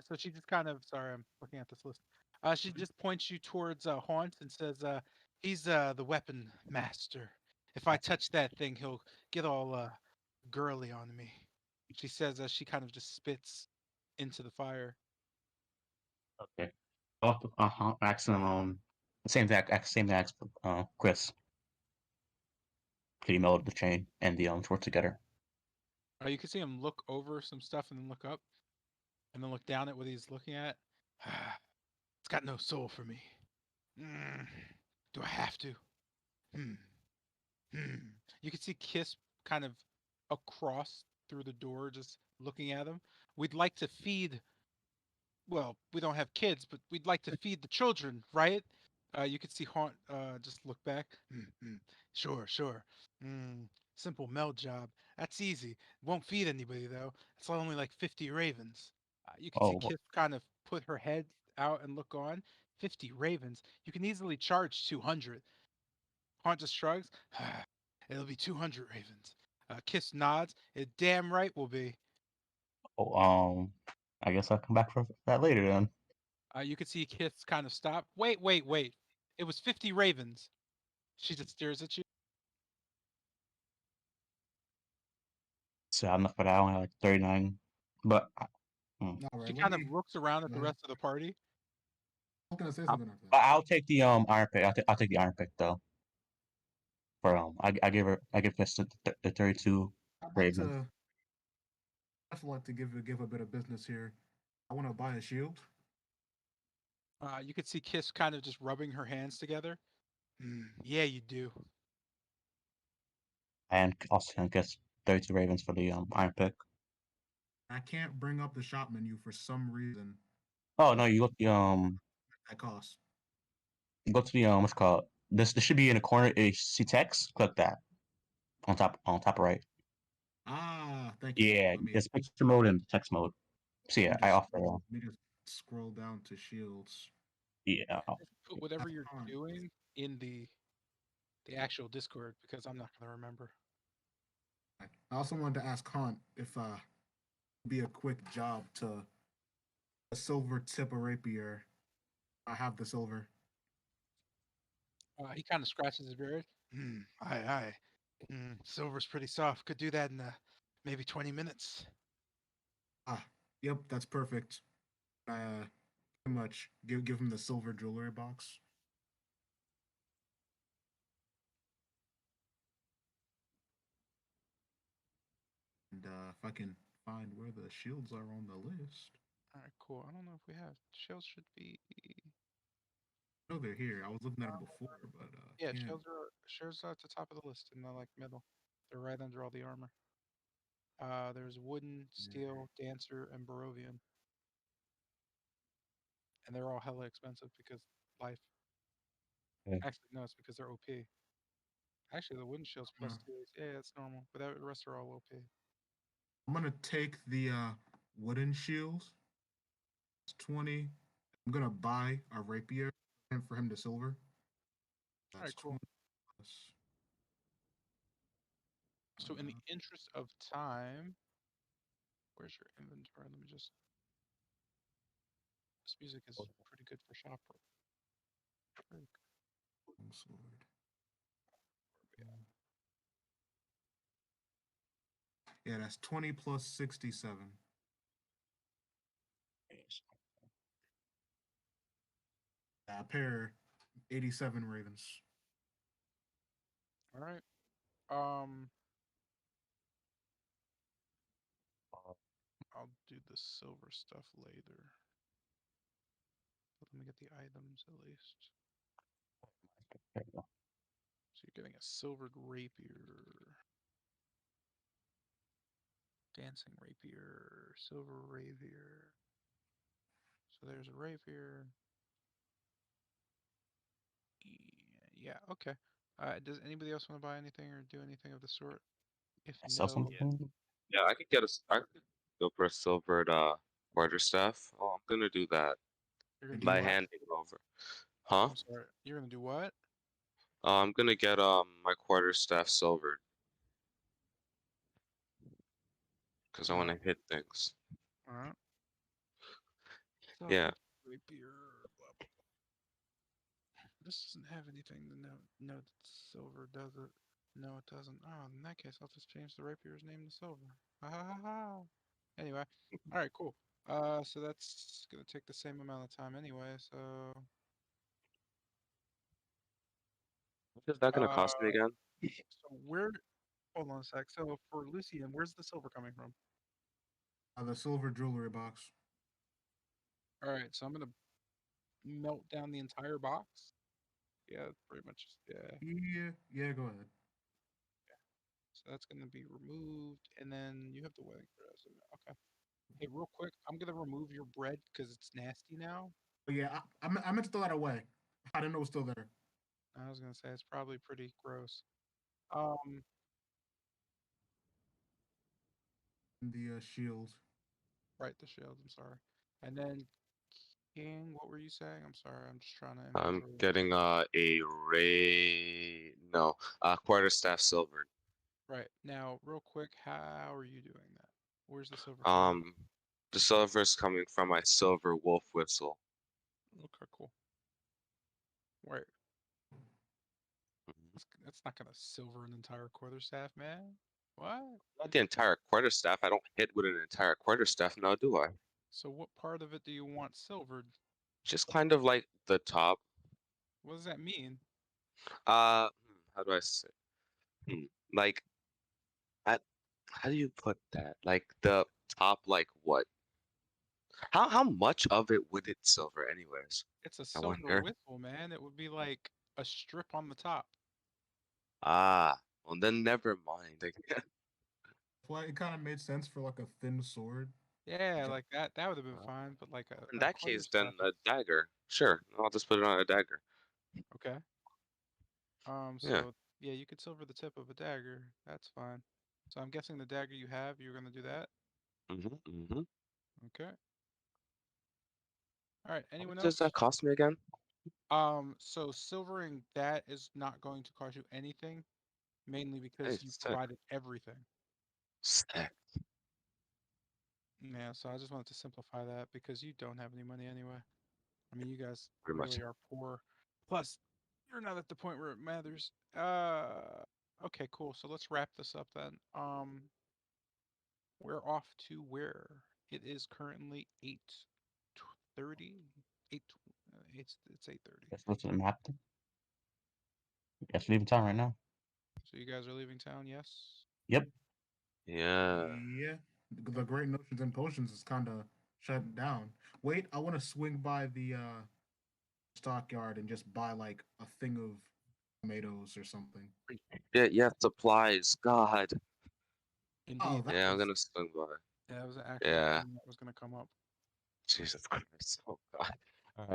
So she just kind of sorry, I'm looking at this list. She just points you towards Haunt and says, "He's the weapon master. If I touch that thing, he'll get all girly on me." She says as she kind of just spits into the fire. Okay. Asking same thing. Same thing. Chris. Could he meld the chain and the short together? You can see him look over some stuff and then look up, and then look down at what he's looking at. It's got no soul for me. Do I have to? Hmm. You can see Kiss kind of across through the door, just looking at him. We'd like to feed. Well, we don't have kids, but we'd like to feed the children, right? You could see Haunt just look back. Sure, sure. Simple meld job. That's easy. Won't feed anybody though. It's only like 50 ravens. You can see Oh, Kiss kind of put her head out and look on. 50 ravens. You can easily charge 200. Haunt just shrugs. It'll be 200 ravens. Kiss nods. It damn right will be. oh, I guess I'll come back for that later then. You can see Kiss kind of stop. Wait, wait, wait. It was 50 ravens. She just stares at you. So I'm not, but I only have like 39. But All She right, kind of looks around at go the ahead. rest of the party. I was gonna say I'll, something after that. I'll take the iron pick. I'll take the iron pick though. For I give this the 32 I'd like Ravens. to definitely like to give a bit of business here. I want to buy a shield. You could see Kiss kind of just rubbing her hands together. Yeah, you do. And also I guess 32 Ravens for the iron pick. I can't bring up the shop menu for some reason. Oh no, you look That costs. you go to the what's it called this should be in the corner. See text. Click that on top right. Ah, thank you. Yeah, Let me there's picture mode and text mode. So yeah, I offer. let me just scroll down to shields. Yeah. Just put whatever you're Fine. doing in the actual Discord because I'm not gonna remember. I also wanted to ask Hunt if it'd be a quick job to a silver tip a rapier. I have the silver. He kind of scratches his beard. Aye, aye. Silver's pretty soft. Could do that in maybe 20 minutes. Ah, yep, that's perfect. Pretty much give him the silver jewelry box. And if I can find where the shields are on the list. All right, cool. I don't know if we have shells. Should be. I know they're here. I was looking at them before, but Yeah, can't. shells are at the top of the list in the like middle. They're right under all the armor. There's wooden, steel, dancer, and Barovian, and they're all hella expensive because life. Okay. Actually, no, it's because they're OP. Actually, the wooden shield's plus two. Yeah, it's normal, but the rest are all OP. I'm gonna take the wooden shields. It's 20. I'm gonna buy a rapier and for him to silver. All That's right, cool. 20 plus. So, in the interest of time, where's your inventory? Let me just. This music is pretty good for shopper. Sword. Yeah, that's 20 plus 67. A pair, 87 ravens. All right. I'll do the silver stuff later. But let me get the items at least. There you go. So you're getting a silvered rapier. Dancing rapier, silver rapier. So there's a rapier. Yeah, okay. Does anybody else want to buy anything or do anything of the sort? If Sell no, something. Yeah, I could go for a silvered quarterstaff. Oh, I'm gonna do that you're gonna do by what? handing it over. Huh? I'm sorry. You're gonna do what? I'm gonna get my quarterstaff silvered because I want Alright, to hit things. alright. Yeah. Silvered rapier. Blah, blah. This doesn't have anything to note that silver does it. No, it doesn't. Oh, in that case, I'll just change the rapier's name to silver. Ha ha ha ha. Anyway, alright, cool. So that's gonna take the same amount of time anyway. So, What is that gonna uh, cost me again? so where? Hold on a sec. So for Lucian, where's the silver coming from? The silver jewelry box. All right, so I'm gonna melt down the entire box. Yeah, pretty much. Yeah. Yeah, go ahead. So that's gonna be removed, and then you have the wedding dress. Okay. Hey, real quick, I'm gonna remove your bread because it's nasty now. But yeah, I meant to throw that away. I didn't know it was still there. I was gonna say it's probably pretty gross. Um, The shield. right, the shield. I'm sorry. And then King, what were you saying? I'm sorry. I'm just trying to I'm inventory. getting a ray no quarterstaff silvered. Right now, real quick, how are you doing that? Where's the silver coming from? Um, the silver is coming from my silver wolf whistle. Okay, cool. Wait, Mhm. that's not gonna silver an entire quarterstaff, man. What? Not the entire quarterstaff. I don't hit with an entire quarterstaff now, do I? So what part of it do you want silvered? Just kind of like the top. What does that mean? How do I say? Hmm, like, at, how do you put that? Like the top, like what? How much of it would it silver, anyways? It's a I silver wonder. whistle, man. It would be like a strip on the top. Ah, well then never mind. Well, it kind of made sense for like a thin sword. Yeah, Okay. like that. That would have been Uh, fine, but like in a that case, then quarterstaff a is dagger. Sure, I'll just put it on a dagger. okay. Yeah. So yeah, you could silver the tip of a dagger. That's fine. So I'm guessing the dagger you have, you're gonna do that. Mm-hmm. Okay. All right. How much Anyone does else? that cost me again? So silvering that is not going to cost you anything, mainly Hey, because you sick. provided everything. Sick. Yeah, so I just wanted to simplify that because you don't have any money anyway. I mean, you guys Pretty much. really are poor. Plus, you're not at the point where it matters. Okay, cool. So let's wrap this up then. We're off to where? It is currently 8:30. 8 it's 8:30. Let's look at the map. Yes, leaving town right now. So you guys are leaving town, yes? Yep. Yeah. Yeah, the great notions and potions is kind of shut down. Wait, I want to swing by the stockyard and just buy like a thing of tomatoes or something. Yeah, supplies. God. Oh, Indeed. that Yeah, I'm was gonna swing by. Yeah, that was actually a Yeah. thing that was gonna come up. Jesus Christ. Oh God.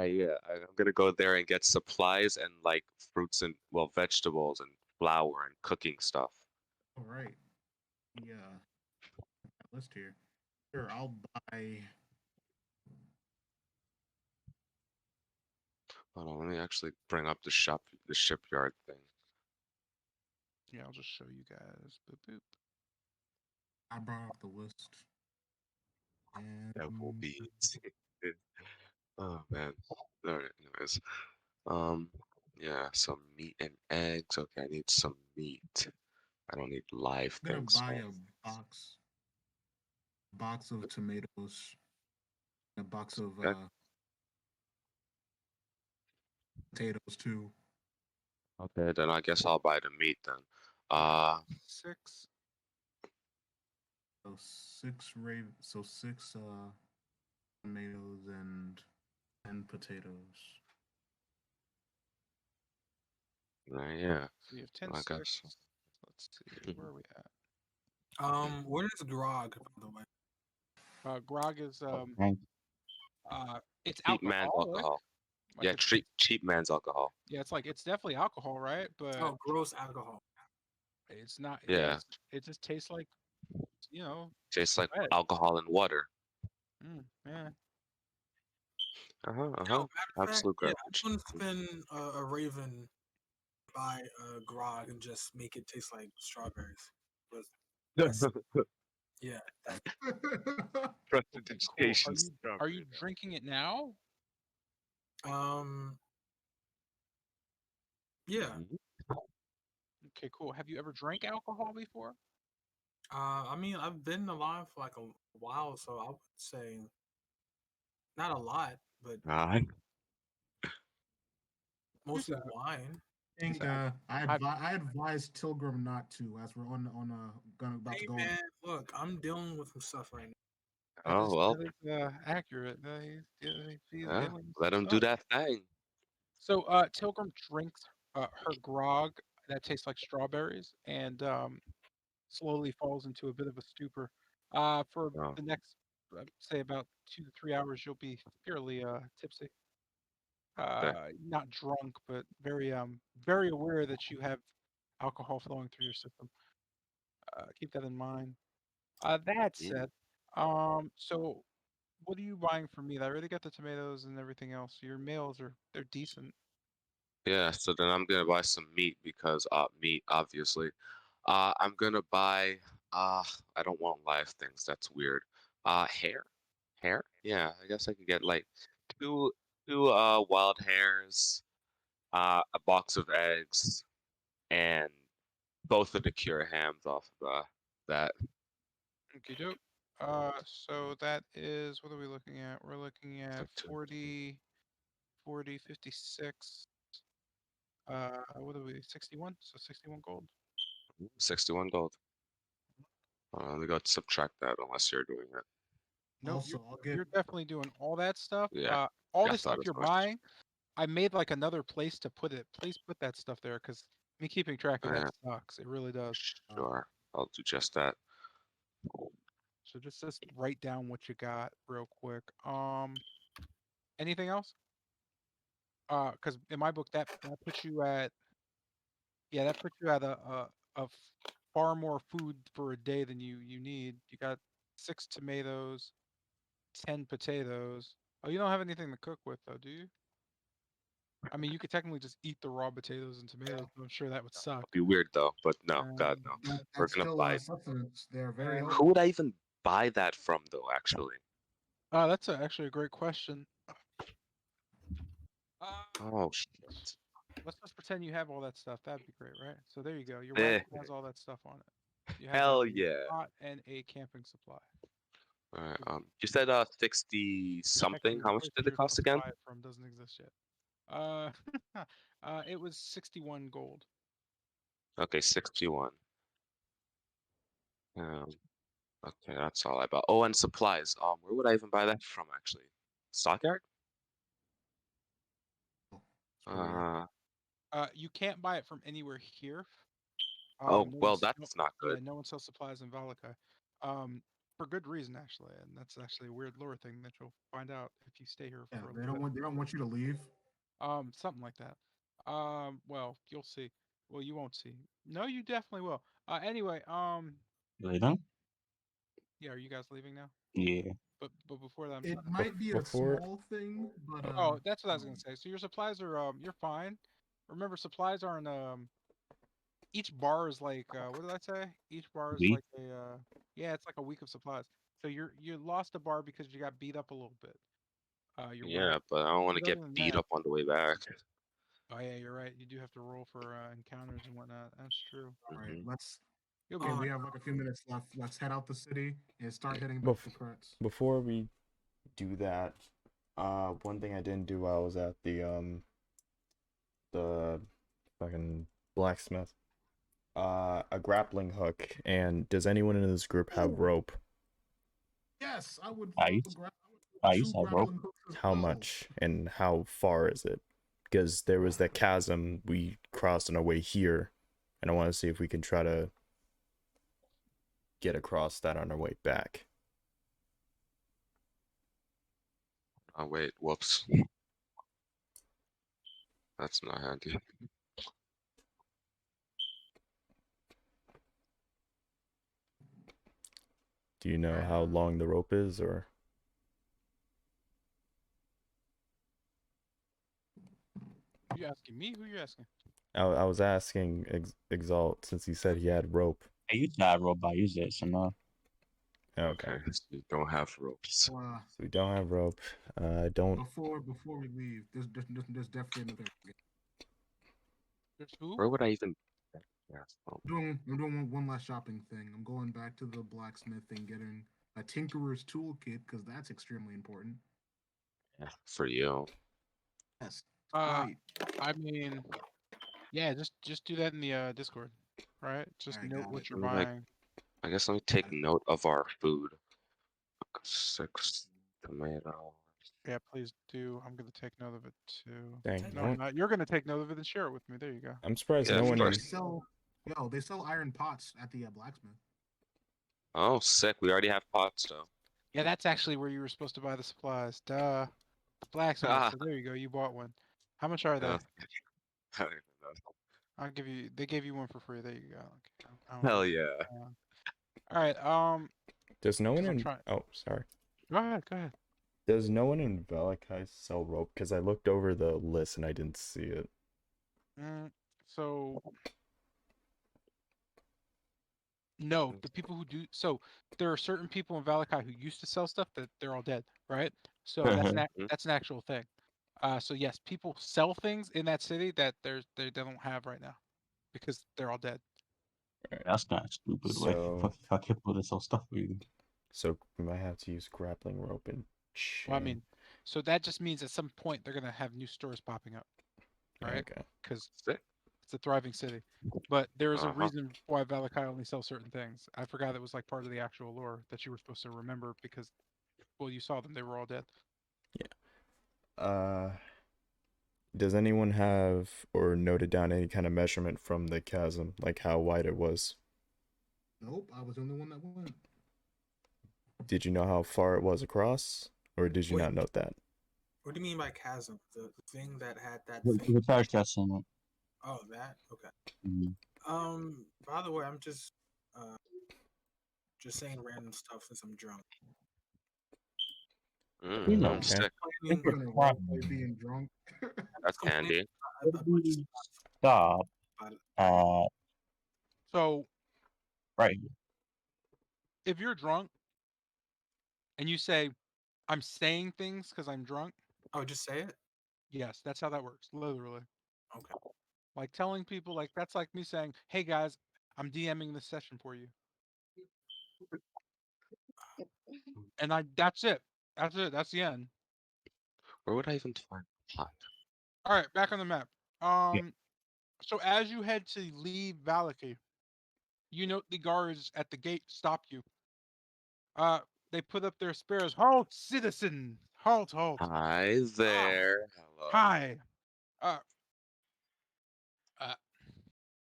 Yeah, I'm gonna go there and get supplies and like fruits and well vegetables and flour and cooking stuff. all right. Yeah, list here. Sure, I'll buy. Hold on, let me actually bring up the shipyard thing. Yeah, I'll just show you guys. Boop boop. I brought up the list, and Devil beans. Oh man. Alright, anyways. Yeah, some meat and eggs. Okay, I need some meat. I don't need live I'm gonna things. buy Oh, a box of tomatoes, a box of okay. potatoes too. Okay, then I guess I'll buy the meat then. 6. So 6 tomatoes and 10 potatoes. Yeah, So you have 10 I sticks. guess. Let's see, where are we at? What is grog, by the way? Grog is Okay. it's Cheap man's alcoholic. alcohol. Like Yeah, cheap man's alcohol. yeah, it's like it's definitely alcohol, right? But Oh, gross alcohol. it's not. Yeah. It just tastes like Tastes like sweat. alcohol and water. Yeah. Uh-huh, Yo, uh-huh. matter of fact, Absolute yeah, garbage. I'm gonna spin a raven, buy grog, and just make it taste like strawberries. But that's yeah. That, Okay, cool. Are you drinking it now? yeah. Mhm. Okay, cool. Have you ever drank alcohol before? I mean, I've been alive for like a while, so I would say not a lot, but Alright. mostly wine. I think I advise Tilgrim not to, as we're about to Hey go. man, look, I'm dealing with some stuff right now. Oh, well. That is accurate. He's Yeah, dealing with let some him do stuff. that thing. So Tilgrim drinks her grog that tastes like strawberries and slowly falls into a bit of a stupor. For Oh, the next, say, about 2 to 3 hours, you'll be fairly tipsy. okay. Not drunk, but very aware that you have alcohol flowing through your system. Keep that in mind. That Mm. said, so what are you buying for meat? I already got the tomatoes and everything else. Your meals they're decent. Yeah, so then I'm gonna buy some meat because meat, obviously. I'm gonna buy I don't want live things, that's weird. Hair? Hair? Yeah, I guess I could get like two two wild hairs, a box of eggs, and both of the cure hams off of that. Okay, dope. So that is, what are we looking at? We're looking It's at like two, 40, 56. What are we? 61. So 61 gold. 61 gold. Let me go subtract that unless you're doing it. Nope, Also, I'll get. you're definitely doing all that stuff. Yeah, All I this thought stuff as you're much. buying, I made like another place to put it. Please put that stuff there because me keeping track of that Yeah, sucks. It really does. sure. I'll do just that. So just write down what you got real quick. Anything else? Because in my book that puts you at that puts you at far more food for a day than you need. You got 6 tomatoes, 10 potatoes. Oh, you don't have anything to cook with though, do you? I mean, you could technically just eat the raw potatoes and tomatoes, but I'm sure that would suck. Be weird though, but no, God Um, no. We're That's gonna still buy. sustenance. They're very yeah. healthy. Who would I even buy that from though? Actually. That's actually a great question. Uh, Oh shit. let's just pretend you have all that stuff. That'd be great, right? So there you go. Your Eh, wagon has all that stuff on it. You have hell a yeah. pot and a camping supply. All right. The You said 60 something. technically the How much place did where it you're cost supposed to again? buy it from doesn't exist yet. Uh, it was 61 gold. Okay, 61. Okay, that's all I bought. Oh, and supplies. Where would I even buy that from actually? Stockyard? That's where Uh, You can't buy it from anywhere here. oh, No well, one's, that's not good. no one sells supplies in Valakai. For good reason actually, and that's actually a weird lore thing that you'll find out if you stay here for a they little bit. don't want you to leave. Something like that. Well, you'll see. Well, you won't see. No, you definitely will. Anyway, Leaving? yeah, are you guys leaving now? Yeah. But before that, I'm It might be a Before small thing, but oh, that's what I was gonna say. So your supplies are you're fine. Remember, supplies aren't each bar is like what did I say? Each bar is Week? like a yeah, it's like a week of supplies. So you lost a bar because you got beat up a little bit. You're right. Yeah, but I don't want to But get other than beat that, up on the way back. oh yeah, you're right. You do have to roll for encounters and whatnot. That's true. all right, Mhm. let's. You'll be Okay, fine. we have like a few minutes left. Let's head out the city and start heading back to Kretz. before we do that, one thing I didn't do while I was at the the fucking blacksmith. A grappling hook. And does anyone in this group have rope? Yes, I would I throw used, a I true used to have rope. grappling hooks as How well. much and how far is it? Because there was that chasm we crossed on our way here, and I want to see if we can try to get across that on our way back. Oh wait, whoops. That's not handy. Do you know how long the rope is, or? Are you asking me? Who are you asking? I was asking Exalt since he said he had rope. I used to have rope, but I used it, so no. Okay. So you don't have ropes. Wow. So we don't have rope. Don't. Before we leave, there's definitely another. There's who? Where would I even? Yeah, I'm doing one last shopping thing. I'm going back to the blacksmith and getting a tinkerer's toolkit because that's extremely important. yeah, for you. Yes. I mean, yeah, just do that in the Discord, right? Just I note got what it. you're Like, buying. I guess let me take note of our food. 6 tomato. Yeah, please do. I'm gonna take note of it too. Dang, No, I'm not. You're gonna take note of it and share it with me. There you go. I'm surprised Yeah, no of one. course. They sell iron pots at the blacksmith. Oh, sick. We already have pots though. Yeah, that's actually where you were supposed to buy the supplies. Duh. The blacksmith. Ah, So there you go. You bought one. How much are they? yeah. I don't even know. I'll give you. They gave you one for free. There you go. Okay. I don't Hell know. yeah. All right. Does no one 'Cause I'm in? trying. Oh, sorry. Go ahead. Go ahead. Does no one in Valakai sell rope? Because I looked over the list and I didn't see it. So no, the people who do. So there are certain people in Valakai who used to sell stuff that they're all dead, right? So that's an actual thing. So yes, people sell things in that city that they don't have right now because they're all dead. That's kind of stupid. Like, So, I can't put this whole stuff for you. so we might have to use grappling rope and chain. Well, I mean, so that just means at some point they're gonna have new stores popping up, right? Okay. Because Sick. it's a thriving city. But there is a Uh-huh. reason why Valakai only sells certain things. I forgot it was like part of the actual lore that you were supposed to remember because, well, you saw them; they were all dead. Yeah. Does anyone have or noted down any kind of measurement from the chasm, like how wide it was? Nope, I was the only one that went. Did you know how far it was across, or did you Wait. not note that? What do you mean by chasm? The thing that had that The thing? charge chest in it. Oh, that? Okay. Mhm. By the way, I'm just saying random stuff since I'm drunk. You know, Okay. Sick. Complaining, You're gonna roleplay being drunk. That's handy. a bunch of stuff Stop. about it. So Right. if you're drunk and you say, "I'm saying things because I'm drunk," Oh, just say it? yes, that's how that works, literally. Okay. Like telling people, like that's like me saying, "Hey guys, I'm DMing this session for you," and that's it. That's it. That's the end. Where would I even find pot? All right, back on the map. Yeah. So as you head to leave Valaki, you note the guards at the gate stop you. They put up their spears. Halt, citizen! Halt, halt! Hi there. Hello. Hi. Uh,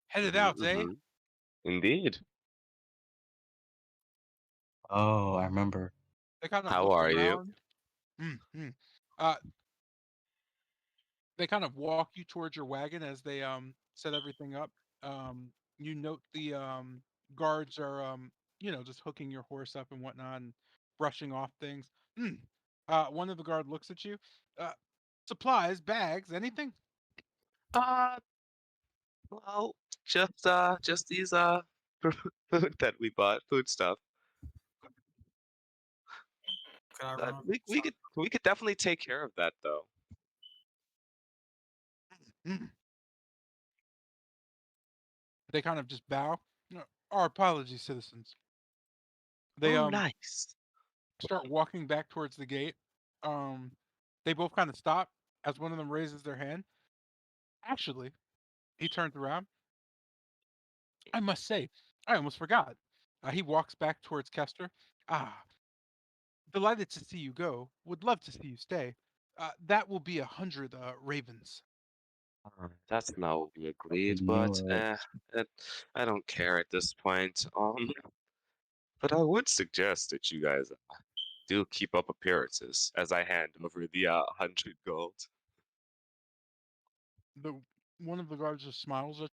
headed out, eh? Indeed. Oh, I remember. They kind of How look are you? around. Uh, they kind of walk you towards your wagon as they set everything up. You note the guards are just hooking your horse up and whatnot and brushing off things. One of the guard looks at you. Uh, Supplies, bags, anything? Well, just these food that we bought, food stuff. Could I run? We could definitely take care of that though. They kind of just bow. "No, our apologies, citizens." They Oh, nice. start walking back towards the gate. They both kind of stop as one of them raises their hand. Actually, he turns around. I must say, I almost forgot. He walks back towards Kester. Ah, delighted to see you go. Would love to see you stay. That will be 100 ravens. That's not what we agreed, but Knew it. it, I don't care at this point. But I would suggest that you guys do keep up appearances as I hand over the 100 gold. The one of the guards just smiles at.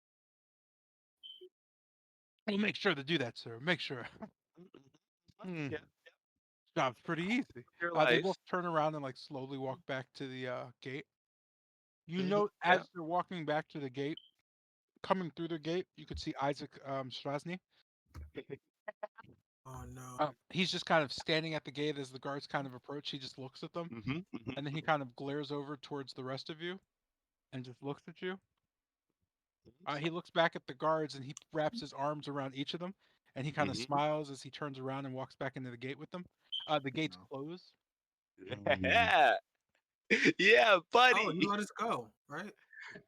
We'll make sure to do that, sir. Make sure. Hmm. Yeah, Job's pretty easy. your They life. both turn around and like slowly walk back to the gate. You Mhm, note yeah. as they're walking back to the gate, coming through the gate, you could see Isaac Strasny. Oh no. He's just kind of standing at the gate as the guards kind of approach. He just looks at them, and then he kind of glares over towards the rest of you, and just looks at you. He looks back at the guards and he wraps his arms around each of them, and he kind of smiles as he turns around and walks back into the gate with them. The gate's closed. Yeah, yeah, buddy. Oh, you let us go, right?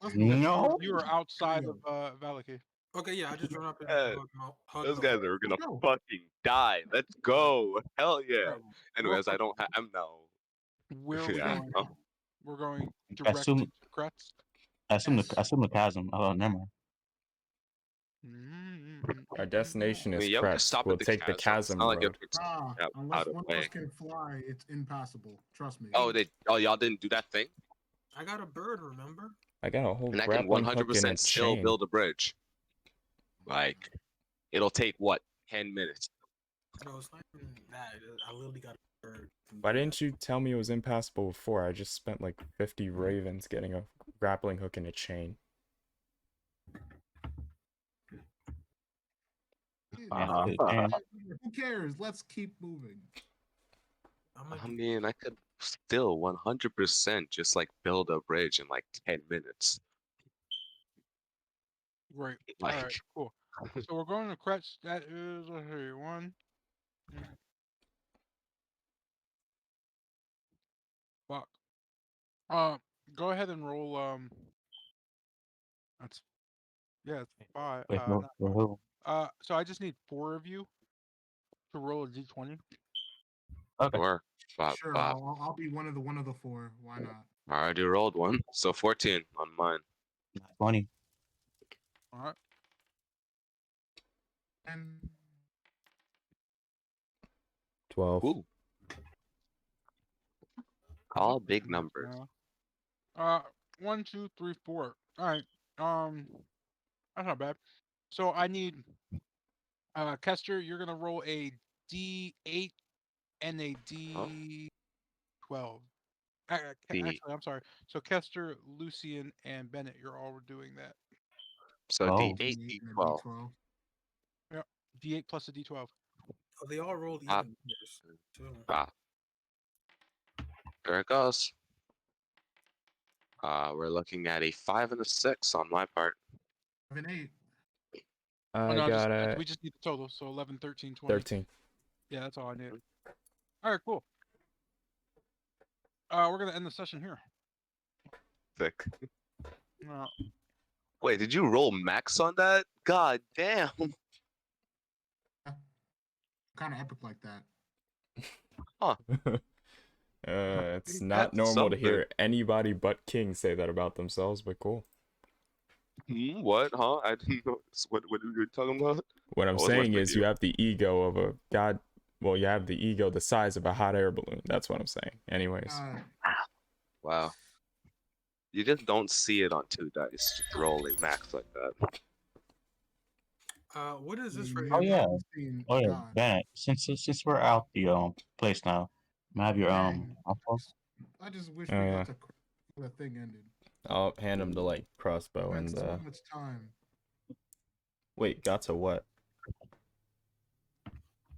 Let's move. No. You are outside go. of Valaki. Okay, yeah, I just run up and Yeah, hug those them. guys are gonna Let's go. fucking die. Let's go. Hell yeah. Alright, Anyways, I don't. I'm now. Where are we Yeah. going? Oh, We're going I direct to assume Kretz. I assume Yes. the chasm. Oh, never mind. Our destination I is mean, yeah, we can Kretz. stop We'll at the take the It's chasm not like road. it's Ah, out unless of one of us way. can fly, it's impassable. Trust me. Oh, y'all didn't do that thing, I got a bird, remember? I got a whole and I can grappling hook and a 100% still chain. build a bridge. Like, it'll take what 10 minutes. No, it's not even that. I literally got a bird. Why didn't you tell me it was impassable before? I just spent like 50 ravens getting a grappling hook and a chain. And Who cares? Let's keep moving. I mean, I could still 100% just like build a bridge in like 10 minutes. Great. Like, All right, cool. So we're going to Kretz. That is, let's see, one. Fuck. Go ahead and roll. That's it's 5. wait, no, Not for 5. who? So I just need 4 of you to roll a d20. Okay. or Sure, I'll be one of the 4. Why not? I already rolled one, so 14 on mine. 20. All right. And 12. Ooh. All big Nice, numbers. man. 1, 2, 3, 4. All right. That's not bad. So I need Kester, you're gonna roll a D8 and a D12. Actually, I'm sorry. So Kester, Lucian, and Bennett, you're all doing that. So Oh. D8, D8 and a D12. D12. Yeah, D8 plus a D12. Oh, they all rolled Ah. even numbers, too. There it goes. We're looking at a 5 and a 6 on my part. 7, 8. I no, got we a just need the total. So 11, 13, 20. 13. Yeah, that's all I need. All right, cool. We're gonna end the session here. Sick. Uh, Wait, did you roll max on that? God damn. Kind of epic like that. It's not normal to hear anybody but King say that about themselves, but cool. What? Huh? I didn't know. What are you talking about? What I'm I wasn't saying with is you have the ego of a god. Well, you have the ego the size of a hot air balloon. That's what I'm saying. Anyways. Wow. You just don't see it on 2 dice, just rolling max like that. What is this You right may Oh here? yeah. have seen Oh yeah, God. Bennett. Since we're out the place now, I have your Dang. info? I just wish Oh, we yeah. got to the thing ended. I'll hand him the like crossbow That's and so much time. wait, got to what?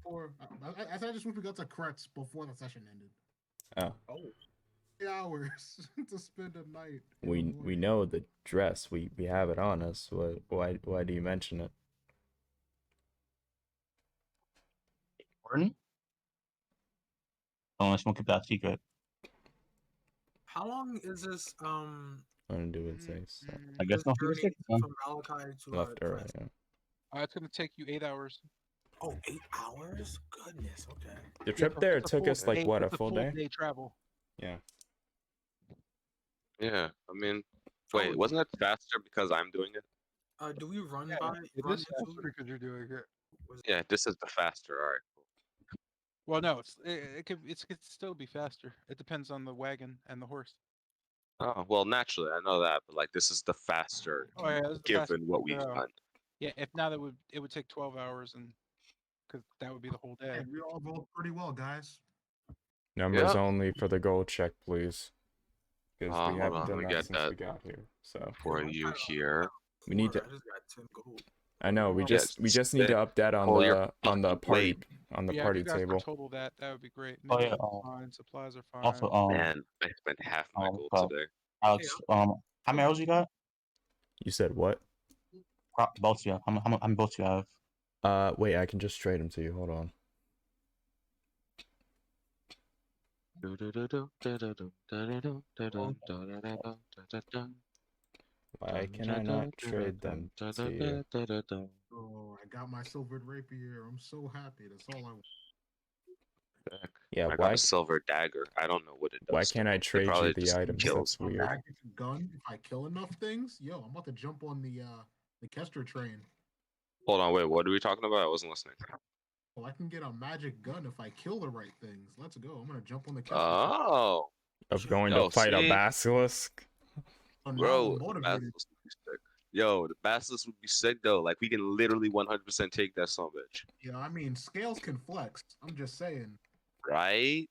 I just wish we got to Kretz before the session ended. Oh. 3 hours to spend a night. in We the void. know the dress. We have it on us. Why do you mention it? Gordon? Unless we'll keep that secret. How long is this Undo would say so. I guess no Journey heuristic. from Malachi to Left or right? Crest. Yeah. It's gonna take you 8 hours. Oh, 8 hours? Goodness. Okay. The Yeah, trip it's there a took full us like day- what, a it's full day? travel. Yeah. Yeah, I mean, So, wait, wasn't that faster because I'm doing it? do we run Yeah, by? it Run is into faster because you're doing it. was- Yeah, this is the faster. All right. Cool. Well, no, it could still be faster. It depends on the wagon and the horse. Oh well, naturally, I know that, but like this is the faster, Oh yeah, this is the fastest given what way to we've go. done. Yeah, if not, it would take 12 hours, and because that would be the whole day. Hey, we all rolled pretty well, guys. Numbers Yeah. only for the gold check, please. Because we Hold haven't on, let done me that get since that we got here. So for you here. we need to. I just got 10 gold. I know we Yes, just need to up that on pull the your party blade. party If you guys table. could total that would be great. Oh, yeah, Minerals are fine, supplies are fine. Also, Man, I spent half my gold today. Alex, how many arrows you got? You said what? Both you have. How many boats you have? Wait, I can just trade them to you. Hold on. Why can I not trade them to you? Oh, I got my silvered rapier. I'm so happy. That's all I want. Yeah, I got why a silver dagger. I don't know what it does. why can't I It trade you probably the just items? kills That's weird. Magic gun. If I kill enough things, yo, I'm about to jump on the Kester train. Hold on, wait. What are we talking about? I wasn't listening. Well, I can get a magic gun if I kill the right things. Let's go. I'm gonna jump on the Kester train. Oh, Of going Yo, to fight a see? basilisk. So now bro, I'm the motivated. basilisk would be sick. Yo, the basilisk would be sick though. Like we can literally 100% take that son of a bitch, Yeah, I mean, scales can flex. I'm just saying. right?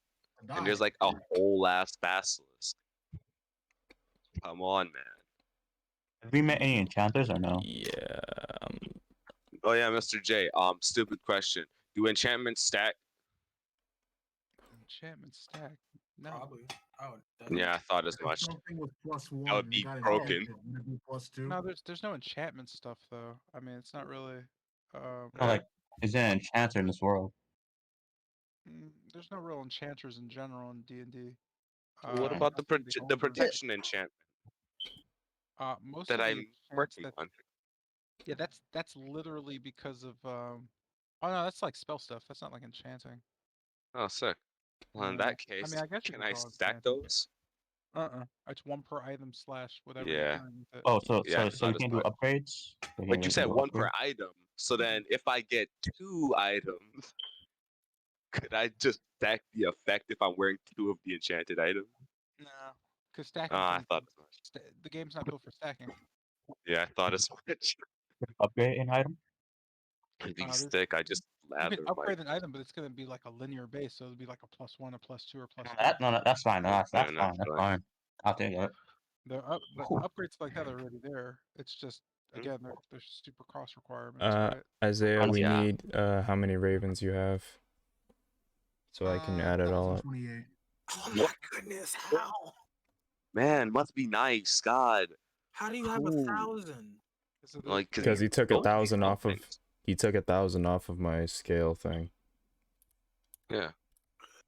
I And there's died. like a whole ass basilisk. Come on, man. Have we met any enchanters or no? Yeah. Oh yeah, Mr. J. Stupid question. Do enchantments stack? Enchantment stack. No. Probably. Oh, Yeah, I thought as If much. something was +1, would and be it got broken. enchanted, would it be +2? No, there's no enchantment stuff though. I mean, it's not really. No, like, is there an enchanter in this world? There's no real enchanters in general in D&D. What about the Mostly the homebrew. protection enchantment Most that of the I'm enchants working that on? Yeah, that's literally because of oh no, that's like spell stuff. That's not like enchanting. Oh, sick. Well, in Yeah. that I case, mean, I guess you can could I call it stack enchanting. those? It's 1 per item / whatever Yeah. you're doing with it. Oh, so Yeah, I so you thought as can't do much. upgrades? But you said do 1 per upgrades? item. So then, if I get 2 items, could I just stack the effect if I'm wearing 2 of the enchanted items? No, because stacking. I thought as much. The game's not built for stacking. Yeah, I thought as much. Upgrade an item? The there's- stick, I just You lather can my. upgrade an item, but it's gonna be like a linear base, so it'll be like a +1, a +2, or +3. No, that's fine. No, that's Yeah, fine. that's That's fine. fine. I'll take it. The upgrades like that are already there. It's just again they're super cost requirements, right? Isaiah, we Yeah. need how many ravens you have, so I can add it all up. 1,028. Oh my goodness! How? Man, must be nice. God. How do you have Cool. 1,000? Like, Because you he took both need 1,000 off of things. he took 1,000 off of my scale thing. Yeah.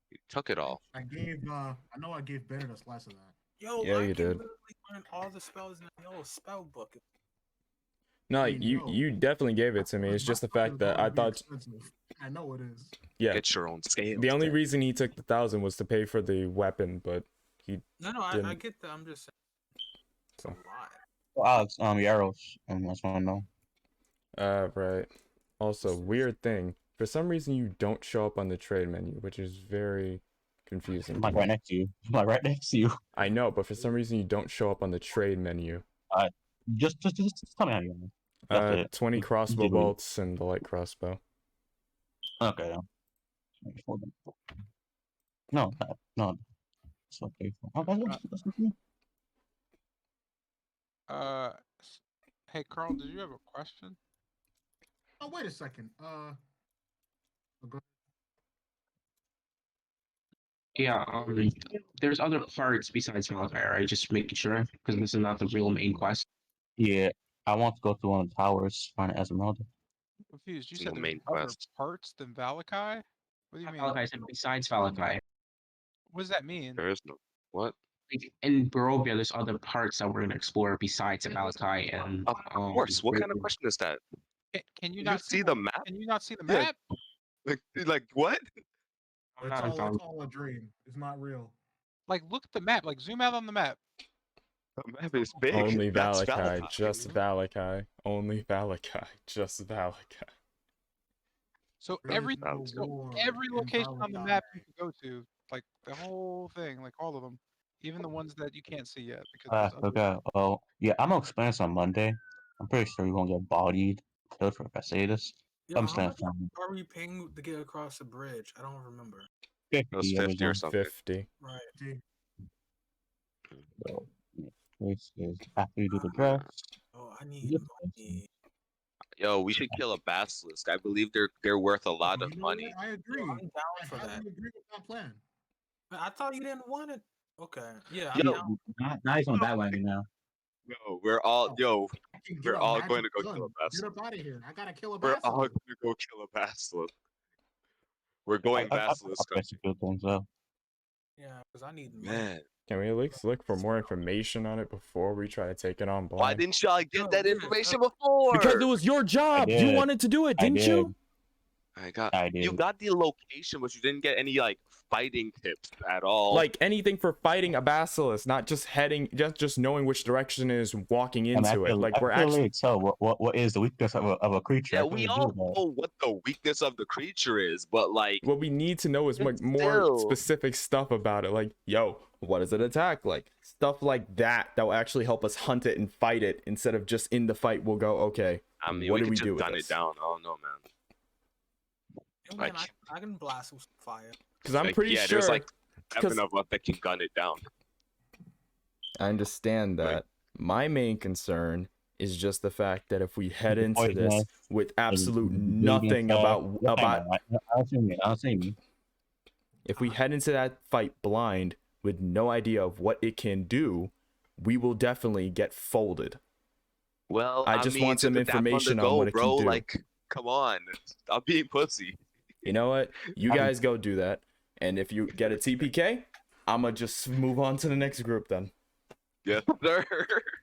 You took it all. I gave I know I gave Bennett a slice of that. Yo, Yeah, I you can did. literally learn all the spells in the old spell book. No, I mean, yo, you definitely gave it to me. It's just the fact that I thought expensive. I know it is. yeah. Get your own scale. The only reason he took the 1,000 was to pay for the weapon, but he No, I didn't. get that. I'm just saying. It's a So. lot. Oh, Alex, your arrows. I just want to know. Right. Also, weird thing. For some reason, you don't show up on the trade menu, which is very confusing. I'm like right next to you. I'm like right next to you. I know, but for some reason, you don't show up on the trade menu. Just tell me how you want. That's it. 20 crossbow Easy. bolts and the light crossbow. Okay. No. It's okay. Okay, that's good. Hey Carl, did you have a question? Oh, wait a second. Yeah, there's other parts besides Malachi, right? Just making sure, because this is not the real main quest. Yeah, I want to go to one of the towers, find Esmeralda. Confused. You It's said no there's main other quest. parts than Valakai? What do you mean? Malachi said besides Valachi. What does that mean? There is no. What? in Barovia, there's other parts that we're gonna explore besides Malachi and Of course. What kind of question is that? Can you You not see the map? Can you not see the Yeah. map? Like what? I'm It's not all, it's all a dream. It's not real. Like, look at the map. Like, zoom out on the map. The map is big. Only That's Valakai, Valakai. just Valakai. Only Valakai, just Valakai. So There every is no so war every in location on the Valentine. map you can go to, like the whole thing, like all of them, even the ones that you can't see yet, because there's other. Okay. Well, yeah, I'm gonna explain this on Monday. I'm pretty sure you're gonna get bodied, killed if I say this. Yeah, I'm how saying much are we paying to get across the bridge? I don't remember. 50 It was 50 or everyone. something. 50. Right. So, this is after you do the dress. Oh, I need money. Yo, we should kill a basilisk. I believe they're worth a lot of You know money. what? I agree. I'm down I for highly that. agree with that plan. I thought you didn't want it. Okay. Yeah, I'm Yo, down. Now he's on that wagon now. Yo, we're all I can get we're a all magic going to go gun. kill a Get basilisk. up out of here. I gotta kill a We're all basilisk. going to go kill a basilisk. We're going basilisk I'll country. good things up. Yeah, because I need money. Man, Can we at least look for more information on it before we try to take it on blind? why didn't y'all get that yeah, information before? Because it was your job. You did. wanted to do it, I didn't you? I You did. got the location, but you didn't get any like fighting tips at all. Like anything for fighting a basilisk, not just heading, just knowing which direction is walking into it. Like we're actually tell what is the weakness of a creature. yeah, we all know what the weakness of the creature is, but like what we need to know is like more still. specific stuff about it. Like, yo, what does it attack? Like stuff like that will actually help us hunt it and fight it instead of just in the fight. We'll go, okay, I mean, what we do could we just do with gun this? it down. I don't know, man. Man, Like- I can blast with some fire. Because I'm Like, pretty yeah, sure. there's like 'cause- 7 of us that can gun it down. I understand that. Right. My main concern is just the fact that if we head into this poisonous, with absolute nothing about I'll see me. if we head into that fight blind with no idea of what it can do, we will definitely get folded. Well, I just mean, want to some the tap on the information on go, what it bro. can do. Like, come on, stop being pussy. You know what? You guys go do that. And if you get a TPK, I'ma just move on to the next group then. Yes, sir.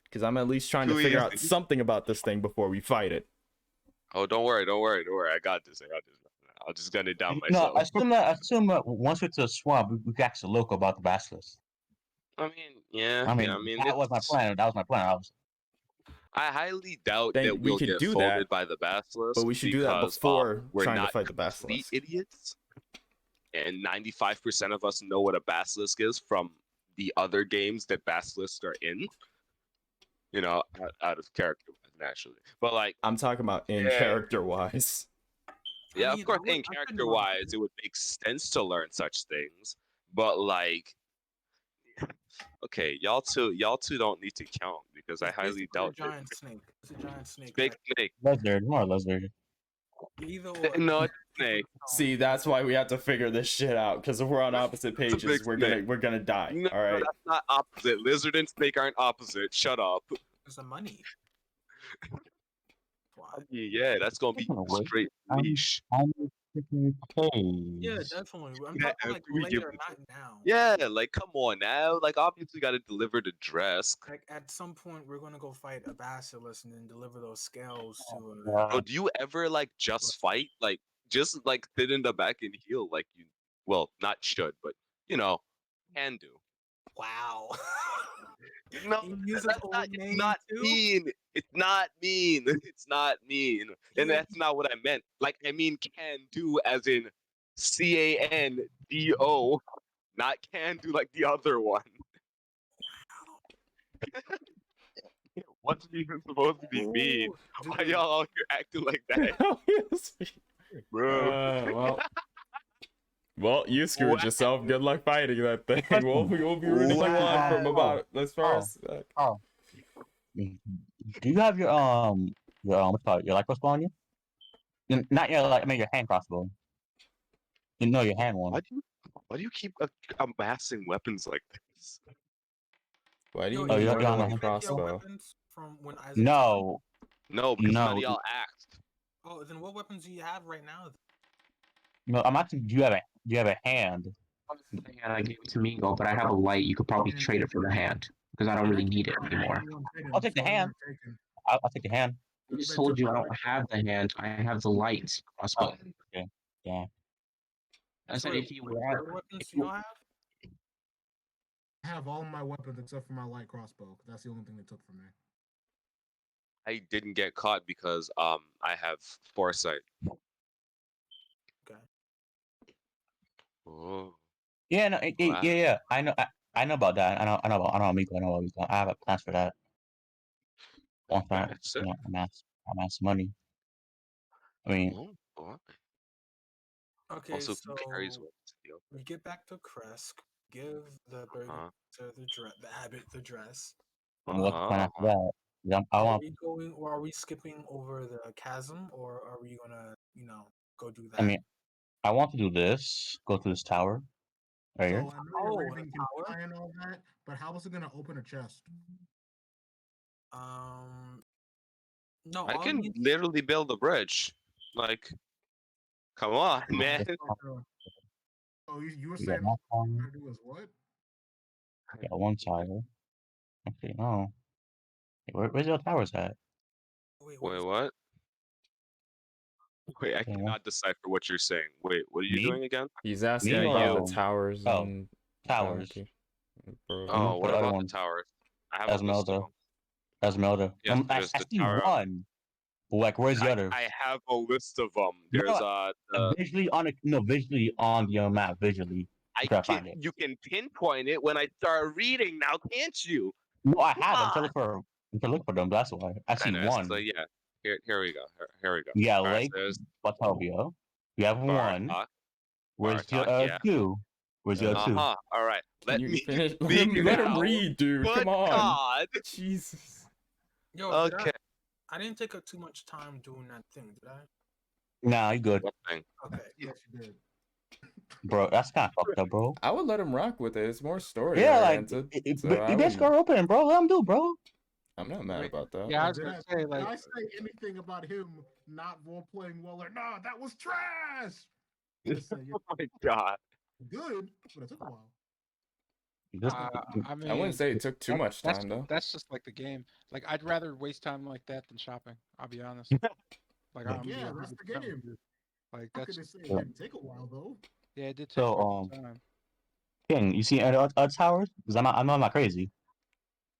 Because I'm at least trying to Too figure out easy. something about this thing before we fight it. Oh, don't worry. I got this. I'll just gun it down No, myself. I assume that once we're to the swamp, we can ask the local about the basilisk. I mean, yeah. I mean, that was my it's- plan. That was my plan. I highly doubt Then that we we'll could get do folded that, by the basilisk. but we should do that because, before we're trying to not fight the complete basilisk. idiots. And 95% of us know what a basilisk is from the other games that basilisks are in. You know, out of character, naturally. But like, I'm talking about in Yeah. character wise. yeah, I of mean, course, I in couldn't character run wise, it would make sense to learn such things. But like, okay, y'all two don't need to count because I It's highly basically doubt a giant snake. It's a giant snake. big like, snake. Lizard, more lizard. either or. No, it's a snake. See, that's why we have to figure this shit out. Because if we're on opposite pages, big we're snake. gonna die. No, All right. that's not opposite. Lizard and snake aren't opposite. Shut up. It's the money. Why? Yeah, that's gonna be That's gonna work. straight Um, leash. I'm freaking Yeah, pays. definitely. I'm Yeah, talking like we give later, it- not now. Yeah, like come on now. Like obviously got to deliver the dress. Like at some point, we're gonna go fight a basilisk and then deliver those scales to a. Bro, do you ever like just fight? Like just like sit in the back and heal like you? Well, not should, but you know, can do. Wow. No, He uses that's old not, it's name not too? mean. It's not mean. It's not mean. And Yeah. that's not what I meant. Like I mean can do as in CANDO, not can do like the other one. What's it even supposed to be mean? Ooh, Why dude. y'all out here acting like that, bro? Well, you screwed Wow. yourself. Good luck fighting that thing. We'll be rooting you on from about as far as. Do you have your what's it called, your light crossbow on you? Not your I mean your hand crossbow. You know your hand one. Why do you keep amassing weapons like this? Why do you Yo, Oh, need you're more not than on one the crossbow? weapons from when Isaac. No, No, because none of No. y'all asked. Oh, then what weapons do you have right now? no. I'm asking. Do you have a hand? And I gave it to Mingo, but I have a light. You could probably trade it for the hand because I don't really need it anymore. I'll take the hand. I'll take the hand. I just told you I don't have the hand. I have the light crossbow. Okay. Yeah. I said if you want, What weapons do y'all have? I have all my weapons except for my light crossbow. That's the only thing they took from me. I didn't get caught because I have foresight. Okay. Oh. Yeah, no, Wow. yeah. I know about that. I know about Miko. I know about Miko. I have plans for that. Once That's it. amass money. I mean, Oh, boy. Okay, Also, so who carries one to the we get back to Kresk, give the burden Uh-huh. to the abbot the dress. what's the plan after Uh-huh. that? Yeah, I Are want. we going, or are we skipping over the chasm, or are we gonna, go do that? I mean, I want to do this. Go to this tower. Right here. So I know your Oh, Raven the can tower? fly and all that, but how is it gonna open a chest? No, I all it can needs. literally build a bridge. Like, come on, man. Oh, you were We got saying one all you tower. gotta do is what? We got one tower. Okay, no. Where's the towers at? Wait, Wait, what? Wait, I Okay, cannot decipher what you're saying. Wait, what are you Me? doing again? He's asking Me about the or towers oh, in towers. Bounty. Bro. And Oh, what's what the other about the one? towers? I have a list of Esmeralda. them. Esmeralda. Yes, I there's the see tower. one. But like, where's the other? I have a list of them. No, There's visually on visually on the map. Visually, I'm trying to find it. you can pinpoint it when I start reading now, can't you? No, I have. I'm Ah. trying to look for them. That's why I see Anyways, one. so yeah, here we go. Here we go. Yeah, All right, Lake so there's Batovia. We have one. Bartok. Where's the Bartok, yeah. two? Where's the other two? Uh-huh. All right. Can Let you me finish? be Let him now. read, dude. Good Come on. God. Jesus. Yo, Okay. I didn't take up too much time doing that thing, did I? Nah, you good, What thing? Okay. Yes, you did. bro. That's kind of fucked up, bro. I would let him rock with it. It's more story Yeah, like oriented. So but I you guys wouldn't. are open, bro. Let him do, bro. I'm not mad Wait, about that. yeah, I was Did gonna I, say did like I say anything about him not role playing well or nah? That was trash. Just say Oh my God. good, but it took a while. Just, I I wouldn't mean say it took too much time though. that's just like the game. Like I'd rather waste time like that than shopping. I'll be honest. Like I'm Yeah, being that's 100% the game. with you. Like How that's could it say it Yeah. didn't take a while though? yeah, it did take so quite some time. King, you see any other towers? Because I'm not crazy.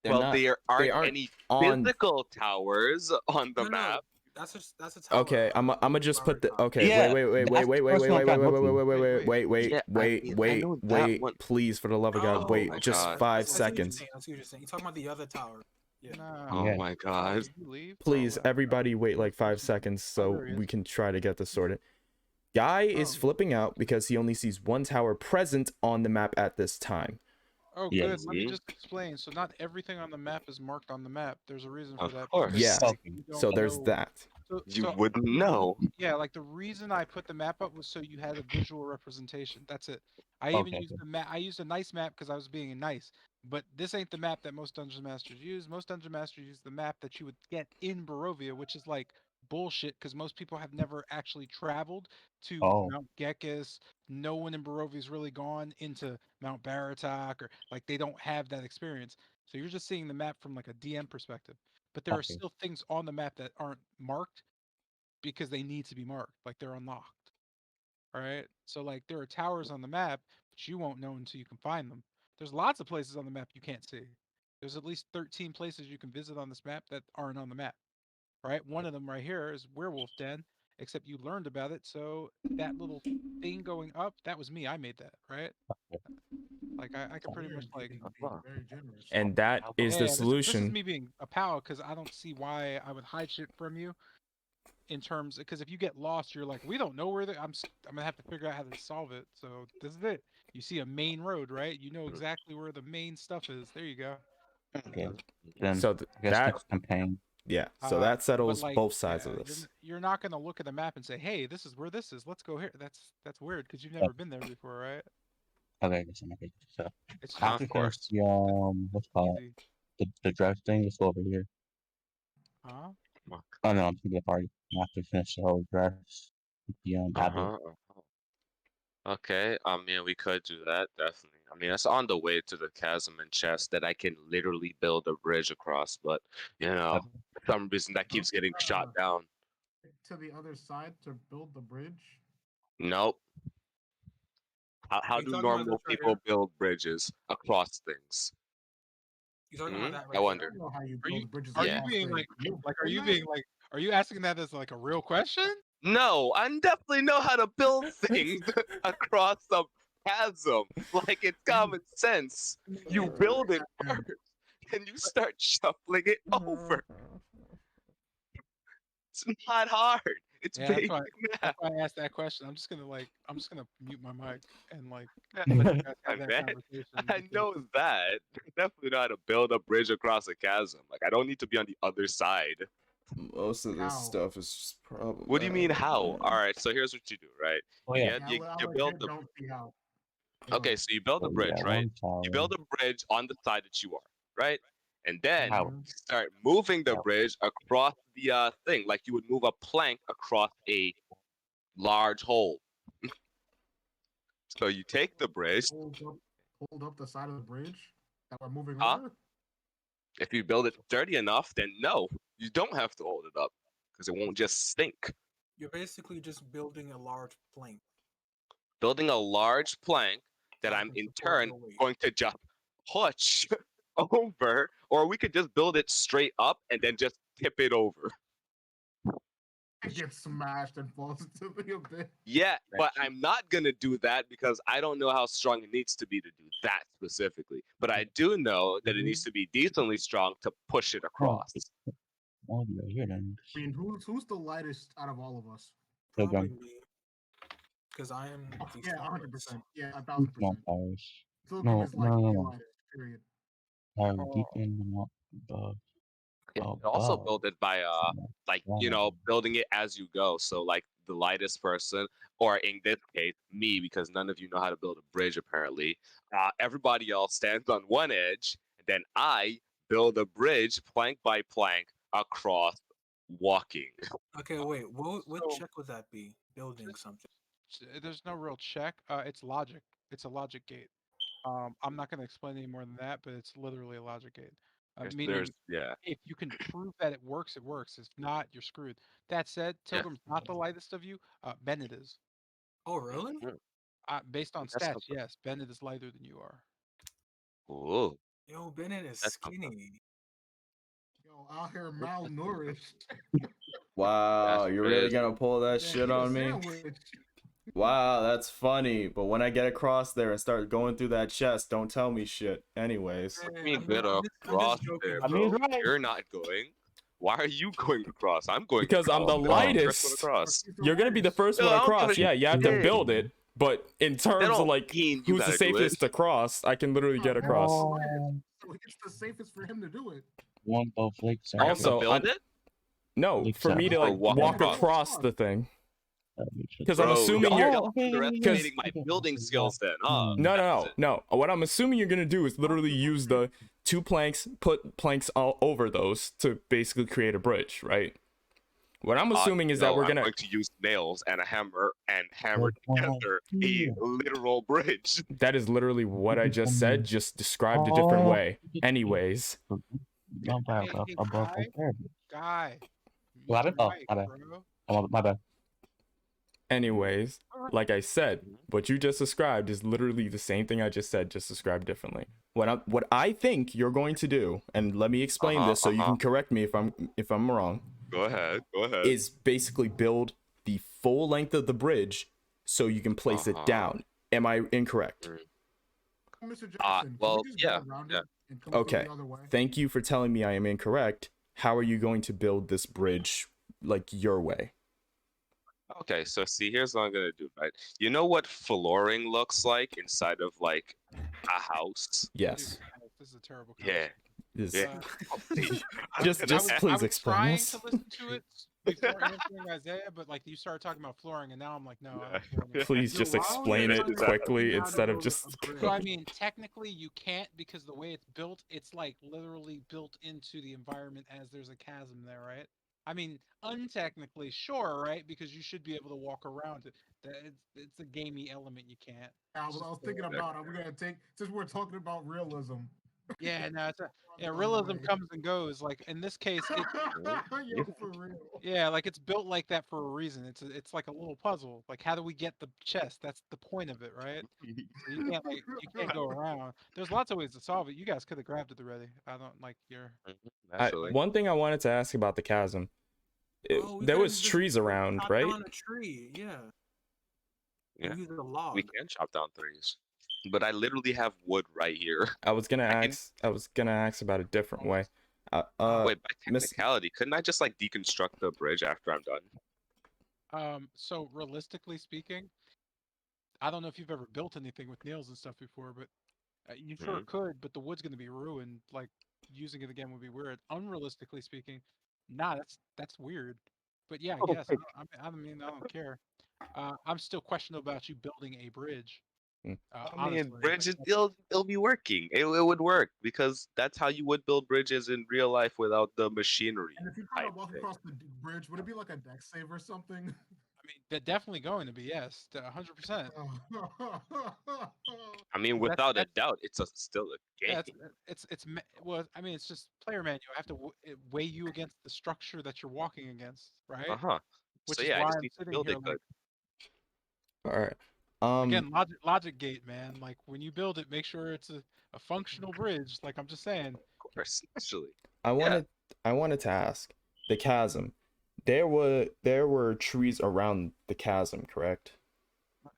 They're Well, not. there They aren't aren't any on. physical towers on the No, map. that's a tower. Okay, I'm just put the. Okay, Yeah, wait, that's the first one I'm trying to go to. Yeah, I mean, I know that one. Please, for the love of God, Oh, wait, my just God. 5 I see what you're seconds. saying. I see what you're saying. You're talking about the other tower. Yeah. Nah. Oh Yeah. my God. Did you leave? Please, Oh, everybody, wait like 5 seconds so there he we is. can try to get this sorted. Guy is Oh. flipping out because he only sees one tower present on the map at this time. Oh, Yeah. good. Let me Mhm. just explain. So not everything on the map is marked on the map. There's a reason for Of that. course. because Yeah. you So don't there's know- that. You wouldn't know. Yeah, like the reason I put the map up was so you had a visual representation. That's it. I even Okay, used the map. I used a nice map because I was being nice. But this ain't the map that most dungeon masters use. Most dungeon masters use the map that you would get in Barovia, which is like bullshit because most people have never actually traveled to Oh. Mount Gekis. No one in Barovia's really gone into Mount Baratok or like they don't have that experience. So you're just seeing the map from like a DM perspective. But there are Okay. still things on the map that aren't marked because they need to be marked, like they're unlocked. All right. So like there are towers on the map, but you won't know until you can find them. There's lots of places on the map you can't see. There's at least 13 places you can visit on this map that aren't on the map. Right? One of them right here is Werewolf Den, except you learned about it. So that little thing going up, that was me. I made that, right? Like I could pretty much like Very generous. And that is the this is solution. me being a pal because I don't see why I would hide shit from you in terms because if you get lost you're like we don't know where I'm gonna have to figure out how to solve it. So this is it. You see a main road, right? You know exactly where the main stuff is. There you go. Okay. Then So I guess that next campaign. yeah. So that but, settles like, both sides yeah, of this. you're not gonna look at the map and say hey this is where this is, let's go here. That's weird because you've never been there before, right? Okay, listen, okay. So It's just after Of course. the what's it called easy. the dress thing, let's go over here. Huh? Oh no, I'm thinking the party. After we finish the whole dress, the abbot. Uh-huh. Okay, I mean, we could do that, definitely. I mean, it's on the way to the chasm and chest that I can literally build a bridge across, but, for some reason that keeps getting shot down. To the other side to build the bridge. Nope. How You do talking about normal this right people here? build bridges across things? You talking about that I right I here? wonder. don't know how you Are you build bridges are you Yeah. across being things. are you being like are you asking that as like a real question? No, I definitely know how to build things across a chasm. Like, it's common sense. You build it first, and you start shuffling it over. It's not hard. It's Yeah, basic that's math. why I asked that question. I'm just gonna mute my mic and like let you guys have that Man, conversation. I because- know that. I definitely know how to build a bridge across a chasm. Like, I don't need to be on the other side. Most of this How? stuff is just problematic. What do you mean, how? All right, so here's what you do, right? Oh yeah. Yeah, You I'll build legit the. don't see how. Okay, so you build a bridge, Yeah, right? one You tower. build a bridge on the side that you are, right? And then How? you start moving the bridge across the thing, like you would move a plank across a large hole. So you take the bridge, Hold up the side of the bridge that we're moving huh? over. If you build it sturdy enough, then no, you don't have to hold it up because it won't just sink. You're basically just building a large plank. Building a large plank that So I I'm can in support turn your weight. going to just push over, or we could just build it straight up and then just tip it over. It gets smashed and falls into the abyss. Yeah, but I'm not gonna do that because I don't know how strong it needs to be to do that specifically. But I do know that it needs to be decently strong to push it across. Oh, you're here then. I mean, who's the lightest out of all of us? Probably me. Because I am Oh, the yeah, strongest. 100%. Yeah, Come 1000%. on, Paris. Silgrim No, is like no, no, the no. lightest. Period. Paris, Oh. deep in the not above. Yeah, also Above. build it by like building it as you go. So like the lightest person, or in this case, me, because none of you know how to build a bridge apparently. Everybody else stands on one edge, and then I build a bridge plank by plank across walking. Okay, wait. What So- check would that be? Building something. There's no real check. It's logic. It's a logic gate. I'm not going to explain any more than that, but it's literally a logic gate. Meaning, Yeah. if you can prove that it works, it works. If not, you're screwed. That said, Yeah. Tilgrim's not the lightest of you. Bennett is. Oh, really? Based on That's stats, not- yes, Bennett is lighter than you are. Ooh. Yo, Bennett is That's not skinny. Yo, out here malnourished. Wow, That's you're really crazy. gonna pull that Yeah, shit eat a on me? sandwich. Wow, that's funny. But when I get across there and start going through that chest, don't tell me shit. Anyways. I mean, I'm get just across joking, there, I mean, bro. right. You're not going. Why are you going across? I'm going Because I'm across. the You're the first one lightest. across. He's the You're gonna be the lightest. first No, one I don't across. give a Yeah, you have to shit. build it. But in terms of don't like mean you who's the gotta do it. safest to cross, I can literally get Bennett is across. the lightest, so it's the safest for him to do it. One above Lake For him to Also, build it? No, for me to Or like walk walk across. across the thing. Because I'm Bro, assuming you're you're underestimating my building skills then, huh? No. What I'm assuming you're gonna do is literally use the 2 planks, put planks all over those to basically create a bridge, right? What I'm assuming is that we're I'm gonna going to use nails and a hammer and hammer together a literal bridge. That is literally what I just said, just described a different way. Anyways. Guy. My bad. Oh, my bad. Oh, my bad. Anyways, like I said, what you just described is literally the same thing I just said, just described differently. What I think you're going to do, and let me explain this so you can correct me if I'm wrong. Go ahead. Is basically build the full length of the bridge so you can place it down. Am I incorrect? Mr. Jackson, well, can we just go around it and come Okay. the other way? Thank you for telling me I am incorrect. How are you going to build this bridge like your way? Okay, so see, here's what I'm gonna do, right? You know what flooring looks like inside of like a house? Yes. This is a terrible Yeah. Just please explain trying this. to listen to it before answering Isaiah, but like you started talking about flooring, and now I'm like, no. I don't Please just explain it quickly instead of just. So I mean, technically you can't because the way it's built, it's like literally built into the environment as there's a chasm there, right? I mean, untechnically, sure, right? Because you should be able to walk around it. It's a gamey element. You can't. I was thinking about, are we gonna take, since we're talking about realism? Yeah, no, the other realism way. comes and goes. Like in this case, Yo, for real. yeah, like it's built like that for a reason. It's like a little puzzle. Like how do we get the chest? That's the point of it, right? So you can't go around. There's lots of ways to solve it. You guys could have grabbed it already. I don't like your. Naturally. One thing I wanted to ask about the chasm. We There could've was just trees around, chopped right? down a tree, yeah. Yeah. Use a log. We can chop down trees, but I literally have wood right here. I was gonna ask about a different way. Wait, by Miss- technicality, couldn't I just like deconstruct the bridge after I'm done? So realistically speaking, I don't know if you've ever built anything with nails and stuff before, but you sure could. But the wood's going to be ruined. Like using it again would be weird. Unrealistically speaking, nah, that's weird. But yeah, I guess I mean I don't care. I'm still questionable about you building a bridge. I mean, Honestly, bridges, it'll be working. It would work because that's how you would build bridges in real life without the machinery. And if you try to type walk thing. across the bridge, would it be like a deck save or something? I mean, they're definitely going to be, yes, 100%. I mean, without a doubt, it's still a game. Yeah, well, I mean, it's just player manual. I have to weigh you against the structure that you're walking against, right? Which So is yeah, I why just I'm need to sitting build here it good. All right. Again, logic gate, man. Like when you build it, make sure it's a functional bridge. Like I'm just saying. Of course, naturally. I wanted to ask the chasm. There were trees around the chasm, correct?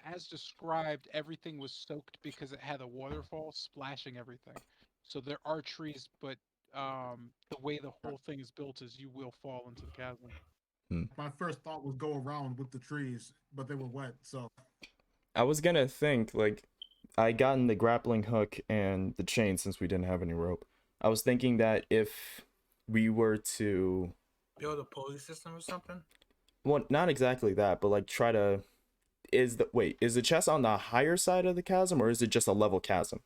As described, everything was soaked because it had a waterfall splashing everything. So there are trees, but the way the whole thing is built is you will fall into the chasm. My first thought was go around with the trees, but they were wet, so. I was gonna think like I gotten the grappling hook and the chain since we didn't have any rope. I was thinking that if we were to build a pulley system or something. Well, not exactly that, but like try to is the chest on the higher side of the chasm or is it just a level chasm?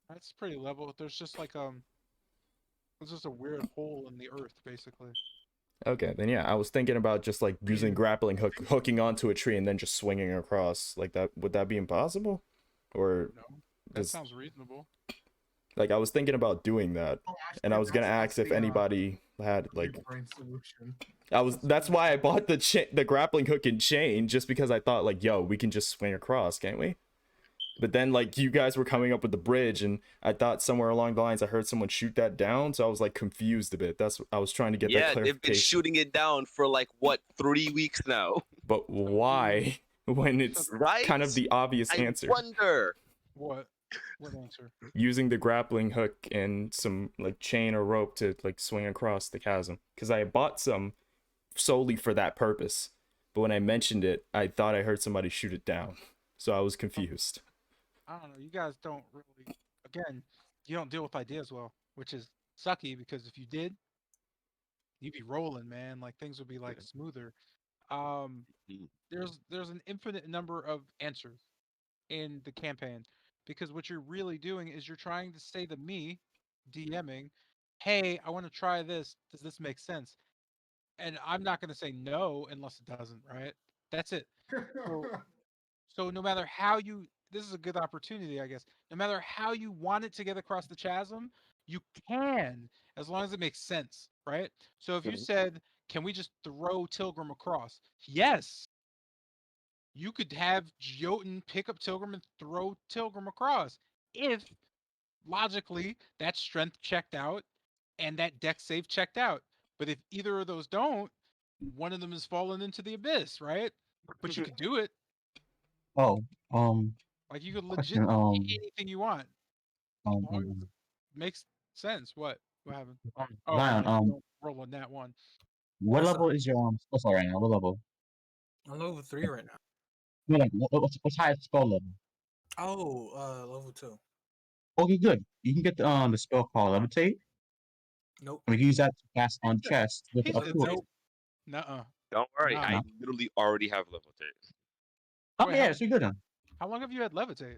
That's pretty level. There's just like there's just a weird hole in the earth, basically. Okay, then yeah, I was thinking about just like using grappling hook, hooking onto a tree and then just swinging across like that. Would that be impossible? Or no, that sounds reasonable. Like I was thinking about doing that, and I was gonna ask if anybody had like. That's why I bought the grappling hook and chain just because I thought like, yo, we can just swing across, can't we? But then like you guys were coming up with the bridge, and I thought somewhere along the lines I heard someone shoot that down, so I was like confused a bit. I was trying to get that clarification. Yeah, they've been shooting it down for like what 3 weeks now. But why? When it's kind of the obvious answer. I wonder. What answer? Using the grappling hook and some like chain or rope to like swing across the chasm, because I bought some solely for that purpose. But when I mentioned it, I thought I heard somebody shoot it down, so I was confused. I don't know. You guys don't really. Again, you don't deal with ideas well, which is sucky because if you did, you'd be rolling, man. Like things would be like smoother. There's an infinite number of answers in the campaign because what you're really doing is you're trying to say to me, DMing, hey, I want to try this. Does this make sense? And I'm not going to say no unless it doesn't, right? That's it. So no matter how this is a good opportunity, I guess. No matter how you want it to get across the chasm, you can, as long as it makes sense, right? So if you said, can we just throw Tilgrim across? Yes. You could have Jotun pick up Tilgrim and throw Tilgrim across. If, logically, that strength checked out and that dex save checked out. But if either of those don't, one of them is fallen into the abyss, right? But you could do it. Like you could legit anything you want. Makes sense. What happened? Zion, don't roll on that one. What level is your spell right now? What level? I'm level 3 right now. No, like what's highest spell level? Oh, level 2. Okay, good. You can get the spell called Levitate. Nope. We can use that to cast on chest with He a said foot. nope. Nuh-uh. Don't worry, Nah. I literally already have levitate. Okay, yeah, so you're good then. How long have you had levitate?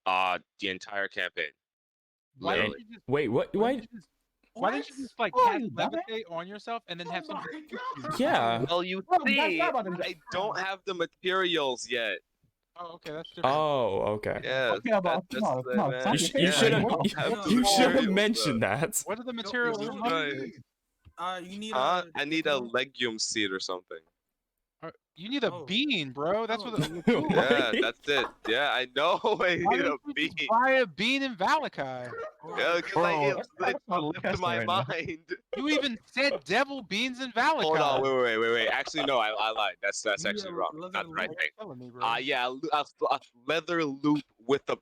The entire campaign. Why didn't Literally. you just, Wait, what? why Why? didn't you just Why didn't you just like Oh, cast you dumbass. levitate on yourself and then have Oh somebody my shoot you? God. Yeah. Well, you Bro, you guys see, got about I don't have the materials yet. Oh, okay, that's different. Oh, okay. Yes, Okay, about that's come on, the come on, man. stop You, your you face should right have now. Yo, you should have materials, mentioned that. What are the Yo, materials yo, for what do money? you Right. need? You need Huh? a. I need a legume seed or something. You need a Oh. bean, bro. That's Oh. what a legume. Yeah, that's it. Yeah, I know. I Why need a don't you bean. just buy a bean in Valakai? Yeah, because Bro, it that's not slipped my right now. mind. You even said devil beans in Valakai. Hold on, wait. Actually, no, I lied. That's You need actually a wrong. leather Not the right loop. thing. Telling me, bro. Yeah, a leather loop with a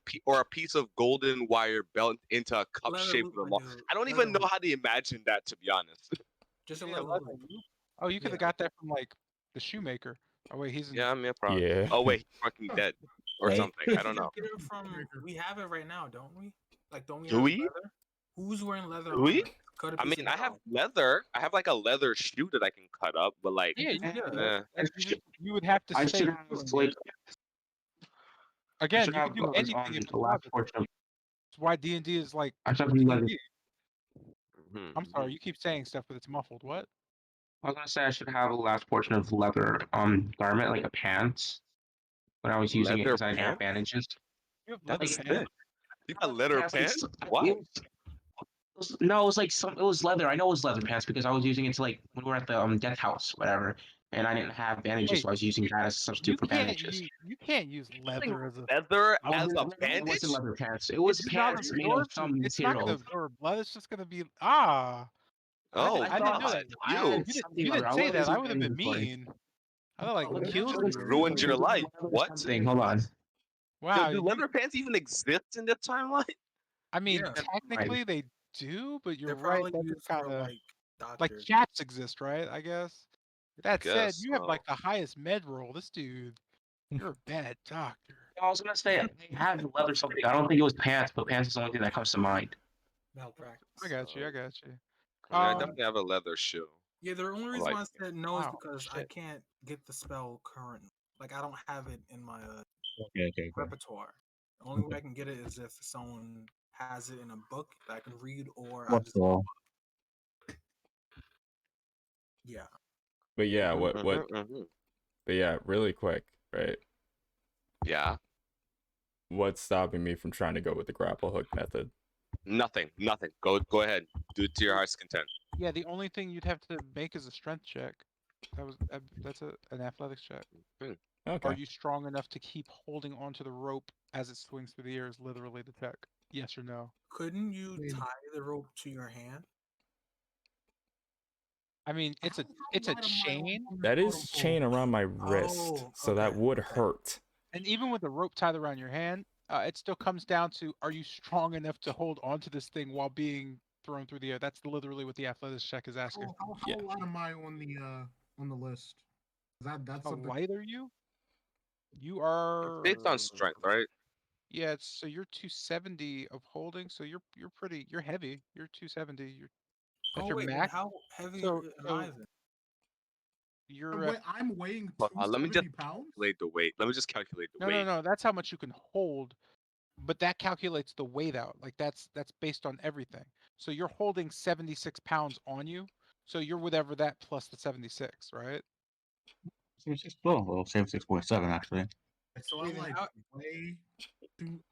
piece of golden wire belt into a cup Leather shaped loop, with a my mall. dude. I don't Leather even know loop. how to imagine that, to be honest. Just a Yeah, leather leather loop. loop. Oh, you could have Yeah. got that from like the shoemaker. Oh wait, he's in. Yeah, I'm probably. Yeah. Oh wait, he's fucking dead or Hey, something. I don't know. Get it from. We have it right now, don't we? Like, don't we Do have we? leather? Who's wearing leather Do we? armor? Cut a I piece mean, of I have metal. leather. I have like a leather shoe that I can cut up, but like, Yeah, you Yeah. could. eh. You would have to I say should you're have doing like it. I Again, should you have can do anything if it's the last leather. portion of That's why D&D is like I should have leather. D&D. I'm sorry, you keep saying stuff, but it's muffled. What? I was gonna say I should have a last portion of leather garment, like a pants, when I was using it Leather because I didn't have pants? bandages. You have leather That's pants? sick. You got leather pants? What? No, it was like it was leather. I know it was leather pants because I was using it to like when we were at the death house, whatever, and I didn't have bandages, Wait, so I was using that as a substitute for bandages. You can't use leather as a. Leather I as was, a it bandage? wasn't leather pants. It was It's not pants made of absorption. some It's not going to material. absorb blood. It's just going to be I Oh, didn't know God. that. I You. had If something you leather. didn't I say was that, I using would have been inventory. mean. I like Look, killed look, you. Ruined your life. What? Thing. Hold on. Wow. Do leather pants even exist in the timeline? I mean, Yeah. technically they do, but you're They're right. probably That's used kind for of like like doctors. chaps exist, right? I guess. That said, Guess you have so. like the highest med roll. This dude, you're a bad doctor. I was gonna say I had leather something. I don't think it was pants, but pants is the only thing that comes to mind. Malpractice. I got you. I got you. I mean, I definitely have a leather shoe. Yeah, the only reason like, why I said no is wow, because I shit. can't get the spell currently. Like, I don't have it in my Okay. repertoire. The only way I can get it is if someone has it in a book that I can read, or I What's just all? yeah. But yeah, Mhm. but yeah, really quick, right? Yeah. What's stopping me from trying to go with the grapple hook method? Nothing. Go ahead. Do it to your heart's content. Yeah, the only thing you'd have to make is a strength check. That's an athletics check. Are Okay. you strong enough to keep holding onto the rope as it swings through the air? Is literally the check. Yes or no? Couldn't you tie the rope to your hand? I mean, it's a chain, That is chain around my wrist, Oh, so that okay, would okay. hurt. and even with the rope tied around your hand, it still comes down to: are you strong enough to hold onto this thing while being thrown through the air? That's literally what the athletics check is asking. How Yeah. light am I on the list? That's How something. light are you? You are Based on strength, right? Yeah, so you're 270 of holding, so you're heavy. You're 270. That's Oh your wait, max. how heavy So am I then? you're I'm weighing Hold on, let me 270 just pounds. calculate the weight. Let me just calculate the weight. no. That's how much you can hold, but that calculates the weight out. Like that's based on everything. So you're holding 76 pounds on you. So you're whatever that plus the 76, right? 76.7 actually. So Wait, then how-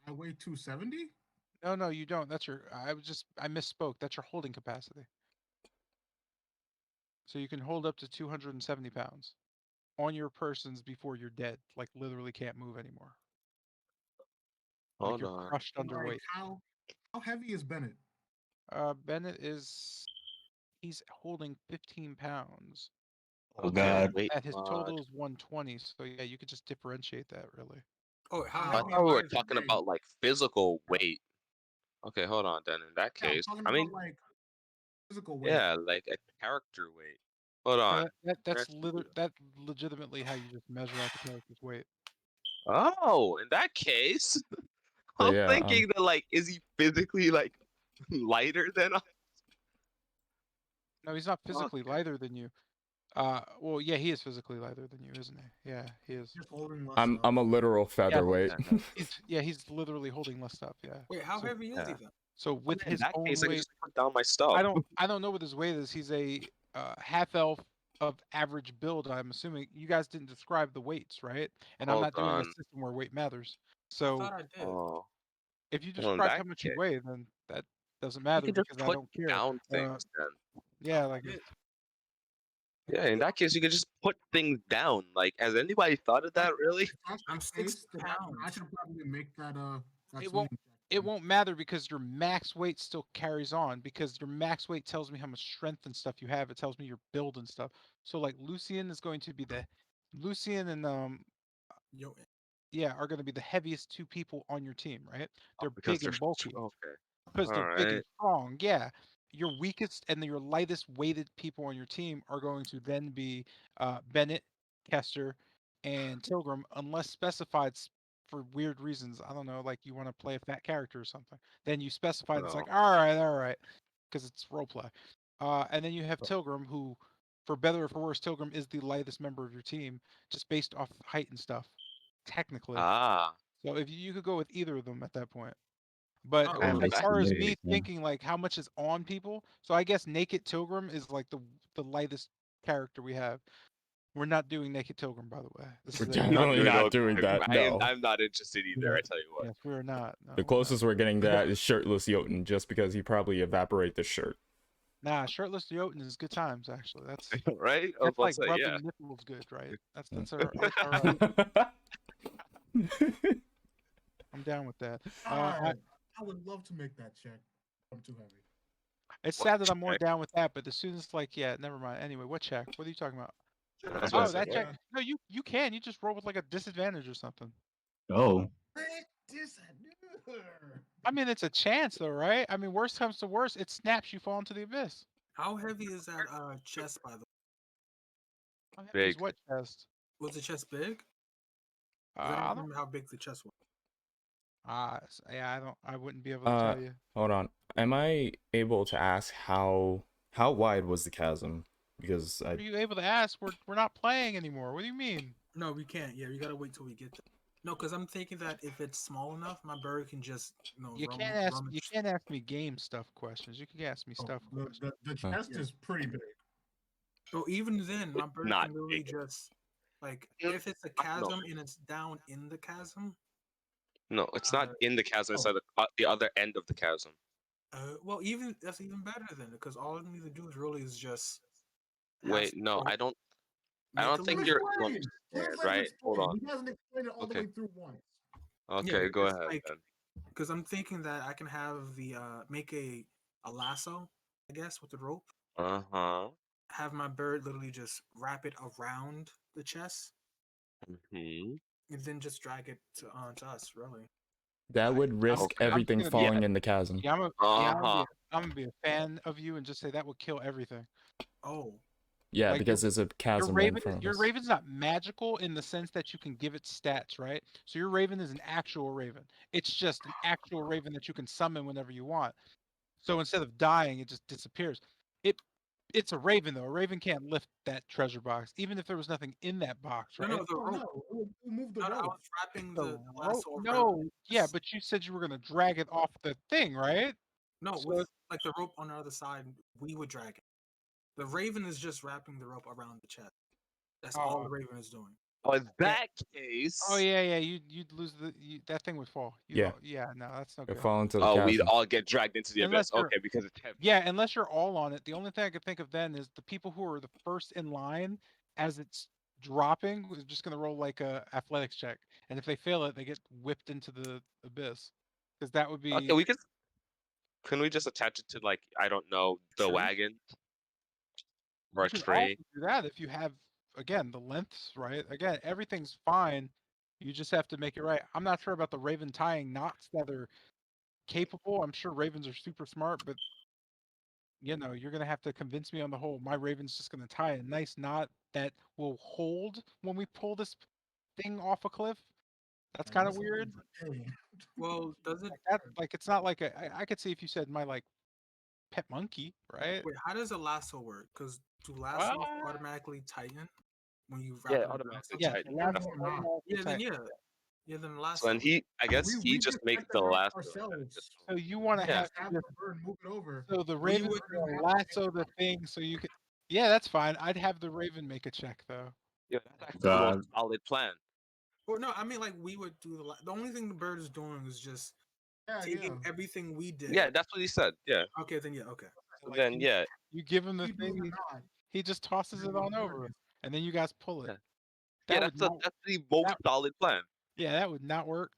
I weigh 270. No, you don't. That's your. I misspoke. That's your holding capacity. So you can hold up to 270 pounds on your persons before you're dead. Like literally can't move anymore. Like Hold you're on. crushed underweight. How heavy is Bennett? Bennett he's holding 15 pounds. Oh God. Weight At his mod. total is 120. So yeah, you could just differentiate that really. Oh, how I heavy thought am we I were then? talking about like physical weight. Okay, hold on then. In that Yeah, I'm case, talking I mean, about like physical weight. yeah, like a character weight. Hold on. That's legitimately how you just measure out the character's weight. Oh, in that case, So I'm yeah, thinking that like, is he physically like lighter than us? No, he's not physically lighter than you. Well, yeah, he is physically lighter than you, isn't he? Yeah, he is. Just holding less I'm up. a literal featherweight. He's literally holding less stuff. Yeah. Wait, how So- heavy is he then? So with In his that own case, I can weight, just put down my stuff. I don't know what his weight is. He's a half elf of average build. I'm assuming you guys didn't describe the weights, right? And I'm Hold not doing a on. system where weight matters. I So thought I did. Oh, if you well, in describe that how much you case, weigh, then that doesn't you matter can just because I put don't care. down things then. Yeah, I like did. Yeah, in that case, you can just put things down. Like, has anybody thought of that really? If that's I'm the 60 case, then I pounds. should probably make that that it won't swinging it check. won't matter because your max weight still carries on because your max weight tells me how much strength and stuff you have. It tells me your build and stuff. So like Lucian is going to be Lucian and Yo, yeah, are going to be the heaviest two people on your team, right? They're Because big they're and bulky okay. because they're big and Alright. strong. Yeah, your weakest and your lightest weighted people on your team are going to then be Bennett, Kester, and Tilgrim, unless specified for weird reasons. I don't know, like you want to play a fat character or something. Then you specify it's like No. all right, because it's roleplay. And then you have Tilgrim, who, for better or for worse, Tilgrim is the lightest member of your team, just based off height and stuff, technically. Ah. So if you could go with either of them at that point. But Oh, And as that far as basically, me yeah. thinking like how much is on people, so I guess Naked Tilgrim is like the lightest character we have. We're not doing Naked Tilgrim, by the way. This We're is a definitely doing not okay. doing that. No. I'm not interested either, I tell you what. Yes, we are not. No, The we're not. closest we're getting to that is shirtless Jotun, just because he probably evaporate the shirt. Nah, shirtless Jotun is good times actually. That's Right? I was that's about like to say, rubbing yeah. nipples good, right? That's all right. I'm down with that. I would love to make that check. I'm too heavy. It's What sad that I'm more check? down with that, but as soon as like, yeah, never mind. Anyway, what check? What are you talking about? That's what I Oh, said. that check. Yeah. No, you can. You just roll with like a disadvantage or something. Oh, I mean, it's a chance though, right? I mean, worst comes to worst, it snaps, you fall into the abyss. how heavy is that chest, by the way? How heavy is Big. what chest? Was the chest big? 'Cause I I don't don't. remember how big the chest was. Yeah, I don't. I wouldn't be able to tell you. Hold on. Am I able to ask how wide was the chasm? Because Are you able to ask? We're not playing anymore. What do you mean? No, we can't. Yeah, we gotta wait till we get there. No, because I'm thinking that if it's small enough, my bird can just You can't ask me game stuff questions. You can ask me stuff questions. The chest Yeah. is pretty big. So even then, my bird not can literally big. just like if it's a chasm and it's down in the chasm. No, it's not in the chasm, it's at the other end of the chasm. Well, even that's even better then, because all I need to do is really is just. Wait, no, I don't mentally think Let you're him you explain. understand, Let him right? Hold explain. on. He hasn't explained it all the Okay. way through once. Okay, go because, ahead like, then. Because I'm thinking that I can have the make a lasso, I guess, with the rope. Uh-huh. Have my bird literally just wrap it around the chest, Mm-hmm. and then just drag it to us. Really, that would risk Okay. everything gonna be- falling in the chasm. Yeah, Uh-huh. I'm gonna be a fan of you and just say that would kill everything. oh, Yeah, like, because there's a Your chasm right in raven, front of your us. raven's not magical in the sense that you can give it stats, right? So your raven is an actual raven. It's just an actual raven that you can summon whenever you want. So instead of dying, it just disappears. It's a raven though. A raven can't lift that treasure box, even if there was nothing in that box, right? no, the Oh rope. no! We'll move the No, I rope. was wrapping The the rope? lasso around. No, yeah, but you said you were gonna drag it off the thing, right? No, So with like the rope on the other side, we would drag it. The raven is just wrapping the rope around the chest. That's all Oh. the raven is doing. Oh, in that case. Oh yeah, you'd lose that thing would fall. Yeah. No, that's no It good. fall into the Oh, chasm. we'd all get dragged into the Unless abyss. you're- Okay, because it's heavy. Yeah, unless you're all on it. The only thing I could think of then is the people who are the first in line as it's dropping is just gonna roll like a athletics check, and if they fail it, they get whipped into the abyss. Because that would be. Okay, can we just attach it to, like, I don't know, the Tree? wagon? Or You a can tree? also do that if you have, again, the lengths right. Again, everything's fine. You just have to make it right. I'm not sure about the raven tying knots that are capable. I'm sure ravens are super smart, but you're gonna have to convince me on the whole. My raven's just gonna tie a nice knot that will hold when we pull this thing off a cliff. That's kind of weird. Well, does it? Like it's not like I could see if you said my like pet monkey, right? Wait, how does a lasso work? Because do lassos automatically tighten when you wrap Yeah, it around automatically something? Yeah, tighten. the last That's one, not. Yeah, then yeah. Yeah, then lasso. So then I guess he just just makes set the bird lasso. ourselves. So you want to Yeah. have Have the bird move it over. so the Well, you raven would- will lasso the thing so you could. Yeah, that's fine. I'd have the raven make a check though. Yeah, that's actually the God. most solid plan. Or no, I mean like we would do the only thing the bird is doing is just taking everything we did. Yeah, that's what he said. Yeah. Okay, then yeah, okay. So, like, Then yeah. you give him the Keep moving thing, on. he just tosses it on over, and then you guys pull it. Yeah. That Yeah, would not, that's the most solid plan. yeah, that would not work.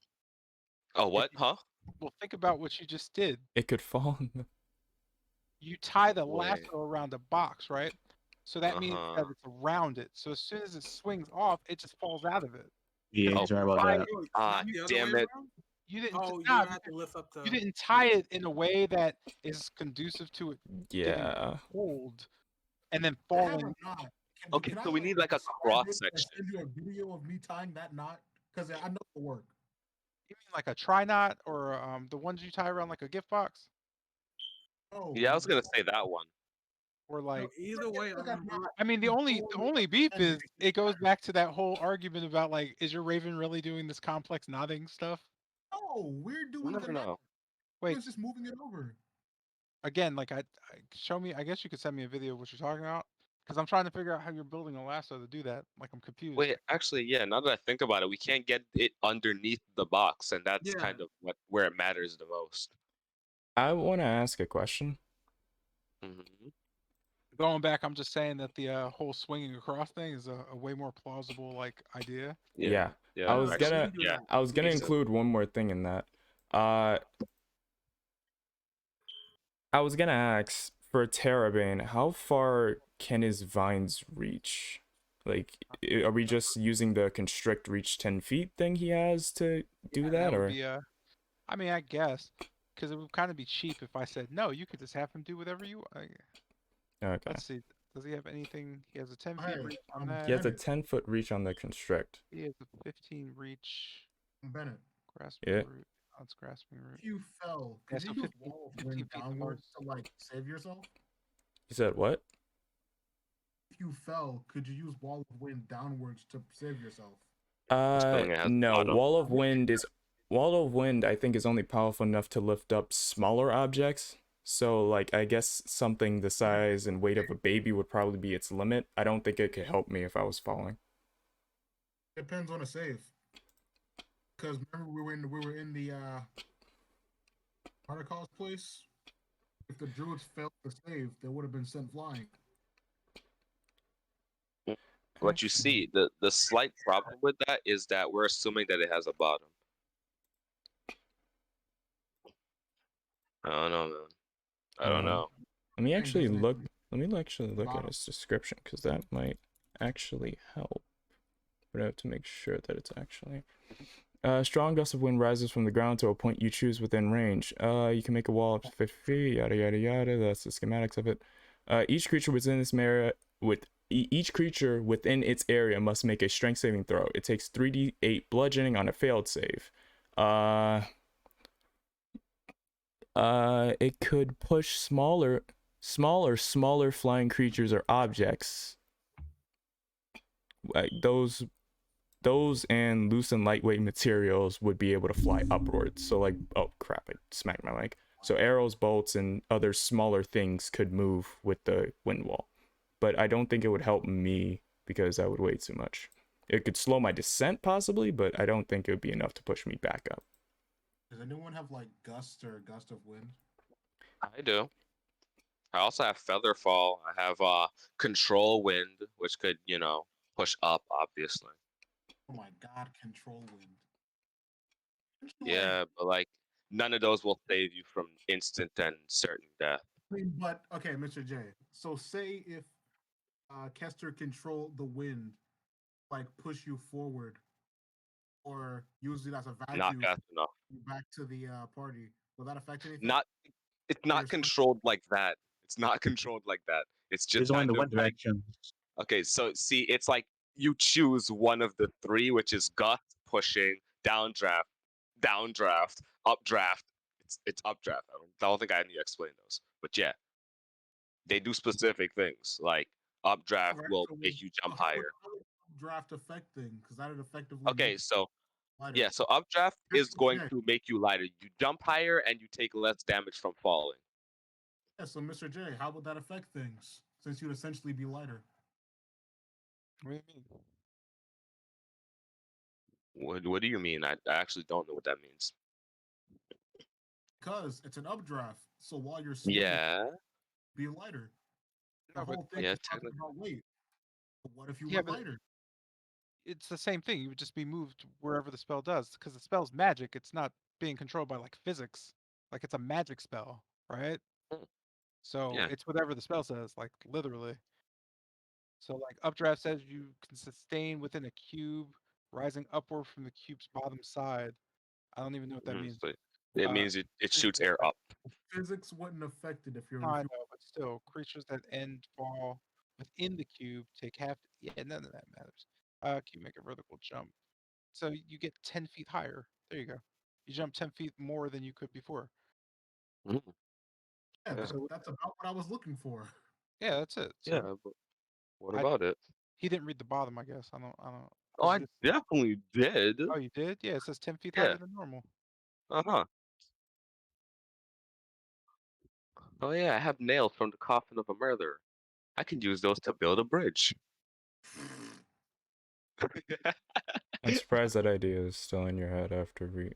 Oh, what? Huh? Well, think about what you just did. It could fall in the... You tie the Wait. lasso around a box, right? So that means that it's around it. So as soon as it swings off, it just falls out of it. Yeah, Oh, sorry about that. Ah, Not the other damn way it. around? You didn't. Oh, you nah, have to lift up the. you didn't tie it in a way that is conducive to it Yeah. hold and then Have falling. or not? Okay, can so I, we need like a describe cross it and section. Send you a video of me tying that knot because I know it'll work. You mean like a tri knot or the ones you tie around like a gift box, Oh, Yeah, I was gonna say that one. or No, like? either way, Look at that. I mean, the only beef is it goes back to that whole argument about like, is your raven really doing this complex knotting stuff? No, we're doing No, the no, knot. no. Wait, It's just moving it over. again, like I show me. I guess you could send me a video of what you're talking about because I'm trying to figure out how you're building a lasso to do that. Like I'm confused. Wait, actually, yeah. Now that I think about it, we can't get it underneath the box, and that's Yeah. kind of where it matters the most. I want to ask a question. Hmm. Going back, I'm just saying that the whole swinging across thing is a way more plausible like idea. Yeah. Yeah. I was actually, gonna yeah. I was gonna Makes sense. include one more thing in that. I was gonna ask for Terabane, how far can his vines reach? Like, are we just using the constrict reach 10 feet thing he has to do that, would or? be I mean, I guess because it would kind of be cheap if I said no. You could just have him do whatever you. Okay. Let's see. Does he have anything? He has a 10 feet Hey, reach on I'm that. He has a Bennett. 10-foot reach on the constrict. He has a 15 reach. Bennett, Grasping Yeah. root. That's grasping root. if you fell, Yeah, could so you use 15 wall of 15 wind feet the downwards most. to like save yourself? You said what? If you fell, could you use wall of wind downwards to save yourself? Assuming it has No. bottom. Wall of Wind, I think, is only powerful enough to lift up smaller objects. So, like, I guess something the size and weight of a baby would probably be its limit. I don't think it could help me if I was falling. Depends on a save. Because remember we were in the Article's place. If the druids failed to save, they would have been sent flying. What you see, the slight problem with that is that we're assuming that it has a bottom. I don't know, man. I don't know. Let me actually doesn't it- look. Let me actually look at Bottom. its description, because that might actually help. But I have to make sure that it's actually. Strong gust of wind rises from the ground to a point you choose within range. You can make a wall up to 50 feet. Yada yada yada. That's the schematics of it. Each creature within this area each creature within its area must make a strength saving throw. It takes 3d8 bludgeoning on a failed save. It could push smaller flying creatures or objects. Like those and loose and lightweight materials would be able to fly upwards. So like, oh crap, I smacked my mic. So arrows, bolts, and other smaller things could move with the wind wall. But I don't think it would help me because I would weigh too much. It could slow my descent possibly, but I don't think it would be enough to push me back up. Does anyone have like gusts or gust of wind? I do. I also have feather fall. I have control wind, which could, push up, obviously. Oh my god, control wind. Yeah, but like none of those will save you from instant and certain death. But okay, Mr. J. So say if Kester controlled the wind, like push you forward, or use it as a Not vacuum fast enough. back to the party, will that affect anything? It's not Or- controlled like that. It's not controlled like that. It's just There's only kind the of one like, direction. okay, so see, it's like you choose one of the three, which is gust, pushing, downdraft, updraft. It's updraft. I don't think I need to explain those, but yeah, they do specific things. Like updraft Alright, will so make you jump how would higher. draft affect thing? Because that would effectively. Okay, so Lighter. Yeah, so updraft is going Yeah. to make you lighter. You jump higher and you take less damage from falling. Yeah, so Mr. J, how would that affect things? Since you'd essentially be lighter. What do you mean? What do you mean? I actually don't know what that means. Because it's an updraft. So while you're swinging, Yeah. be lighter. The No, but whole thing Yeah, is talking technically. about weight. But what if you Yeah, were but lighter? it's the same thing. You would just be moved wherever the spell does, because the spell's magic. It's not being controlled by like physics. Like it's a magic spell, right? Hmm. So Yeah. it's whatever the spell says, like literally. So like updraft says you can sustain within a cube, rising upward from the cube's bottom side. I don't even know what that means. So it Uh, means it shoots creatures air that up. Physics wouldn't affect it if you're. no, I know, but still, creatures that end fall within the cube take half. Yeah, none of that matters. Can you make a vertical jump? So you get 10 feet higher. There you go. You jump 10 feet more than you could before. Mhm. Yeah, Yeah. So that's about what I was looking for. yeah, that's it. So Yeah, but what I about it? he didn't read the bottom, I guess. I don't. Oh, 'Cause I definitely did. oh, you did? Yeah, it says 10 feet Yeah. higher than normal. Uh-huh. Oh yeah, I have nails from the coffin of a murderer. I can use those to build a bridge. I'm surprised that idea is still in your head after we.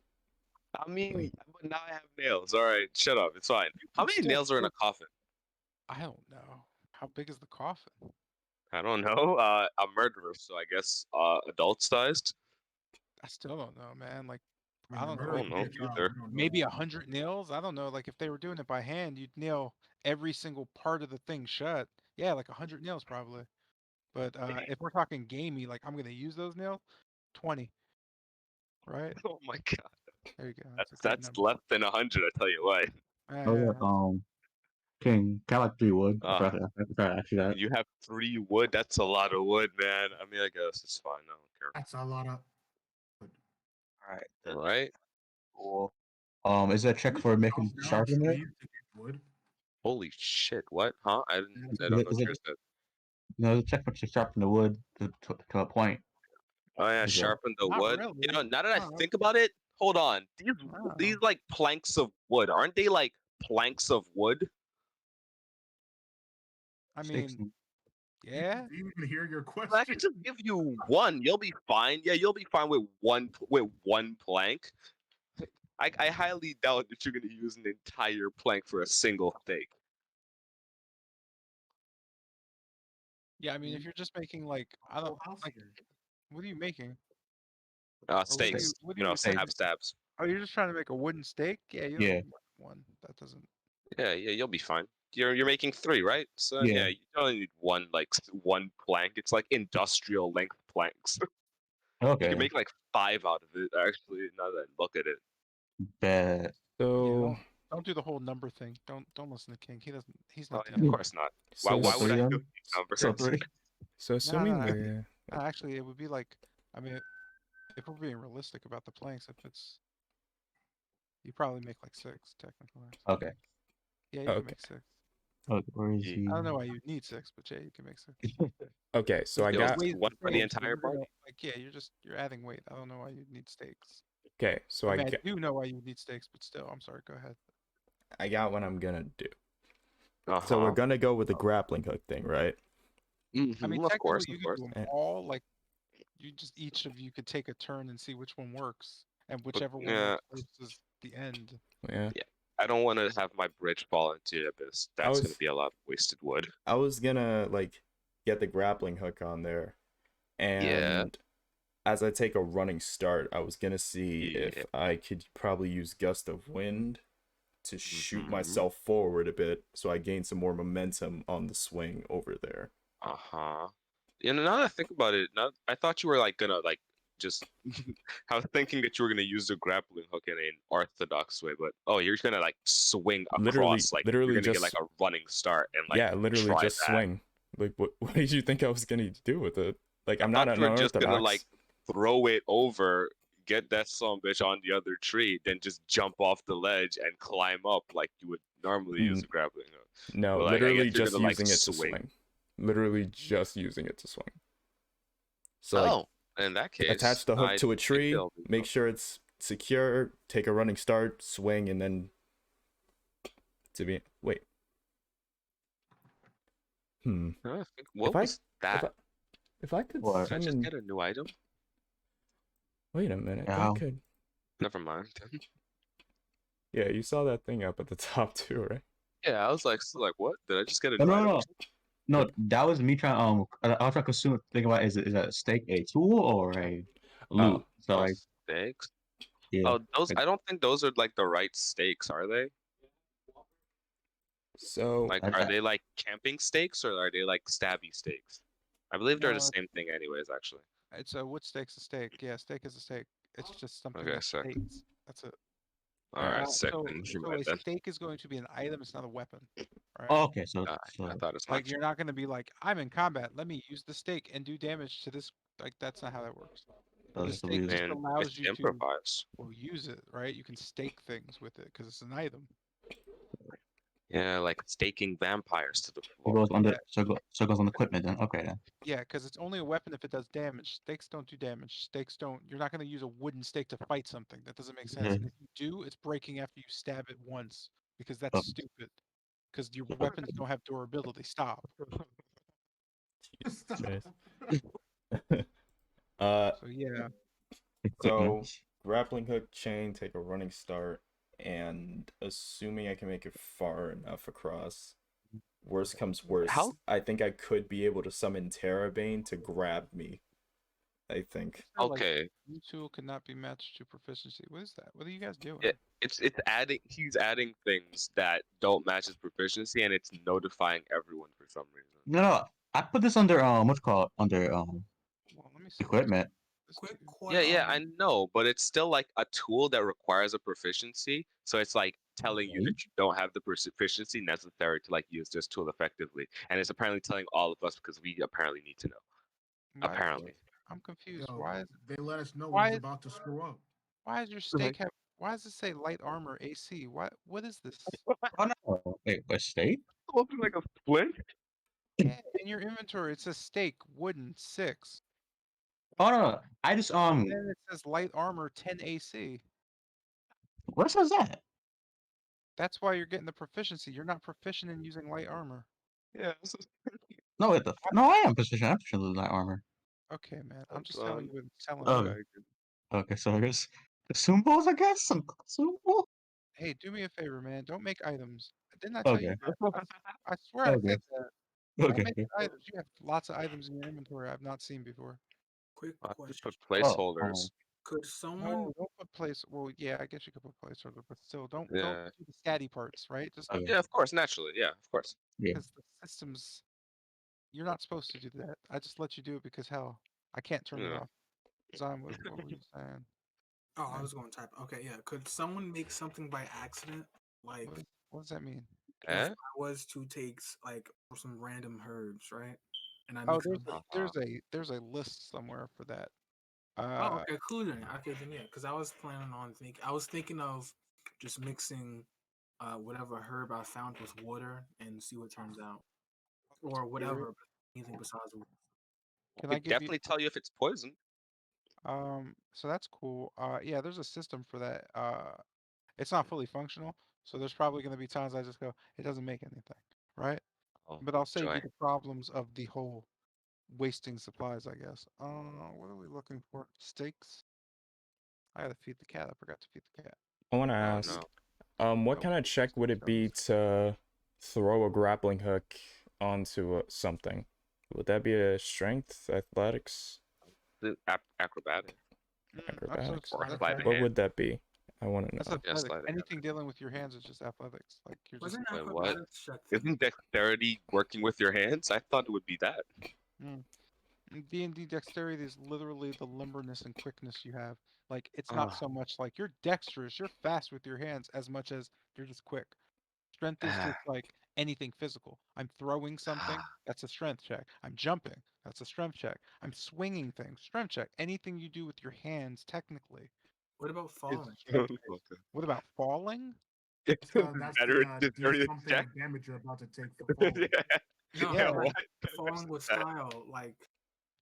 I mean, Like, but now I have nails. All right, shut up. It's fine. How many Still, nails are in a coffin? I don't know. How big is the coffin? I don't know. A murderer, so I guess adult sized. I still don't know, man. Like, I I mean, the don't I know. murderer Like, don't could be know a child. either. We don't know. maybe 100 nails? I don't know. Like, if they were doing it by hand, you'd nail every single part of the thing shut. Yeah, like 100 nails probably. But if we're talking gamey, like I'm gonna use those nails, 20, right? Oh my god, There you go. That's a good that's number. less than 100. I tell you what. Oh Yeah, yeah, King, got like 3 wood. Uh, I forgot to ask you that. you have 3 wood. That's a lot of wood, man. I mean, I guess it's fine. I don't care. That's a lot of. All right. Right? Cool. Is that a check for making Down sharpen it? trees to get wood. Holy shit! What? Huh? I didn't. I Is don't it, know is what it you said. no, it's a check for to sharpen the wood to a point. Oh yeah, Is it? sharpen the not wood. really. You know, now that I No, think about it, hold on. These no. like planks of wood, aren't they like planks of wood? I Sticks. mean, yeah. Do you even hear your I question? could just give you one. You'll be fine. Yeah, you'll be fine with one plank. I highly doubt that you're gonna use an entire plank for a single stake. Yeah, I mean, if you're just making like, I don't Whole house like, here. what are you making? Stakes. What do You you know, like? stabs. Oh, you're just trying to make a wooden stake? Yeah, you Yeah. don't need one. That doesn't. Yeah, you'll be fine. You're making 3, right? So Yeah. yeah, you only need one plank. It's like industrial length planks. You Okay. can make like 5 out of it. Actually, now that I look at it. Bet. Yeah, so, don't do the whole number thing. Don't listen to King. He doesn't. He's Oh, not yeah, doing of it. course not. so, Why would I three do then? these numbers? So 3. so No, assuming no, no. the No, actually, it would be like. I mean, if we're being realistic about the planks, if it's, you probably make like 6 technically. Okay. Yeah, you can Okay. make 6. Okay. Where is Yeah. he? I don't know why you need 6, but yeah, you can make 6. okay, so I Yo, got it's one for the entire You're gonna, party. like, yeah, you're adding weight. I don't know why you need stakes. okay, so I I mean, I got do know why you need stakes, but still, I'm sorry. Go ahead. I got what I'm gonna do. Uh-huh. So we're gonna go with the grappling hook thing, right? I mean, of course, technically, of you course. could do them Eh. all. Like, you just each of you could take a turn and see which one works, and whichever one yeah. works first is the end. Yeah. I don't want to have my bridge fall into the abyss. That's going to be a lot of wasted wood. I was gonna like get the grappling hook on there, and Yeah. as I take a running start, I was gonna see Yeah. if I could probably use gust of wind to shoot Mhm. myself forward a bit, so I gain some more momentum on the swing over there. Uh-huh. You know, now that I think about it, I thought you were like gonna like just I was thinking that you were gonna use the grappling hook in an orthodox way, but oh, you're gonna like swing across, like Literally you're gonna just get like a running start and like yeah, literally try just that. swing. Like what did you think I was gonna do with it? Like I'm I not thought an you were just unorthodox. gonna like throw it over, get that son bitch on the other tree, then just jump off the ledge and climb up like you would normally use a grappling hook. No, But, like, I literally guess you're just gonna, like, using it to swing. swing. Literally just using it to swing. So like, Oh, In that case, Attach the hook I to a think tree, they'll be make sure it's secure, take a running start, swing, and then wait. I think, what If I was that? if I could What? Did I just summon, get a new item? wait a minute, Yeah. that could. Never mind. Yeah, you saw that thing up at the top too, right? Yeah, I was like, what? Did I just get a No, new no, item? no, no. That was me trying. I was trying to think about is a stake a tool or a loot? So Oh, like, stakes. yeah. Oh, those. like- I don't think those are like the right stakes, are they? So Like, I- are they like camping stakes or are they like stabby stakes? I believe they're the No, same thing, anyways. Actually. It's a wood steak's a steak. Yeah, steak is a steak. It's just something Okay, that sick. states. That's it. All right, Uh, sick. so, Then you're so right a then. steak is going to be an item. It's not a weapon, right? Oh, okay. So I thought as Like much. you're not going to be like, I'm in combat. Let me use the steak and do damage to this. Like that's not how that works. The so steak we just Man, allows it's you to improvise. use it, right? You can stake things with it because it's an item. Yeah, like staking vampires to the it floor. goes under Yeah. so it goes on equipment then. Okay then. Yeah, because it's only a weapon if it does damage. Stakes don't do damage. Stakes don't. You're not going to use a wooden stake to fight something. That doesn't make sense. And if you do, it's breaking after you stab it once because that's Oh. stupid. Because your weapons don't have durability. Stop. Stop. So yeah, so grappling hook, chain, take a running start, and assuming I can make it far enough across, worst comes worst, How- I think I could be able to summon Terrabane to grab me. I think. so, like, Okay. you two cannot be matched to proficiency. What is that? What are you guys doing? Yeah, it's adding. He's adding things that don't match his proficiency, and it's notifying everyone for some reason. No, I put this under what's called under Well, let me see. equipment. Quick Yeah, question. yeah, I know, but it's still like a tool that requires a proficiency. So it's like telling you Okay. that you don't have the proficiency necessary to like use this tool effectively, and it's apparently telling all of us because we apparently need to know. Why- Apparently. I'm confused. Yo, Why is they let us know why when he's is- about to screw up. why is your stake have? Why does it say light armor AC? What is this? Oh no! Wait, a stake? Looking like a flint. Yeah, in your inventory it says stake wooden 6. Oh no! I just And then it says light armor 10 AC. what says that? That's why you're getting the proficiency. You're not proficient in using light armor. Yeah. No, no, I am proficient. I'm proficient with light armor. Okay, man. I'm just Hold telling on. you what it's telling Oh. me. Okay, so I guess consumables. I guess some consumable. Hey, do me a favor, man. Don't make items. Didn't I tell Okay. you that? I swear I Okay. said that. Don't Okay. make items. You have lots of items in your inventory I've not seen before. Quick I just question. put placeholders. Could someone? No, don't put place. Well, yeah, I guess you could put placeholder, but still, don't Yeah. do the statty parts, right? Just Okay. Yeah, of course, naturally. Yeah, of course. Yeah. because the systems, you're not supposed to do that. I just let you do it because hell, I can't turn it Yeah. off. Zion, what were you saying? Oh, I was going to type. Okay, yeah. Could someone make something by accident? Like, What does that mean? if Eh? I was to take like some random herbs, right? And I Oh, mix them. there's a list somewhere for that. Oh, okay, cool then. Okay, then yeah, because I was planning on I was thinking of just mixing whatever herb I found with water and see what turns out, or whatever. Anything besides water. Can I I could give you? definitely tell you if it's poison. So that's cool. Yeah, there's a system for that. It's not fully functional, so there's probably going to be times I just go, it doesn't make anything, right? Oh, But I'll save you joy. the problems of the whole wasting supplies, I guess. What are we looking for? Steaks? I gotta feed the cat. I forgot to feed the cat. I want to Oh, ask, no. what Oh, kind of check would it be to throw a grappling hook onto something? Would that be a strength, athletics, The acrobatic. acrobatics? Or that's sleight of What hand. would that be? I want to That's know. Yeah, athletics. sleight of hand. Anything dealing with your hands is just athletics. Like you're just. Wasn't Wait, what? acrobatics check thing? Isn't dexterity working with your hands? I thought it would be that. D&D dexterity is literally the limberness and quickness you have. Like it's not Ah. so much like you're dexterous, you're fast with your hands as much as you're just quick. Strength is just like anything physical. I'm throwing something, that's a strength check. I'm jumping, that's a strength check. I'm swinging things, strength check. Anything you do with your hands, technically. What about is falling? strength based. What about falling? That's Better the do dexterity something check. damage you're about to take for falling. No, Yeah, like what? falling with That- style, like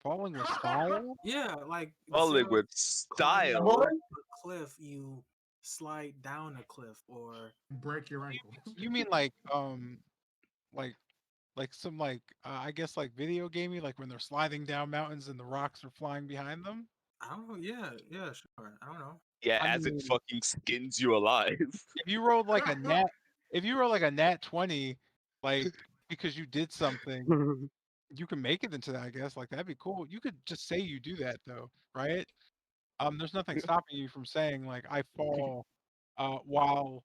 Falling with style? Yeah, like Falling instead of with climbing style. a cliff, you slide down a cliff, or Break your ankle. You mean like some I guess like video gamey, like when they're sliding down mountains and the rocks are flying behind them? I don't know. Yeah, sure. I don't know. Yeah, I as it mean, fucking skins you alive. if you rolled like a nat, if you roll like a nat 20, like because you did something, you can make it into that, I guess. Like that'd be cool. You could just say you do that though, right? There's nothing stopping you from saying like I fall while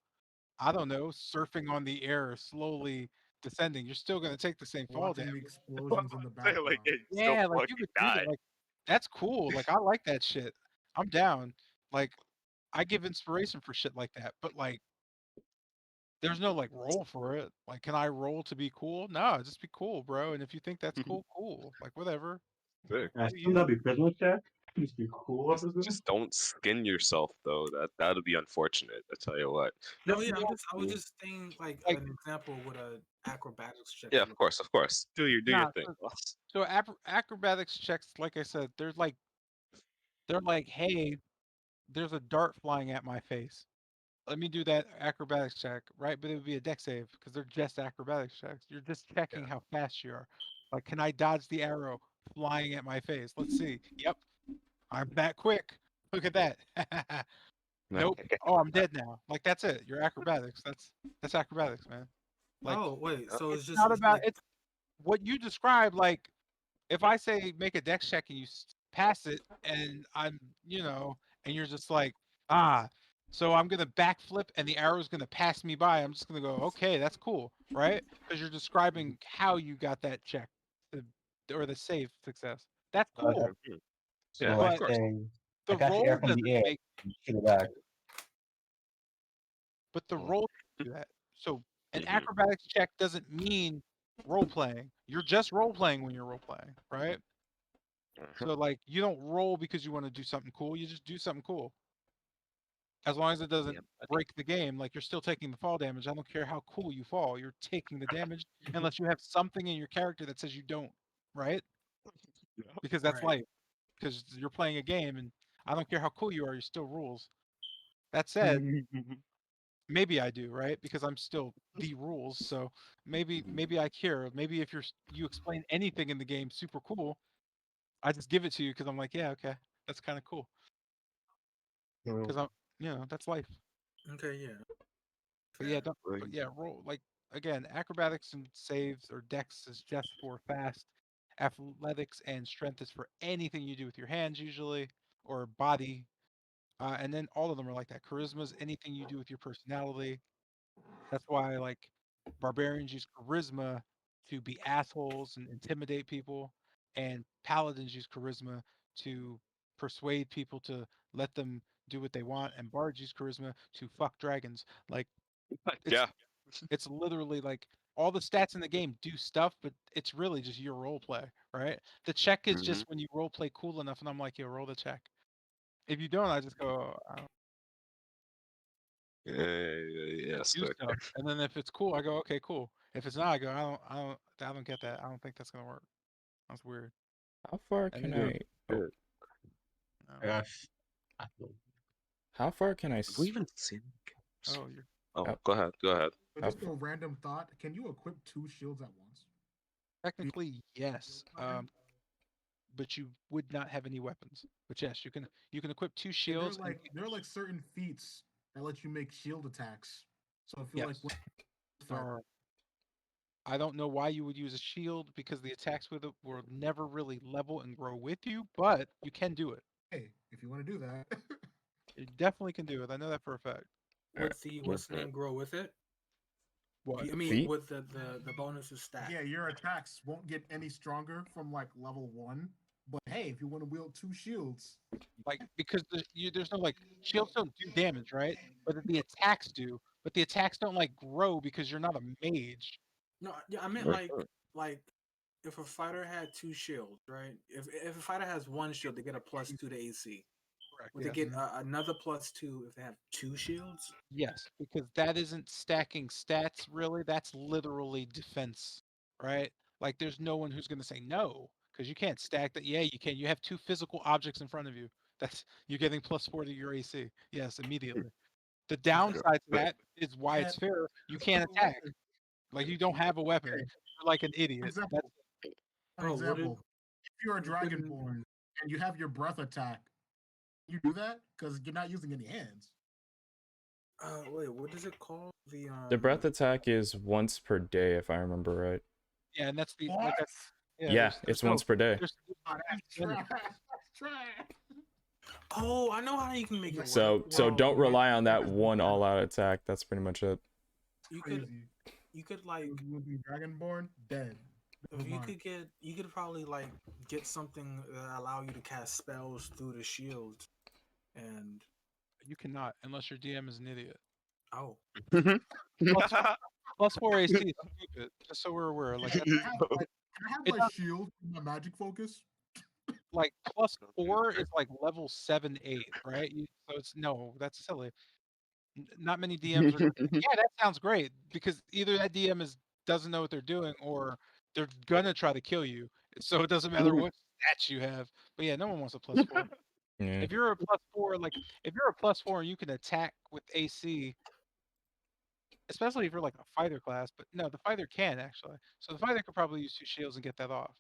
I don't know, surfing on the air, slowly descending. You're still gonna take the same fall Watching the damage. explosions in the Say, like, background. yeah, you still Yeah, like you fucking could do that. die. Like that's cool. Like I like that shit. I'm down. Like I give inspiration for shit like that. But like there's no like roll for it. Like can I roll to be cool? No, just be cool, bro. And if you think that's cool, cool. Like whatever. Sick. I Do still you? that'd be Christmas check. Just be cool. Just don't skin yourself though. That'll be unfortunate. I tell you what. No, No, yeah, no, I was just saying like like an example with a acrobatics check. Yeah, You of would- course, of course. Do your nah, thing. so acrobatics checks, like I said, they're like, hey, there's a dart flying at my face. Let me do that acrobatics check, right? But it would be a deck save because they're just acrobatics checks. You're just checking how fast you are. Like, can I dodge the arrow flying at my face? Let's see. Yep, I'm that quick. Look at that. Nope. Oh, I'm dead now. Like that's it. Your acrobatics. That's acrobatics, man. Like Oh wait, so it's it's just not about like it's what you describe. Like if I say make a dex check and you pass it, and I'm, and you're just like, so I'm gonna backflip and the arrow's gonna pass me by. I'm just gonna go, okay, that's cool, right? Because you're describing how you got that check, or the save success. That's cool. So Yeah, I of But course. say I the catch the air roll from doesn't the air make. and shoot it back. But the Mm. role do that. So an Mhm. acrobatics check doesn't mean role playing. You're just role playing when you're role playing, right? Mhm. So like you don't roll because you want to do something cool. You just do something cool. As long as it doesn't Yep, buddy. break the game, like you're still taking the fall damage. I don't care how cool you fall. You're taking the damage unless you have something in your character that says you don't, right? Because that's right. life. Because you're playing a game and I don't care how cool you are, you're still rules. That said, maybe I do, right? Because I'm still the rules. So maybe I care. Maybe if you explain anything in the game super cool, I just give it to you because I'm like, yeah, okay, that's kind of cool. Because I'm, that's life. Okay, yeah. But yeah, Fair. don't. But yeah, roll like again, acrobatics and saves or dex is just for fast. Athletics and strength is for anything you do with your hands usually or body. And then all of them are like that. Charisma is anything you do with your personality. That's why like barbarians use charisma to be assholes and intimidate people, and paladins use charisma to persuade people to let them do what they want, and bards use charisma to fuck dragons. Like it's Yeah. it's literally like all the stats in the game do stuff, but it's really just your role play, right? The check is Mhm. just when you role play cool enough, and I'm like, yo, roll the check. If you don't, I just go, Yeah, just do sick. stuff. And then if it's cool, I go, okay, cool. If it's not, I go, I don't get that. I don't think that's gonna work. That's weird. How far And can then, I? Oh, Good. no. Gosh. how far can I? Have we even seen games? Oh, you're Oh, How, go ahead. Go ahead. But how, just a random thought: can you equip 2 shields at once? technically yes, but you would not have any weapons. But yes, you can equip 2 Yeah, shields. And there are like certain feats that let you make shield attacks. So I feel yes, like there are. I don't know why you would use a shield because the attacks with it will never really level and grow with you, but you can do it. hey, if you want to do that, You definitely can do it. I know that for a fact. What's the name grow with it? What? I mean, feet? with the bonuses stack. yeah, your attacks won't get any stronger from like level 1. But hey, if you want to wield 2 shields, Like because there's no like shields don't do damage, right? But the attacks do. But the attacks don't like grow because you're not a mage. No, yeah, I meant like if a fighter had 2 shields, right? If a fighter has 1 shield, they get a +2 to AC. Correct. Would they Yes. get another +2 if they have 2 shields? Yes, because that isn't stacking stats really. That's literally defense, right? Like there's no one who's going to say no. because you can't stack that. Yeah, you can. You have 2 physical objects in front of you. That's you're getting +4 to your AC. Yes, immediately. The downside to that is why it's fair. You can't attack. Like you don't have a weapon. Okay. You're like an idiot. Example. That's For Oh, what example, if you're a you couldn't- dragonborn and you have your breath attack, you do that because you're not using any hands. Wait, what is it called? The breath attack is once per day, if I remember right. yeah, and that's the What? like that's Yeah, there's it's no- once per day. there's- Oh, that's trash. That's trash. Oh, I know how you can make it work. So Well, don't rely on that one all-out attack. That's pretty much it. you could Crazy. like You would be dragonborn dead. Never you mind. could probably like get something that allow you to cast spells through the shield, and you cannot unless your DM is an idiot. oh, +4 AC is stupid. Just so we're aware, like Can I have It's my not- shield in my magic focus? like +4 is like level 7, 8, right? So it's no, that's silly. Not many DMs are gonna be like, yeah, that sounds great because either that DM doesn't know what they're doing or they're gonna try to kill you. So it doesn't matter what stats you have. But yeah, no one wants a +4. Yeah. If you're a +4, like if you're a +4 and you can attack with AC, especially if you're like a fighter class, but no, the fighter can actually. So the fighter could probably use 2 shields and get that off.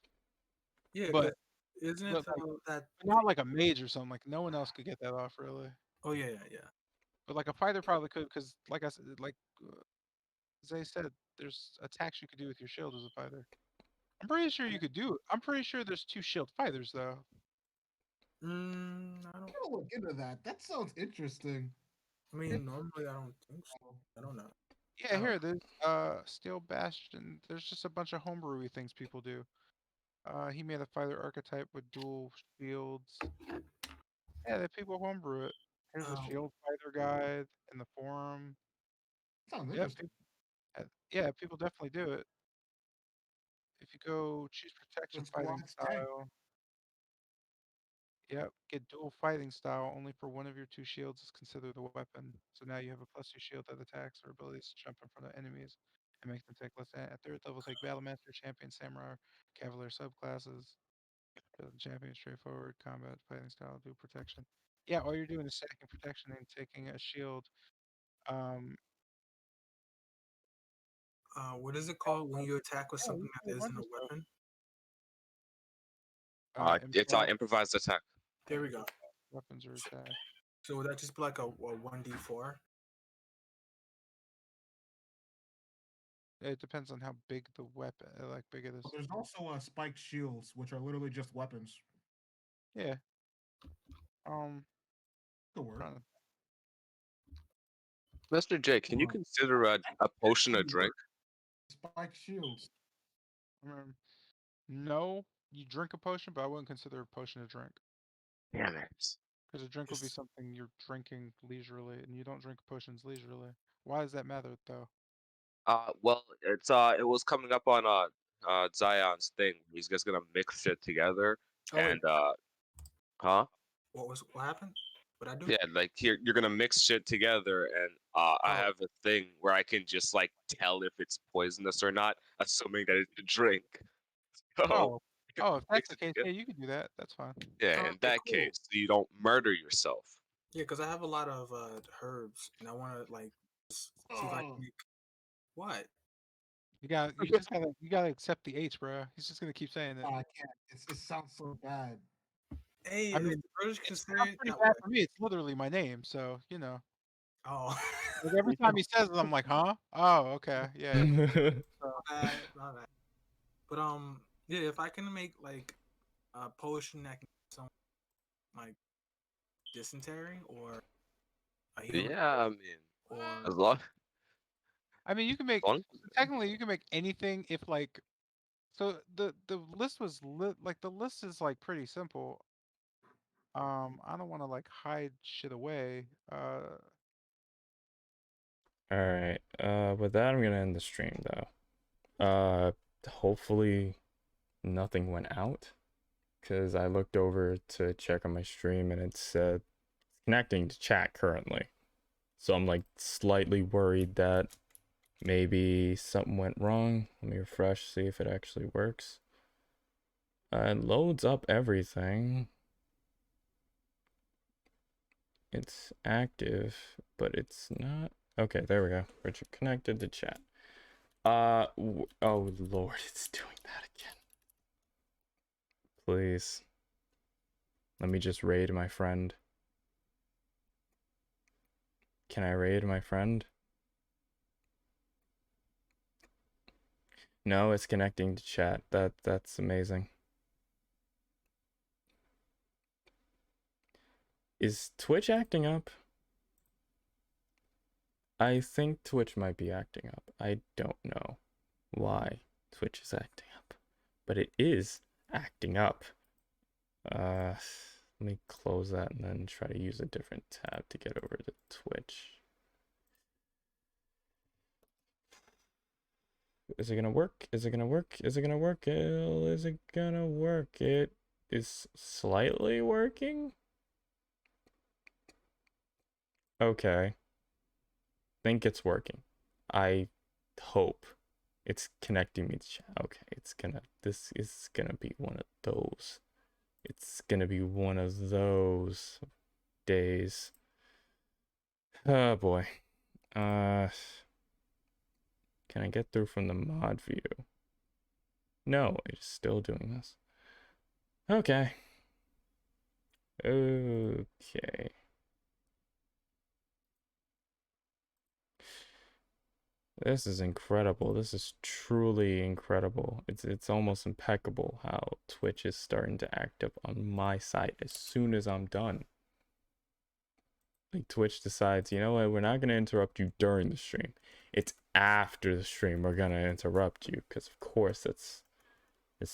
yeah, But- 'cause isn't it but, like, that? But not like a mage or something. Like no one else could get that off really. Oh yeah. But like a fighter probably could because like I said, like Zay said, there's attacks you could do with your shield as a fighter. I'm pretty sure you could do it. I'm pretty sure there's 2 shield fighters though. I don't. I'm gonna look into that. That sounds interesting. I mean, normally I don't think so. I don't know. Yeah, Oh. here there's Steel Bastion. There's just a bunch of homebrewy things people do. He made a fighter archetype with dual shields. Yeah, that people homebrew it. Here's a Oh. shield fighter guide in the forum. Sounds Yeah, interesting. people definitely do it. If you go choose protection Let's fighting watch tank. style. Yep, get dual fighting style. Only for one of your 2 shields is considered a weapon. So now you have a +2 shield that attacks or abilities to jump in front of enemies and make them take less. At 3rd level, take Battle Master, Champion, Samurai, Cavalier subclasses. Champion, straightforward combat fighting style, dual protection. Yeah, all you're doing is stacking protection and taking a shield. What is it called when you attack with Yeah, something you that can isn't a wonder stuff. weapon? It's improvised attack. There we go. Weapons or attack. So would that just be like a 1d4? It depends on how big the weapon, like big it is. There's also spiked shields, which are literally just weapons. Yeah. Could work. trying to- Mr. J, can you consider a potion a drink? Spiked shields. No, you drink a potion, but I wouldn't consider a potion a drink. Damn it. Because a drink would be Yes. something you're drinking leisurely, and you don't drink potions leisurely. Why does that matter, though? Well, it was coming up on Zion's thing. He's just gonna mix it together, Oh, wait. and huh? What happened? What I do? Yeah, like you're gonna mix shit together, and I have a thing where I can just like tell if it's poisonous or not, assuming that it's a drink. So, If that's mix the it case, together. yeah, you can do that. That's fine. Yeah, Oh, in okay, that cool. case, you don't murder yourself. Yeah, because I have a lot of herbs, and I want to like see if I can make what. You gotta accept the H, bro. He's just gonna keep saying it. I can't. It sounds so bad. Hey, I if mean, the British It's consider not it pretty that bad way. for me. It's literally my name, so you know. Oh, Like every time he says it, I'm like, huh? Oh, okay, yeah. So, my bad. But yeah, if I can make like a potion that can some like dysentery or a healing Yeah, I mean, or as long I mean, you can make long technically you can make anything if like. So the list was like the list is like pretty simple. I don't want to like hide shit away. Alright, with that, I'm gonna end the stream, though. Hopefully nothing went out, because I looked over to check on my stream, and it said connecting to chat currently. So I'm, like, slightly worried that maybe something went wrong. Let me refresh, see if it actually works. It loads up everything. It's active, but it's not. Okay, there we go. We're connected to chat. Oh Lord, it's doing that again. Please. Let me just raid my friend. Can I raid my friend? No, it's connecting to chat. That's amazing. Is Twitch acting up? I think Twitch might be acting up. I don't know why Twitch is acting up, but it is acting up. Let me close that and then try to use a different tab to get over to Twitch. Is it gonna work? Is it gonna work? Is it gonna work? Is it gonna work? It is slightly working. Okay. Think it's working. I hope it's connecting me to chat. Okay, this is gonna be one of those. It's gonna be one of those days. Oh boy. Can I get through from the mod view? No, it's still doing this. Okay. Okay. This is incredible. This is truly incredible. It's almost impeccable how Twitch is starting to act up on my side as soon as I'm done. Like Twitch decides, you know what, we're not gonna interrupt you during the stream. It's after the stream we're gonna interrupt you, because of course it's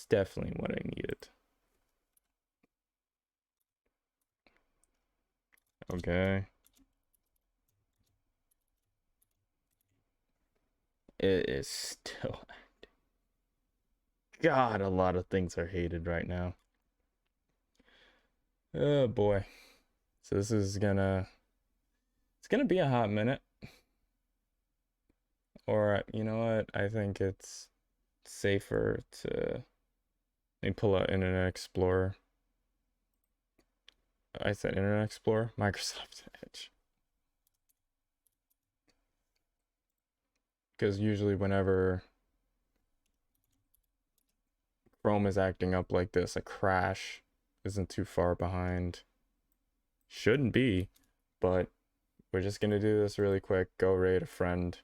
definitely what I needed. Okay. It is still acting. God, a lot of things are hated right now. Oh boy. So this is gonna be a hot minute. Or you know what? I think it's safer to let me pull out Internet Explorer. I said Internet Explorer, Microsoft Edge. Because usually whenever Chrome is acting up like this, a crash isn't too far behind. Shouldn't be, but we're just gonna do this really quick. Go raid a friend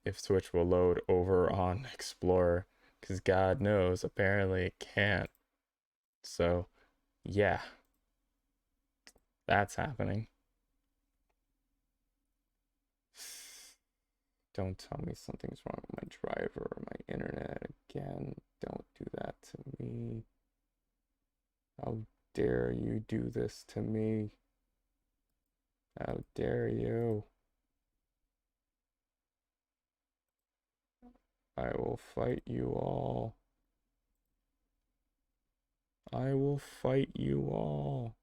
if Twitch will load over on Explorer, because God knows apparently it can't. So yeah, that's happening. Don't tell me something's wrong with my driver or my internet again. Don't do that to me. How dare you do this to me? How dare you? I will fight you all. I will fight you all.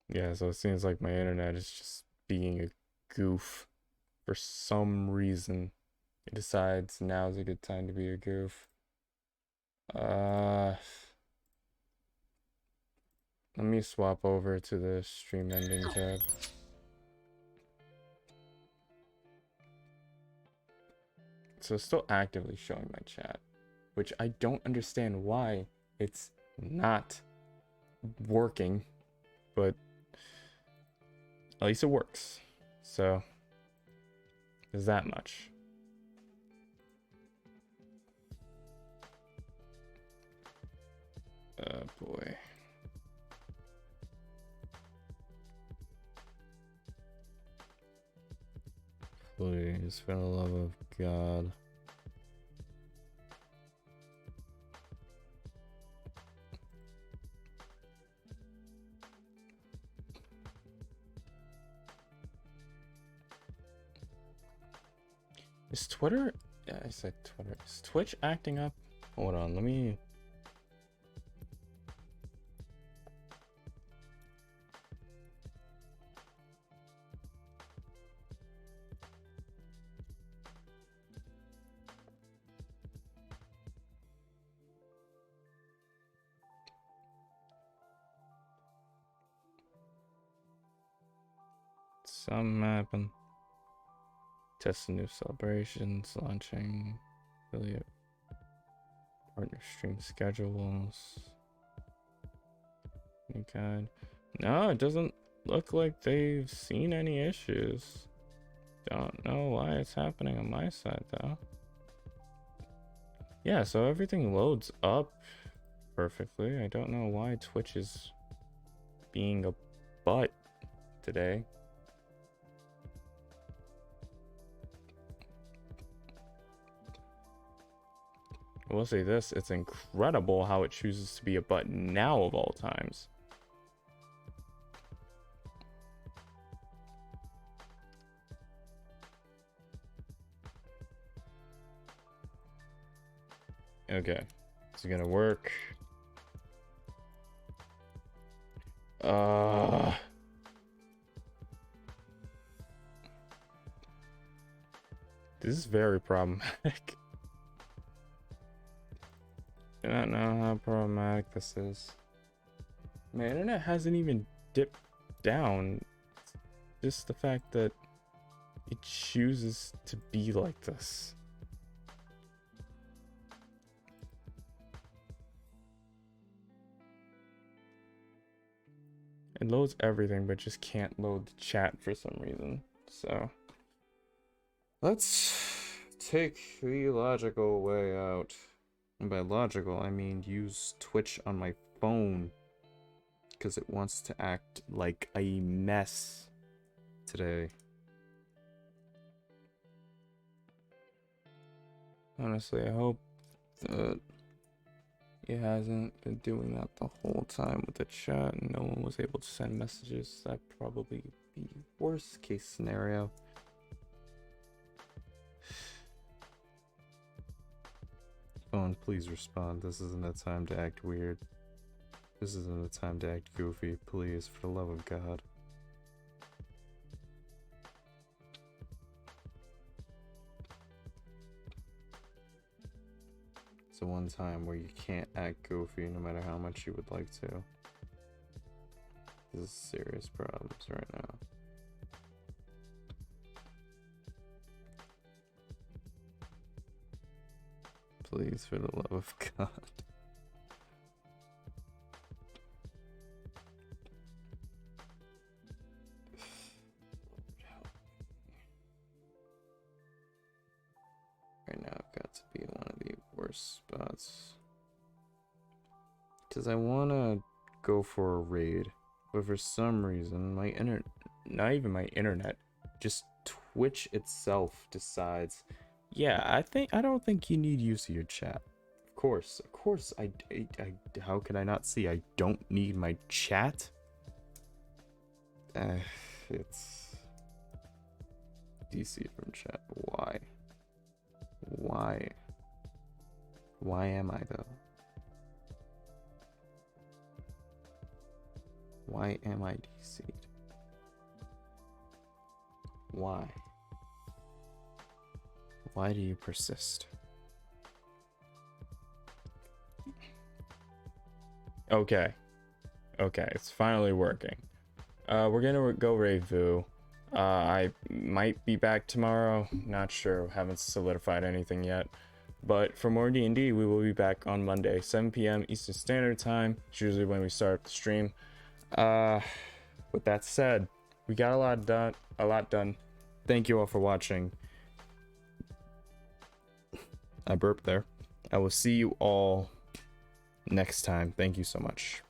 Yeah, so it seems like my internet is just being a goof. For some reason, it decides now's a good time to be a goof. Let me swap over to the stream ending tab. So it's still actively showing my chat, which I don't understand why it's not working, but at least it works. So there's that much. Oh boy. Please, for the love of God. Is Twitter? Yeah, I said Twitter. Is Twitch acting up? Hold on, let me. Something happened. Testing new celebrations, launching affiliate partner stream schedules. Any guide. No, it doesn't look like they've seen any issues. Don't know why it's happening on my side though. Yeah, so everything loads up perfectly. I don't know why Twitch is being a butt today. I will say this, it's incredible how it chooses to be a butt now of all times. Okay, is it gonna work? This is very problematic. I don't know how problematic this is. My internet hasn't even dipped down. Just the fact that it chooses to be like this. It loads everything, but just can't load the chat for some reason. So let's take the logical way out. And by logical, I mean use Twitch on my phone. Because it wants to act like a mess today. Honestly, I hope that it hasn't been doing that the whole time with the chat and no one was able to send messages. That probably be worst case scenario. Phone, please respond. This isn't a time to act weird. This isn't a time to act goofy. Please, for the love of God. It's the one time where you can't act goofy no matter how much you would like to. This is serious problems right now. Please, for the love of God. Right now, I've got to be in one of the worst spots. Because I want to go for a raid. But for some reason, my internet, not even my internet, just Twitch itself decides, yeah, I don't think you need use of your chat. Of course, how could I not see? I don't need my chat. It's DC from chat. Why? Why am I though? Why am I DC'd? Why? Why do you persist? Okay, it's finally working. We're gonna go Rave-Vu. I might be back tomorrow, not sure, haven't solidified anything yet. But for more D&D, we will be back on Monday, 7 p.m. Eastern Standard Time. It's usually when we start the stream. With that said, we got a lot done. Thank you all for watching. I burped there. I will see you all next time. Thank you so much.